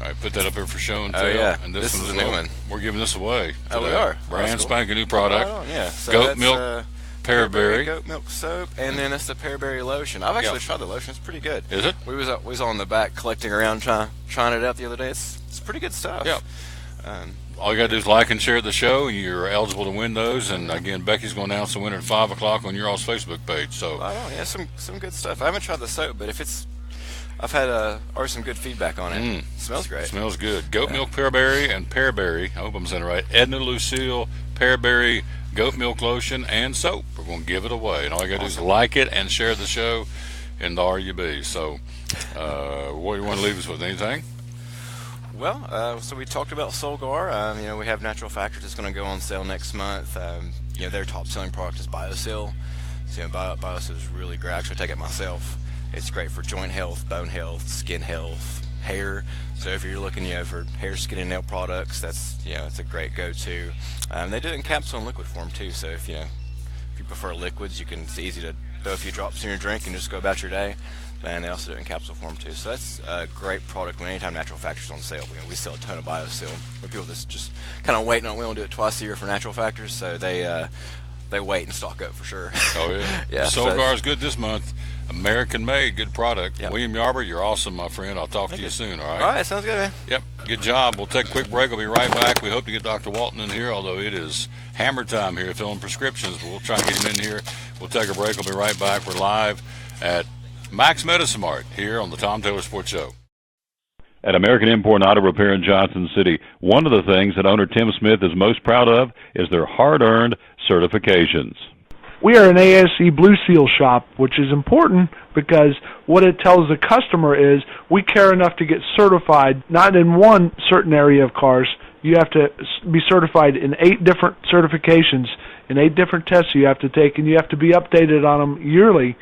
All right, put that up here for show and tell. Oh, yeah. And this is a new one. We're giving this away today. Oh, we are. Brand cool. spanking new product. Right on, yeah. So goat milk, pearberry. Goat milk soap, and then it's the pearberry lotion. I've actually tried the lotion. It's pretty good. Is it? We was on the back collecting around trying it out the other day. It's pretty good stuff. Yep. All you got to do is like and share the show. You're eligible to win those. And again, Becky's going to announce the winner at 5 o'clock on your all's Facebook page. So. Right on. Yeah, some good stuff. I haven't tried the soap, but I've had already some good feedback on it. It smells great. Smells good. Goat milk pearberry and pearberry. I hope I'm saying it right. Edna Lucille pearberry goat milk lotion and soap. We're going to give it away. And all you got to do is like it and share the show in the RUB. So what do you want to leave us with? Anything? Well, so we talked about Solgar. We have Natural Factors that's going to go on sale next month. Their top selling product is BioSeal. So BioSeal is really great. I actually take it myself. It's great for joint health, bone health, skin health, hair. So if you're looking, for hair, skin, and nail products, that's it's a great go-to. They do it in capsule and liquid form too. So if you prefer liquids, it's easy to throw a few drops in your drink and just go about your day. And they also do it in capsule form too. So that's a great product. When anytime Natural Factors on sale, we sell a ton of BioSeal. For people that's just kind of waiting on, we only do it twice a year for Natural Factors, so they wait and stock up for sure. Oh yeah. Yeah. Solgar is good this month. American made, good product. Yep. William Yarber, you're awesome, my friend. I'll talk to you soon, all right? All right, sounds good, man. Yep, good job. We'll take a quick break. We'll be right back. We hope to get Dr. Walton in here, although it is hammer time here filling prescriptions. We'll try and get him in here. We'll take a break. We'll be right back. We're live at Max Medicine Mart here on the Tom Taylor Sports Show. At American Import and Auto Repair in Johnson City, one of the things that owner Tim Smith is most proud of is their hard-earned certifications. We are an ASE Blue Seal shop, which is important because what it tells the customer is we care enough to get certified, not in one certain area of cars. You have to be certified in 8 different certifications, in 8 different tests you have to take, and you have to be updated on them yearly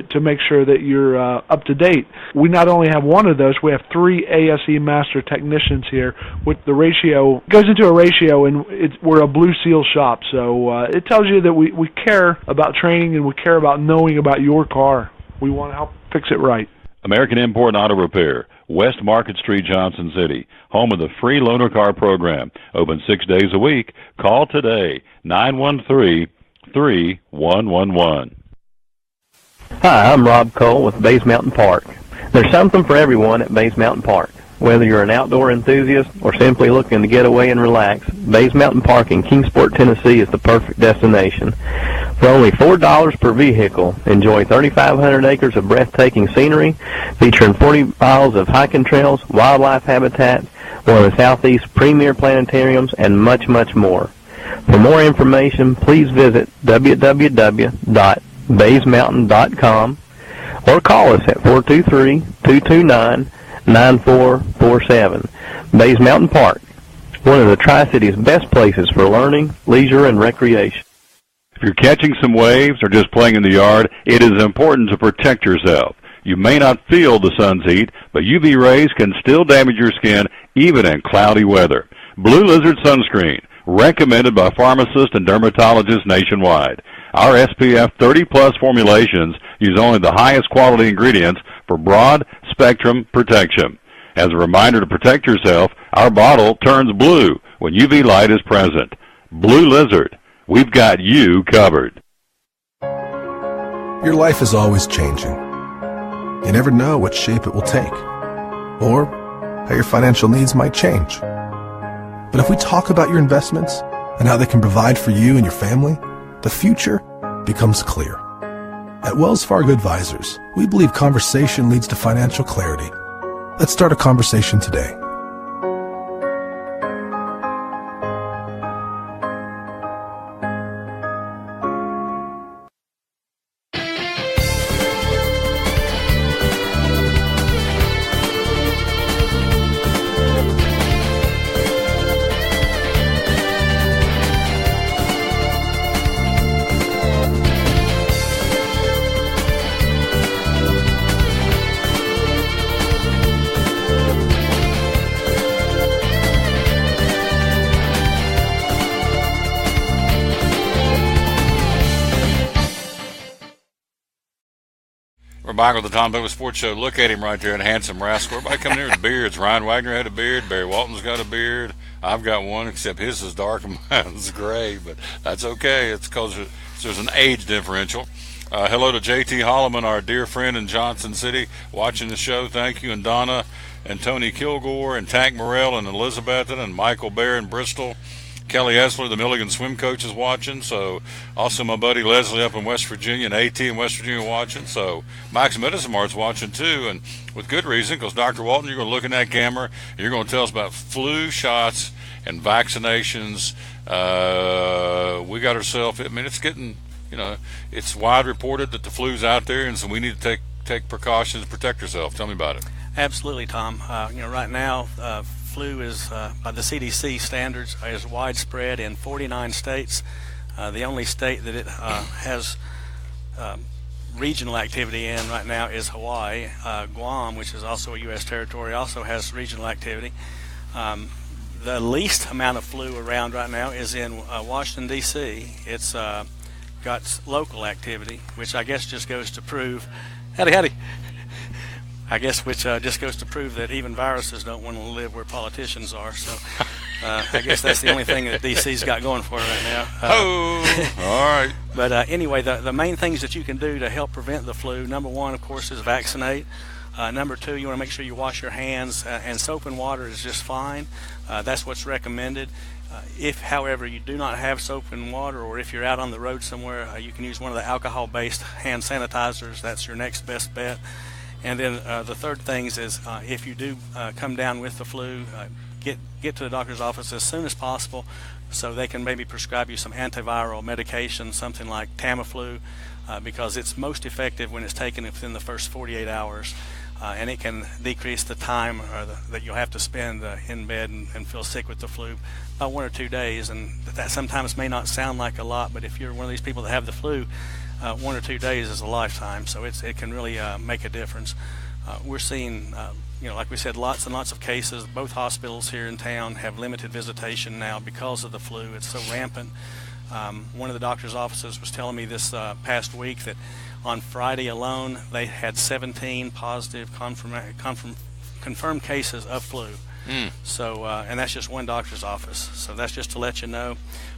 to make sure that you're up to date. We not only have one of those, we have 3 ASE Master Technicians here with the ratio. It goes into a ratio, and we're a Blue Seal shop, so it tells you that we care about training and we care about knowing about your car. We want to help fix it right. American Import and Auto Repair, West Market Street, Johnson City, home of the free loaner car program. Open 6 days a week. Call today, 913-3111. Hi, I'm Rob Cole with Bays Mountain Park. There's something for everyone at Bays Mountain Park. Whether you're an outdoor enthusiast or simply looking to get away and relax, Bays Mountain Park in Kingsport, Tennessee is the perfect destination. For only $4 per vehicle, enjoy 3,500 acres of breathtaking scenery, featuring 40 miles of hiking trails, wildlife habitat, one of the Southeast's premier planetariums, and much, much more. For more information, please visit www.baysmountain.com or call us at 423-229-9447. Bays Mountain Park, one of the Tri-City's best places for learning, leisure, and recreation. If you're catching some waves or just playing in the yard, it is important to protect yourself. You may not feel the sun's heat, but UV rays can still damage your skin even in cloudy weather. Blue Lizard Sunscreen, recommended by pharmacists and dermatologists nationwide. Our SPF 30-plus formulations use only the highest quality ingredients for broad spectrum protection. As a reminder to protect yourself, our bottle turns blue when UV light is present. Blue Lizard, we've got you covered. Your life is always changing. You never know what shape it will take, or how your financial needs might change. But if we talk about your investments and how they can provide for you and your family, the future becomes clear. At Wells Fargo Advisors, we believe conversation leads to financial clarity. Let's start a conversation today. back with the Tom Douglas Sports Show. Look at him right there, a handsome rascal. Everybody coming here with beards. Ryan Wagner had a beard. Barry Walton's got a beard. I've got one, except his is dark and mine's gray, but that's okay. It's because there's an age differential. Hello to J.T. Holloman, our dear friend in Johnson City, watching the show. Thank you. And Donna and Tony Kilgore and Tank Morrell and Elizabethan and Michael Bear in Bristol. Kelly Esler, the Milligan swim coach, is watching. So also my buddy Leslie up in West Virginia and AT in West Virginia watching. So Max Medicine Mart's watching too, and with good reason, because Dr. Walton, you're going to look in that camera and you're going to tell us about flu shots and vaccinations. We got ourselves, I mean, it's getting, it's wide reported that the flu's out there, and so we need to take precautions to protect ourselves. Tell me about it. Absolutely, Tom. Right now, flu is, by the CDC standards, is widespread in 49 states. The only state that it has regional activity in right now is Hawaii. Guam, which is also a U.S. territory, also has regional activity. The least amount of flu around right now is in Washington, D.C. It's got local activity, which I guess just goes to prove, howdy. I guess which just goes to prove that even viruses don't want to live where politicians are. So I guess that's the only thing that DC's got going for it right now. All right. But anyway, the main things that you can do to help prevent the flu, number one, of course, is vaccinate. Number two, you want to make sure you wash your hands, and soap and water is just fine. That's what's recommended. If, however, you do not have soap and water, or if you're out on the road somewhere, you can use one of the alcohol-based hand sanitizers. That's your next best bet. And then the third thing is if you do come down with the flu, get to the doctor's office as soon as possible so they can maybe prescribe you some antiviral medication, something like Tamiflu, because it's most effective when it's taken within the first 48 hours. And it can decrease the time that you'll have to spend in bed and feel sick with the flu by 1 or 2 days. And that sometimes may not sound like a lot, but if you're one of these people that have the flu, 1 or 2 days is a lifetime, so it can really make a difference. We're seeing, like we said, lots and lots of cases. Both hospitals here in town have limited visitation now because of the flu. It's so rampant. One of the doctor's offices was telling me this past week that on Friday alone they had 17 positive confirmed cases of flu. So, and that's just one doctor's office. So that's just to let you know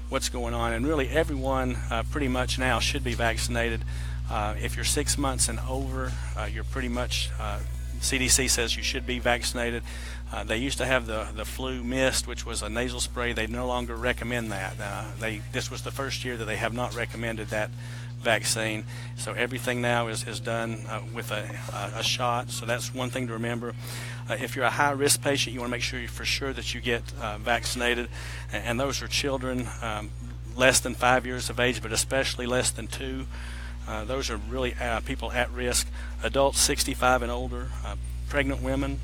what's going on. And really everyone pretty much now should be vaccinated. If you're 6 months and over, you're pretty much, CDC says you should be vaccinated. They used to have the flu mist, which was a nasal spray. They no longer recommend that. This was the first year that they have not recommended that vaccine. So everything now is done with a shot. So that's one thing to remember. If you're a high-risk patient, you want to make sure for sure that you get vaccinated. And those are children less than 5 years of age, but especially less than 2. Those are really people at risk. Adults 65 and older, pregnant women,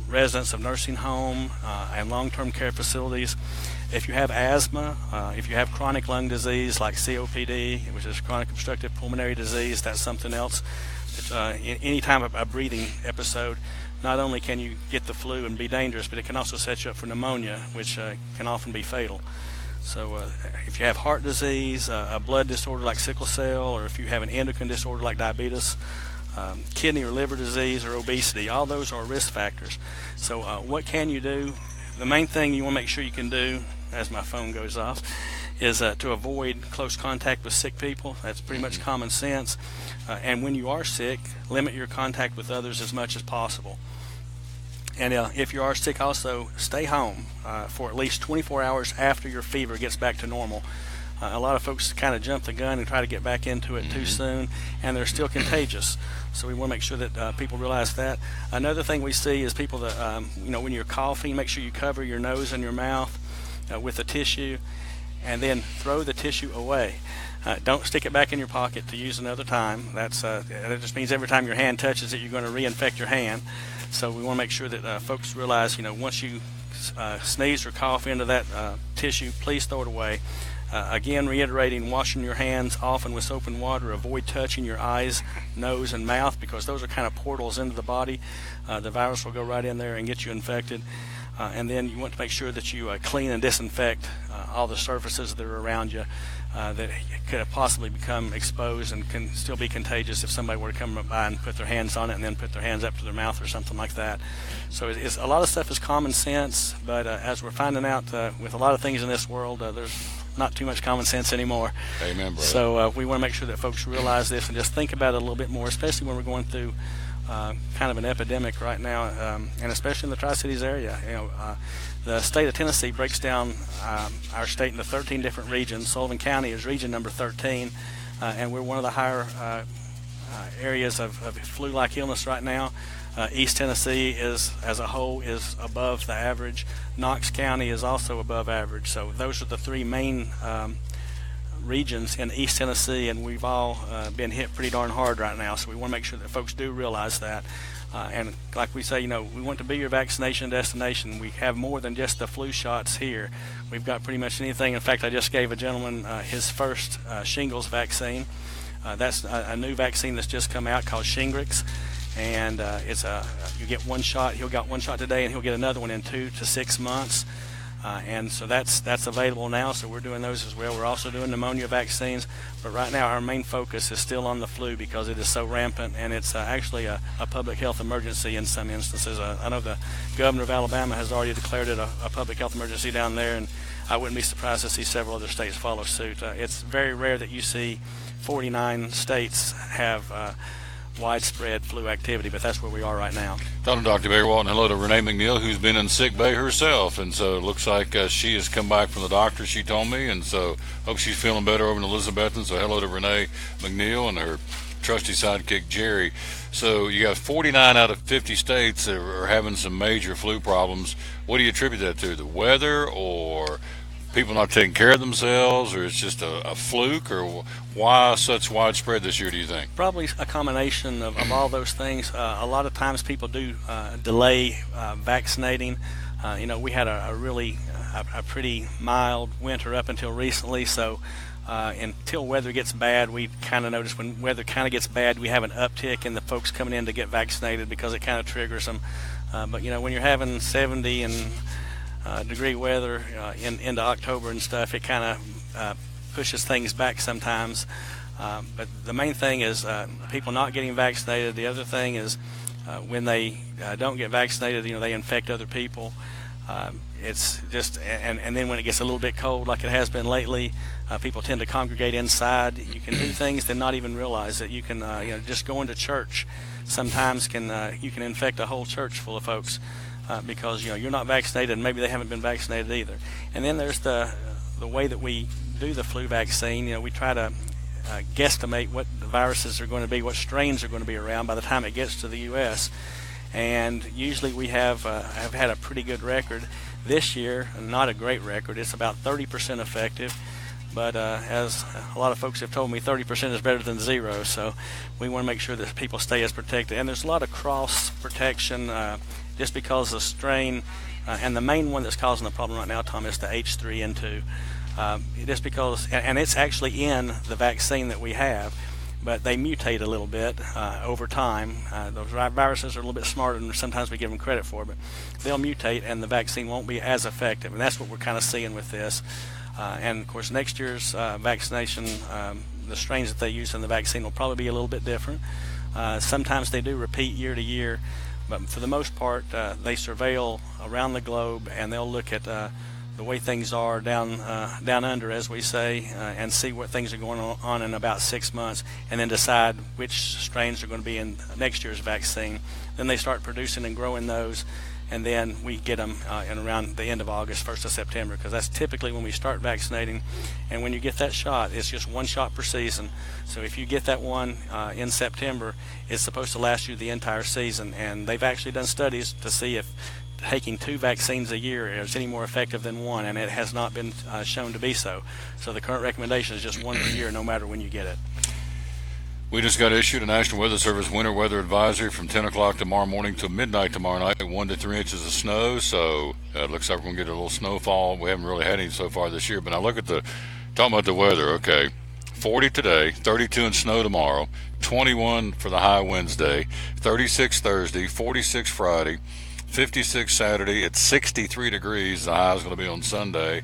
residents of nursing home and long-term care facilities. If you have asthma, if you have chronic lung disease like COPD, which is chronic obstructive pulmonary disease, that's something else. Any time of a breathing episode, not only can you get the flu and be dangerous, but it can also set you up for pneumonia, which can often be fatal. So if you have heart disease, a blood disorder like sickle cell, or if you have an endocrine disorder like diabetes, kidney or liver disease or obesity, all those are risk factors. So what can you do? The main thing you want to make sure you can do, as my phone goes off, is to avoid close contact with sick people. That's pretty much common sense. And when you are sick, limit your contact with others as much as possible. And if you are sick, also stay home for at least 24 hours after your fever gets back to normal. A lot of folks kind of jump the gun and try to get back into it too soon, and they're still contagious. So we want to make sure that people realize that. Another thing we see is people that, when you're coughing, make sure you cover your nose and your mouth with a tissue, and then throw the tissue away. Don't stick it back in your pocket to use another time. That just means every time your hand touches it, you're going to reinfect your hand. So we want to make sure that folks realize, once you sneeze or cough into that tissue, please throw it away. Again, reiterating, washing your hands often with soap and water. Avoid touching your eyes, nose, and mouth because those are kind of portals into the body. The virus will go right in there and get you infected. And then you want to make sure that you clean and disinfect all the surfaces that are around you that could have possibly become exposed and can still be contagious if somebody were to come by and put their hands on it and then put their hands up to their mouth or something like that. So it's a lot of stuff is common sense, but as we're finding out with a lot of things in this world, there's not too much common sense anymore. Amen, brother. So we want to make sure that folks realize this and just think about it a little bit more, especially when we're going through kind of an epidemic right now, and especially in the Tri-Cities area. The state of Tennessee breaks down our state into 13 different regions. Sullivan County is region number 13, and we're one of the higher areas of flu-like illness right now. East Tennessee is, as a whole, is above the average. Knox County is also above average. So those are the three main regions in East Tennessee, and we've all been hit pretty darn hard right now. So we want to make sure that folks do realize that. And like we say, we want to be your vaccination destination. We have more than just the flu shots here. We've got pretty much anything. In fact, I just gave a gentleman his first shingles vaccine. That's a new vaccine that's just come out called Shingrix. And you get one shot. He'll got one shot today, and he'll get another one in 2 to 6 months. And so that's available now. So we're doing those as well. We're also doing pneumonia vaccines, but right now our main focus is still on the flu because it is so rampant, and it's actually a public health emergency in some instances. I know the governor of Alabama has already declared it a public health emergency down there, and I wouldn't be surprised to see several other states follow suit. It's very rare that you see 49 states have widespread flu activity, but that's where we are right now. Talking to Dr. Berrywalt, and hello to Renee McNeil, who's been in sick bay herself, and so it looks like she has come back from the doctor, she told me, and so hope she's feeling better over in Elizabethton. So hello to Renee McNeil and her trusty sidekick Jerry. So you got 49 out of 50 states that are having some major flu problems. What do you attribute that to? The weather, or people not taking care of themselves, or it's just a fluke, or why such widespread this year, do you think? Probably a combination of all those things. A lot of times people do delay vaccinating. We had a pretty mild winter up until recently, so until weather gets bad, we kind of notice when weather kind of gets bad, we have an uptick in the folks coming in to get vaccinated because it kind of triggers them. But when you're having 70 and degree weather into October and stuff, it kind of pushes things back sometimes. But the main thing is people not getting vaccinated. The other thing is when they don't get vaccinated, they infect other people. It's just, and then when it gets a little bit cold, like it has been lately, people tend to congregate inside. You can do things and not even realize that you can, just going to church sometimes you can infect a whole church full of folks. Because you're not vaccinated, and maybe they haven't been vaccinated either. And then there's the way that we do the flu vaccine. We try to guesstimate what the viruses are going to be, what strains are going to be around by the time it gets to the U.S. And usually we have had a pretty good record. This year, not a great record. It's about 30% effective. But as a lot of folks have told me, 30% is better than 0. So we want to make sure that people stay as protected. And there's a lot of cross protection. Just because the strain, and the main one that's causing the problem right now, Tom, is the H3N2. Just because, and it's actually in the vaccine that we have, but they mutate a little bit over time. Those viruses are a little bit smarter than sometimes we give them credit for, but they'll mutate and the vaccine won't be as effective. And that's what we're kind of seeing with this. And of course, next year's vaccination, the strains that they use in the vaccine will probably be a little bit different. Sometimes they do repeat year to year. But for the most part, they surveil around the globe, and they'll look at the way things are down under, as we say, and see what things are going on in about 6 months, and then decide which strains are going to be in next year's vaccine. Then they start producing and growing those, and then we get them in around the end of August, 1st of September, because that's typically when we start vaccinating. And when you get that shot, it's just one shot per season. So if you get that one in September, it's supposed to last you the entire season. And they've actually done studies to see if taking 2 vaccines a year is any more effective than one, and it has not been shown to be so. So the current recommendation is just 1 per year, no matter when you get it. We just got issued a National Weather Service winter weather advisory from 10 o'clock tomorrow morning to midnight tomorrow night, 1 to 3 inches of snow. So it looks like we're going to get a little snowfall. We haven't really had any so far this year, but I look at the Talking about the weather, okay. 40 today, 32 in snow tomorrow, 21 for the high Wednesday, 36 Thursday, 46 Friday, 56 Saturday. It's 63 degrees. The high is going to be on Sunday.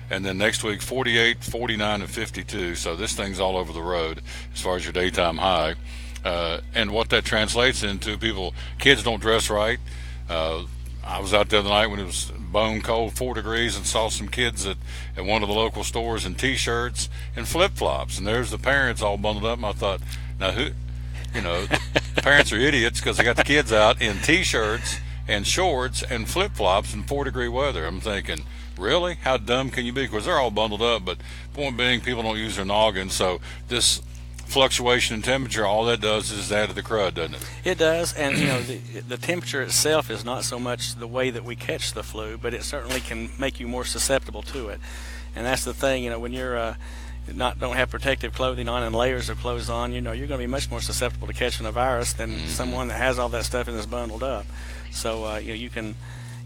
And then next week, 48, 49, and 52. So this thing's all over the road as far as your daytime high. And what that translates into, kids don't dress right. I was out the other night when it was bone cold, 4 degrees, and saw some kids at one of the local stores in T-shirts and flip-flops. And there's the parents all bundled up. And I thought, now parents are idiots because they got the kids out in T-shirts and shorts and flip-flops in 4-degree weather. I'm thinking, really? How dumb can you be? Because they're all bundled up. But point being, people don't use their noggin. So this fluctuation in temperature, all that does is add to the crud, doesn't it? It does, and the temperature itself is not so much the way that we catch the flu, but it certainly can make you more susceptible to it. And that's the thing, when you're don't have protective clothing on and layers of clothes on, you're going to be much more susceptible to catching a virus than someone that has all that stuff and is bundled up. So you can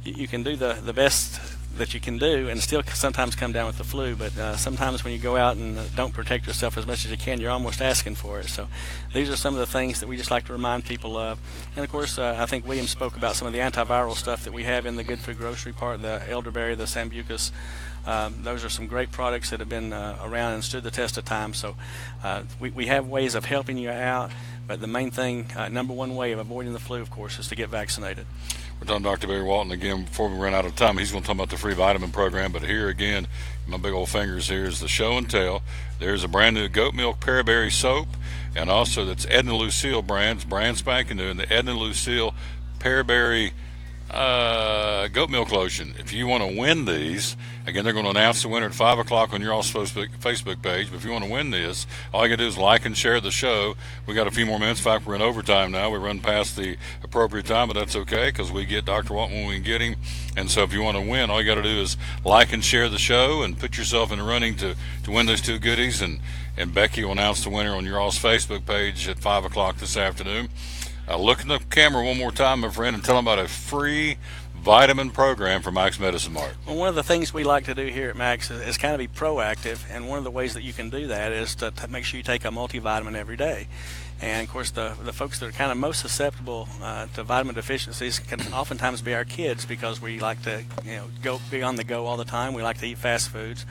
do the best that you can do and still sometimes come down with the flu, but sometimes when you go out and don't protect yourself as much as you can, you're almost asking for it. So these are some of the things that we just like to remind people of. And of course, I think William spoke about some of the antiviral stuff that we have in the Good Food Grocery part, the elderberry, the sambucus. Those are some great products that have been around and stood the test of time. So we have ways of helping you out, but the main thing, number one way of avoiding the flu, of course, is to get vaccinated. We're talking to Dr. Barry Walton again. Before we run out of time, he's going to talk about the free vitamin program. But here again, my big old fingers here is the show and tell. There's a brand new goat milk Paraberry soap, and also that's Edna Lucille brand spanking new, and the Edna Lucille Paraberry goat milk lotion. If you want to win these, again, they're going to announce the winner at 5 o'clock on your all's Facebook page. But if you want to win this, all you got to do is like and share the show. We got a few more minutes. In fact, we're in overtime now. We run past the appropriate time, but that's okay because we get Dr. Walton when we can get him. And so if you want to win, all you got to do is like and share the show and put yourself in the running to win those two goodies. And Becky will announce the winner on your all's Facebook page at 5 o'clock this afternoon. Look in the camera one more time, my friend, and tell them about a free vitamin program for Max Medicine Mart. Well, one of the things we like to do here at Max is kind of be proactive, and one of the ways that you can do that is to make sure you take a multivitamin every day. And, of course, the folks that are kind of most susceptible to vitamin deficiencies can oftentimes be our kids because we like to be on the go all the time. We like to eat fast foods.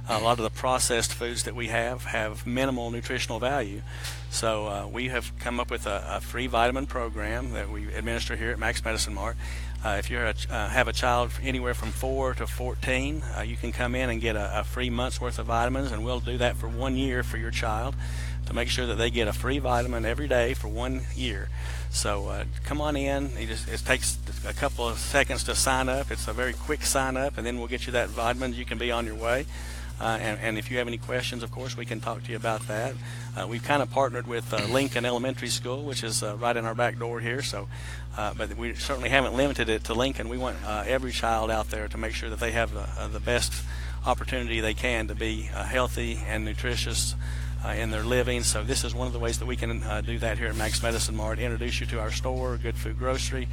A lot of the processed foods that we have minimal nutritional value. So we have come up with a free vitamin program that we administer here at Max Medicine Mart. If you have a child anywhere from 4 to 14, you can come in and get a free month's worth of vitamins, and we'll do that for 1 year for your child to make sure that they get a free vitamin every day for 1 year. So come on in. It takes a couple of seconds to sign up. It's a very quick sign up, and then we'll get you that vitamin. You can be on your way. And if you have any questions, of course, we can talk to you about that. We've kind of partnered with Lincoln Elementary School, which is right in our back door here. So, but we certainly haven't limited it to Lincoln. We want every child out there to make sure that they have the best opportunity they can to be healthy and nutritious in their living. So this is one of the ways that we can do that here at Max Medicine Mart, introduce you to our store, Good Food Grocery,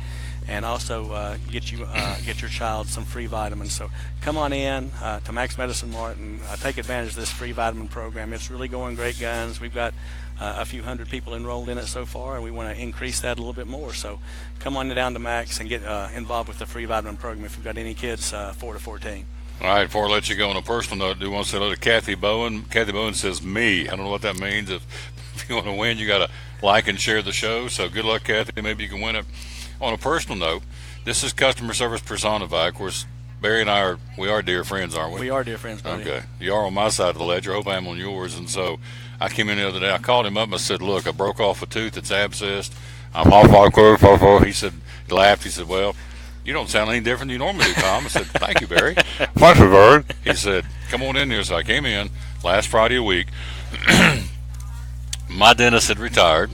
and also get your child some free vitamins. So come on in to Max Medicine Mart and take advantage of this free vitamin program. It's really going great guns. We've got a few hundred people enrolled in it so far, and we want to increase that a little bit more. So come on down to Max and get involved with the free vitamin program if you've got any kids 4 to 14. All right, before I let you go on a personal note, I do want to say hello to Kathy Bowen. Kathy Bowen says me. I don't know what that means. If you want to win, you got to like and share the show. So good luck, Kathy. Maybe you can win it. On a personal note, this is customer service personified. Of course, Barry and I are dear friends, aren't we? We are dear friends, buddy. Okay. You are on my side of the ledger. I hope I am on yours. And so I came in the other day. I called him up and I said, look, I broke off a tooth that's abscessed. I'm off. He said, he laughed. He said, well, you don't sound any different than you normally do, Tom. I said, thank you, Barry. Thank you, Barry. He said, come on in here. So I came in last Friday a week. My dentist had retired,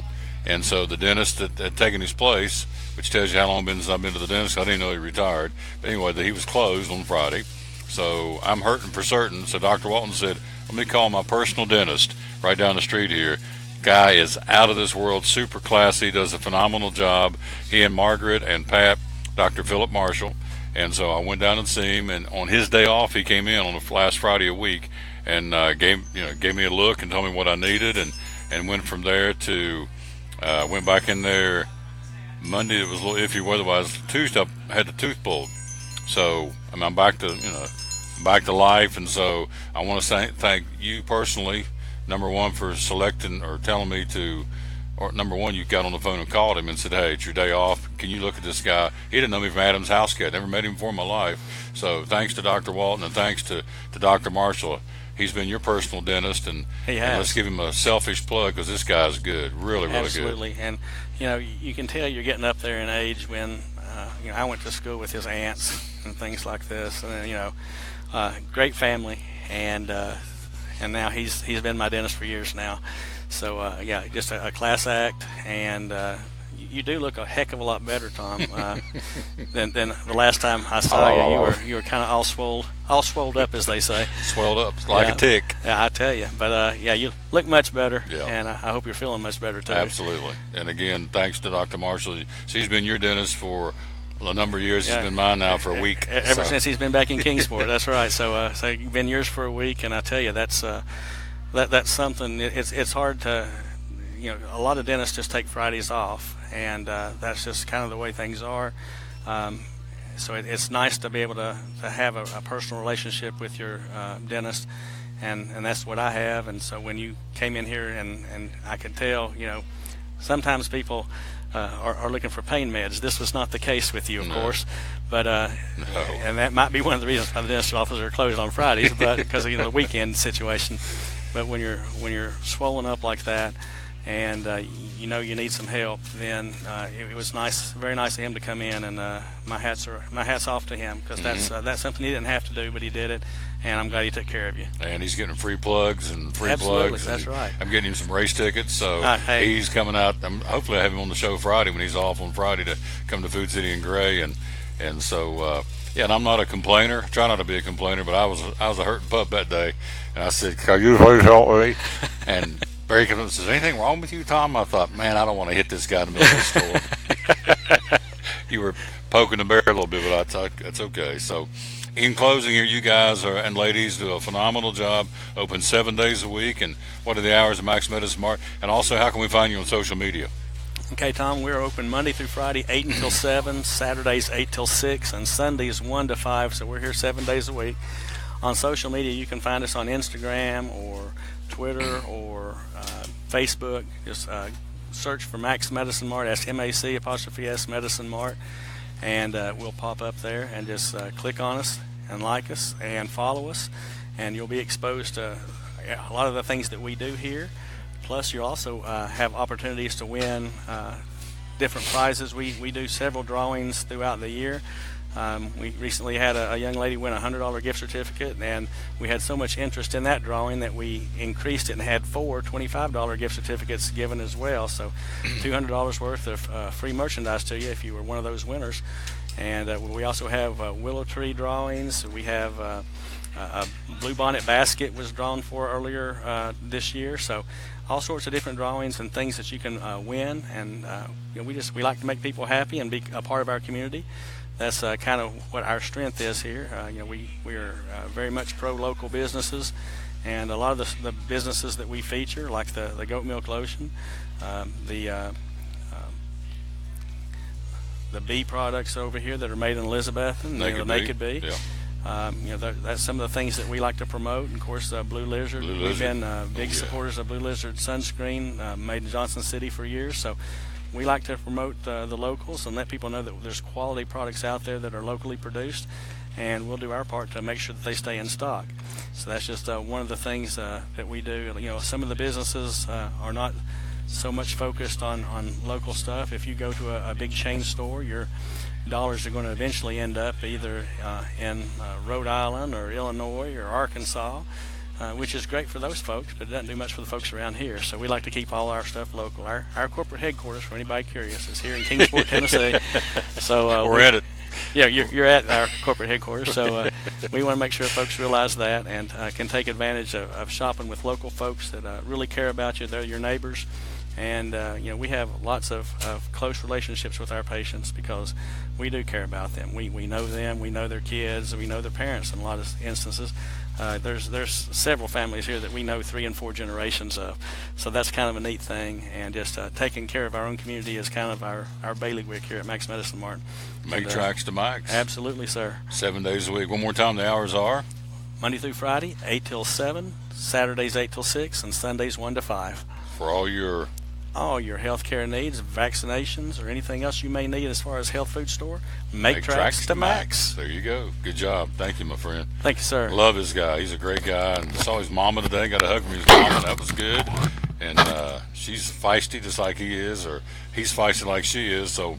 and so the dentist that had taken his place, which tells you how long since I've been to the dentist. I didn't know he retired. But anyway, he was closed on Friday. So I'm hurting for certain. So Dr. Walton said, let me call my personal dentist right down the street here. Guy is out of this world, super classy, does a phenomenal job. He and Margaret and Pat, Dr. Philip Marshall, And so I went down and see him, and on his day off, he came in on the last Friday a week and gave me a look and told me what I needed, and went from there to went back in there Monday. It was a little iffy weather-wise. Tuesday I had the tooth pulled, so I'm back to back to life. And so I want to thank you personally, number one, for selecting or telling me to. Or number one, you got on the phone and called him and said, "Hey, it's your day off. Can you look at this guy?" He didn't know me from Adam's house yet. Never met him before in my life. So thanks to Dr. Walton and thanks to Dr. Marshall. He's been your personal dentist, and let's give him a selfish plug because this guy's good, really good. Absolutely, and you can tell you're getting up there in age when I went to school with his aunts and things like this, and great family, and now he's been my dentist for years now. So just a class act, and you do look a heck of a lot better, Tom, than the last time I saw you. You were kind of all swolled up, as they say. Swelled up like a tick. Yeah, I tell you. But you look much better, and I hope you're feeling much better too. Absolutely. And again, thanks to Dr. Marshall. She's been your dentist for a number of years. He's been mine now for a week. Ever since he's been back in Kingsport. That's right. So you've been yours for a week, and I tell you, that's something. It's hard to, a lot of dentists just take Fridays off, and that's just kind of the way things are. So it's nice to be able to have a personal relationship with your dentist, and that's what I have. And so when you came in here, and I could tell, sometimes people are looking for pain meds. This was not the case with you, of course, but and that might be one of the reasons why the dentist offices are closed on Fridays, but because of the weekend situation. But when you're swollen up like that, and you need some help, then it was nice, very nice of him to come in, and my hats off to him, because that's something he didn't have to do, but he did it, and I'm glad he took care of you. And he's getting free plugs and free Absolutely, plugs. That's right. I'm getting him some race tickets, so hey. He's coming out. Hopefully, I have him on the show Friday when he's off on Friday to come to Food City and Gray, and so. And I'm not a complainer. I try not to be a complainer, but I was a hurting pup that day, and I said, "Can you please help me?" And Barry comes up and says, "Anything wrong with you, Tom?" I thought, man, I don't want to hit this guy in the middle of the store. You were poking the bear a little bit, but I thought that's okay. So, in closing here, you guys and ladies do a phenomenal job. Open 7 days a week, and what are the hours of Max Medicine Mart? And also, how can we find you on social media? Okay, Tom, we're open Monday through Friday, 8 until 7, Saturdays 8 till 6, and Sundays 1 to 5, so we're here 7 days a week. On social media, you can find us on Instagram or Twitter or Facebook. Just search for Max Medicine Mart, that's MAC''S Medicine Mart, and we'll pop up there, and just click on us and like us and follow us, and you'll be exposed to a lot of the things that we do here. Plus, you also have opportunities to win different prizes. We do several drawings throughout the year. We recently had a young lady win a $100 gift certificate, and we had so much interest in that drawing that we increased it and had 4 $25 gift certificates given as well. So $200 worth of free merchandise to you if you were one of those winners. And we also have willow tree drawings. We have a bluebonnet basket was drawn for earlier this year. So all sorts of different drawings and things that you can win, and we like to make people happy and be a part of our community. That's kind of what our strength is here. We are very much pro local businesses, and a lot of the businesses that we feature, like the goat milk lotion, the bee products over here that are made in Elizabethan, the Naked Bee. Yeah. That's some of the things that we like to promote. And of course, Blue Lizard. We've been big supporters of Blue Lizard sunscreen, made in Johnson City for years. So we like to promote the locals and let people know that there's quality products out there that are locally produced, and we'll do our part to make sure that they stay in stock. So that's just one of the things that we do. Some of the businesses are not so much focused on local stuff. If you go to a big chain store, your dollars are going to eventually end up either in Rhode Island or Illinois or Arkansas, which is great for those folks, but it doesn't do much for the folks around here. So we like to keep all our stuff local. Our corporate headquarters, for anybody curious, is here in Kingsport, Tennessee. So we're at it. Yeah, you're at our corporate headquarters. So we want to make sure folks realize that and can take advantage of shopping with local folks that really care about you. They're your neighbors, And we have lots of close relationships with our patients because we do care about them. We know them, we know their kids, we know their parents in a lot of instances. There's several families here that we know 3 and 4 generations of, so that's kind of a neat thing. And just taking care of our own community is kind of our bailiwick here at Max Medicine Mart. Make tracks to Max. Absolutely, sir. 7 days a week. One more time, the hours are? Monday through Friday, 8 till 7, Saturdays 8 till 6, and Sundays 1 to 5. For all your health care needs, vaccinations, or anything else you may need as far as health food store, make tracks to Max. There you go. Good job. Thank you, my friend. Thank you, sir. Love this guy. He's a great guy. And saw his mama today. Got a hug from his mama. That was good. And she's feisty just like he is, or he's feisty like she is. So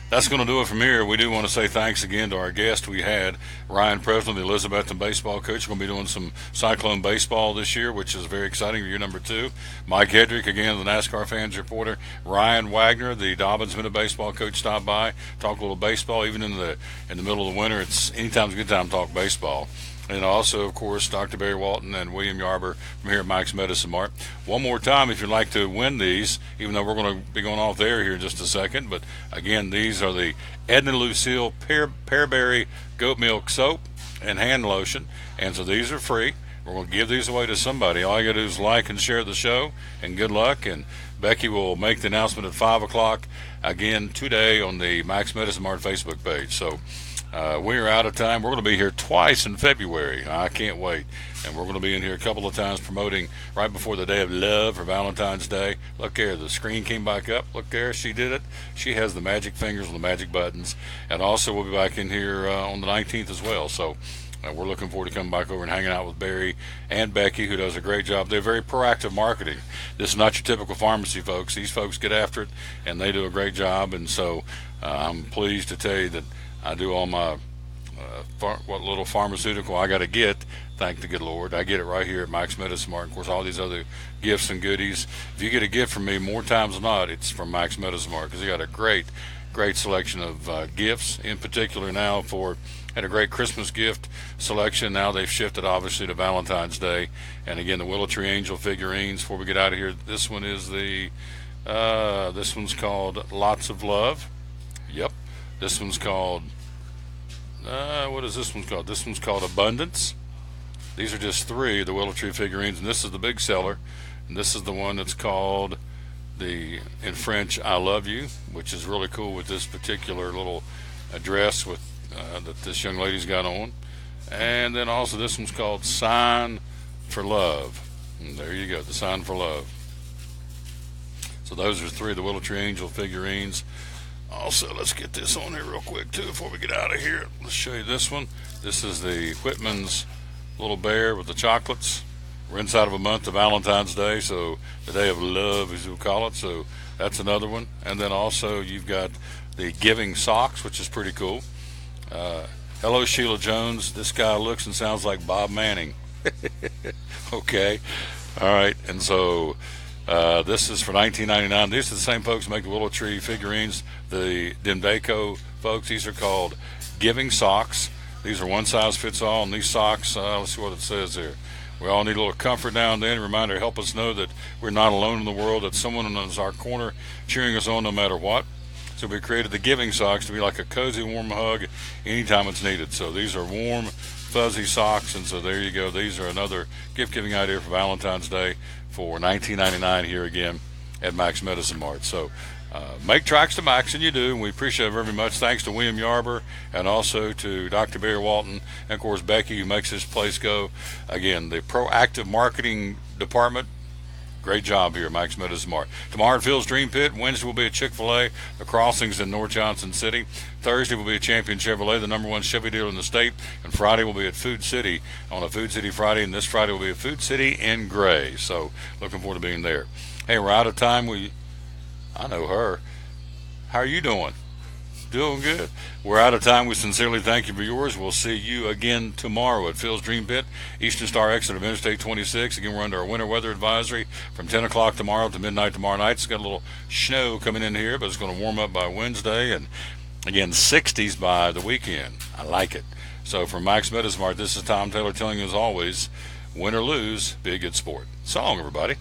that's going to do it from here. We do want to say thanks again to our guest we had, Ryan Presley, the Elizabethton baseball coach. We're going to be doing some Cyclone baseball this year, which is very exciting. Year number 2. Mike Hedrick, again, the NASCAR fans reporter. Ryan Wagner, the Dobbins Minute baseball coach, stopped by, talk a little baseball. Even in the middle of the winter, anytime's a good time to talk baseball. And also, of course, Dr. Barry Walton and William Yarber from here at Max Medicine Mart. One more time, if you'd like to win these, even though we're going to be going off there here in just a second. But, again, these are the Edna Lucille Pearberry Goat Milk Soap and Hand Lotion. And so these are free. We're going to give these away to somebody. All you got to do is like and share the show, and good luck. And Becky will make the announcement at 5 o'clock, again, today on the Max Medicine Mart Facebook page. So we're out of time. We're going to be here twice in February. I can't wait. And we're going to be in here a couple of times promoting right before the Day of Love for Valentine's Day. Look there, the screen came back up. Look there, she did it. She has the magic fingers on the magic buttons. And also we'll be back in here on the 19th as well. So we're looking forward to coming back over and hanging out with Barry and Becky, who does a great job. They're very proactive marketing. This is not your typical pharmacy folks. These folks get after it, and they do a great job. And so I'm pleased to tell you that I do all my what little pharmaceutical I got to get, thank the good Lord. I get it right here at Max Medicine Mart. Of course, all these other gifts and goodies. If you get a gift from me, more times than not, it's from Max Medicine Mart, because they got a great selection of gifts. In particular now had a great Christmas gift selection. Now they've shifted, obviously, to Valentine's Day. And again, the Willow Tree Angel figurines. Before we get out of here, this one is this one's called Lots of Love. Yep. This one's called, what is this one called? This one's called Abundance. These are just 3 of the Willow Tree figurines, and this is the big seller. And this is the one that's called, in French, I Love You, which is really cool with this particular little dress that this young lady's got on. And then also this one's called Sign for Love. And there you go, the Sign for Love. So those are 3 of the Willow Tree Angel figurines. Also, let's get this on here real quick, too, before we get out of here. Let's show you this one. This is the Whitman's little bear with the chocolates. We're inside of a month of Valentine's Day, so the Day of Love, as we'll call it. So that's another one. And then also you've got the Giving Socks, which is pretty cool. Hello, Sheila Jones. This guy looks and sounds like Bob Manning. Okay. All right. And so this is for $19.99. These are the same folks who make the Willow Tree figurines, the Dimdeco folks. These are called Giving Socks. These are one size fits all, and these socks, let's see what it says here. We all need a little comfort now and then. Reminder, help us know that we're not alone in the world, that someone is our corner cheering us on no matter what. So we created the Giving Socks to be like a cozy, warm hug anytime it's needed. So these are warm, fuzzy socks, and so there you go. These are another gift-giving idea for Valentine's Day for $19.99 here again at Max Medicine Mart. So make tracks to Max, and you do, and we appreciate it very much. Thanks to William Yarber and also to Dr. Barry Walton and, of course, Becky, who makes this place go. Again, the proactive marketing department, great job here at Max Medicine Mart. Tomorrow at Phil's Dream Pit. Wednesday will be at Chick-fil-A, the Crossings in North Johnson City. Thursday will be at Champion Chevrolet, the #1 Chevy dealer in the state. And Friday will be at Food City on a Food City Friday. And this Friday will be at Food City in Gray. So looking forward to being there. Hey, we're out of time. I know her. How are you doing? Doing good. We're out of time. We sincerely thank you for yours. We'll see you again tomorrow at Phil's Dream Pit, Eastern Star exit of Interstate 26. Again, we're under our winter weather advisory from 10 o'clock tomorrow to midnight tomorrow night. It's got a little snow coming in here, but it's going to warm up by Wednesday. And again, 60s by the weekend. I like it. So from Max Medicine Mart, this is Tom Taylor telling you, as always, win or lose, be a good sport. So long, everybody.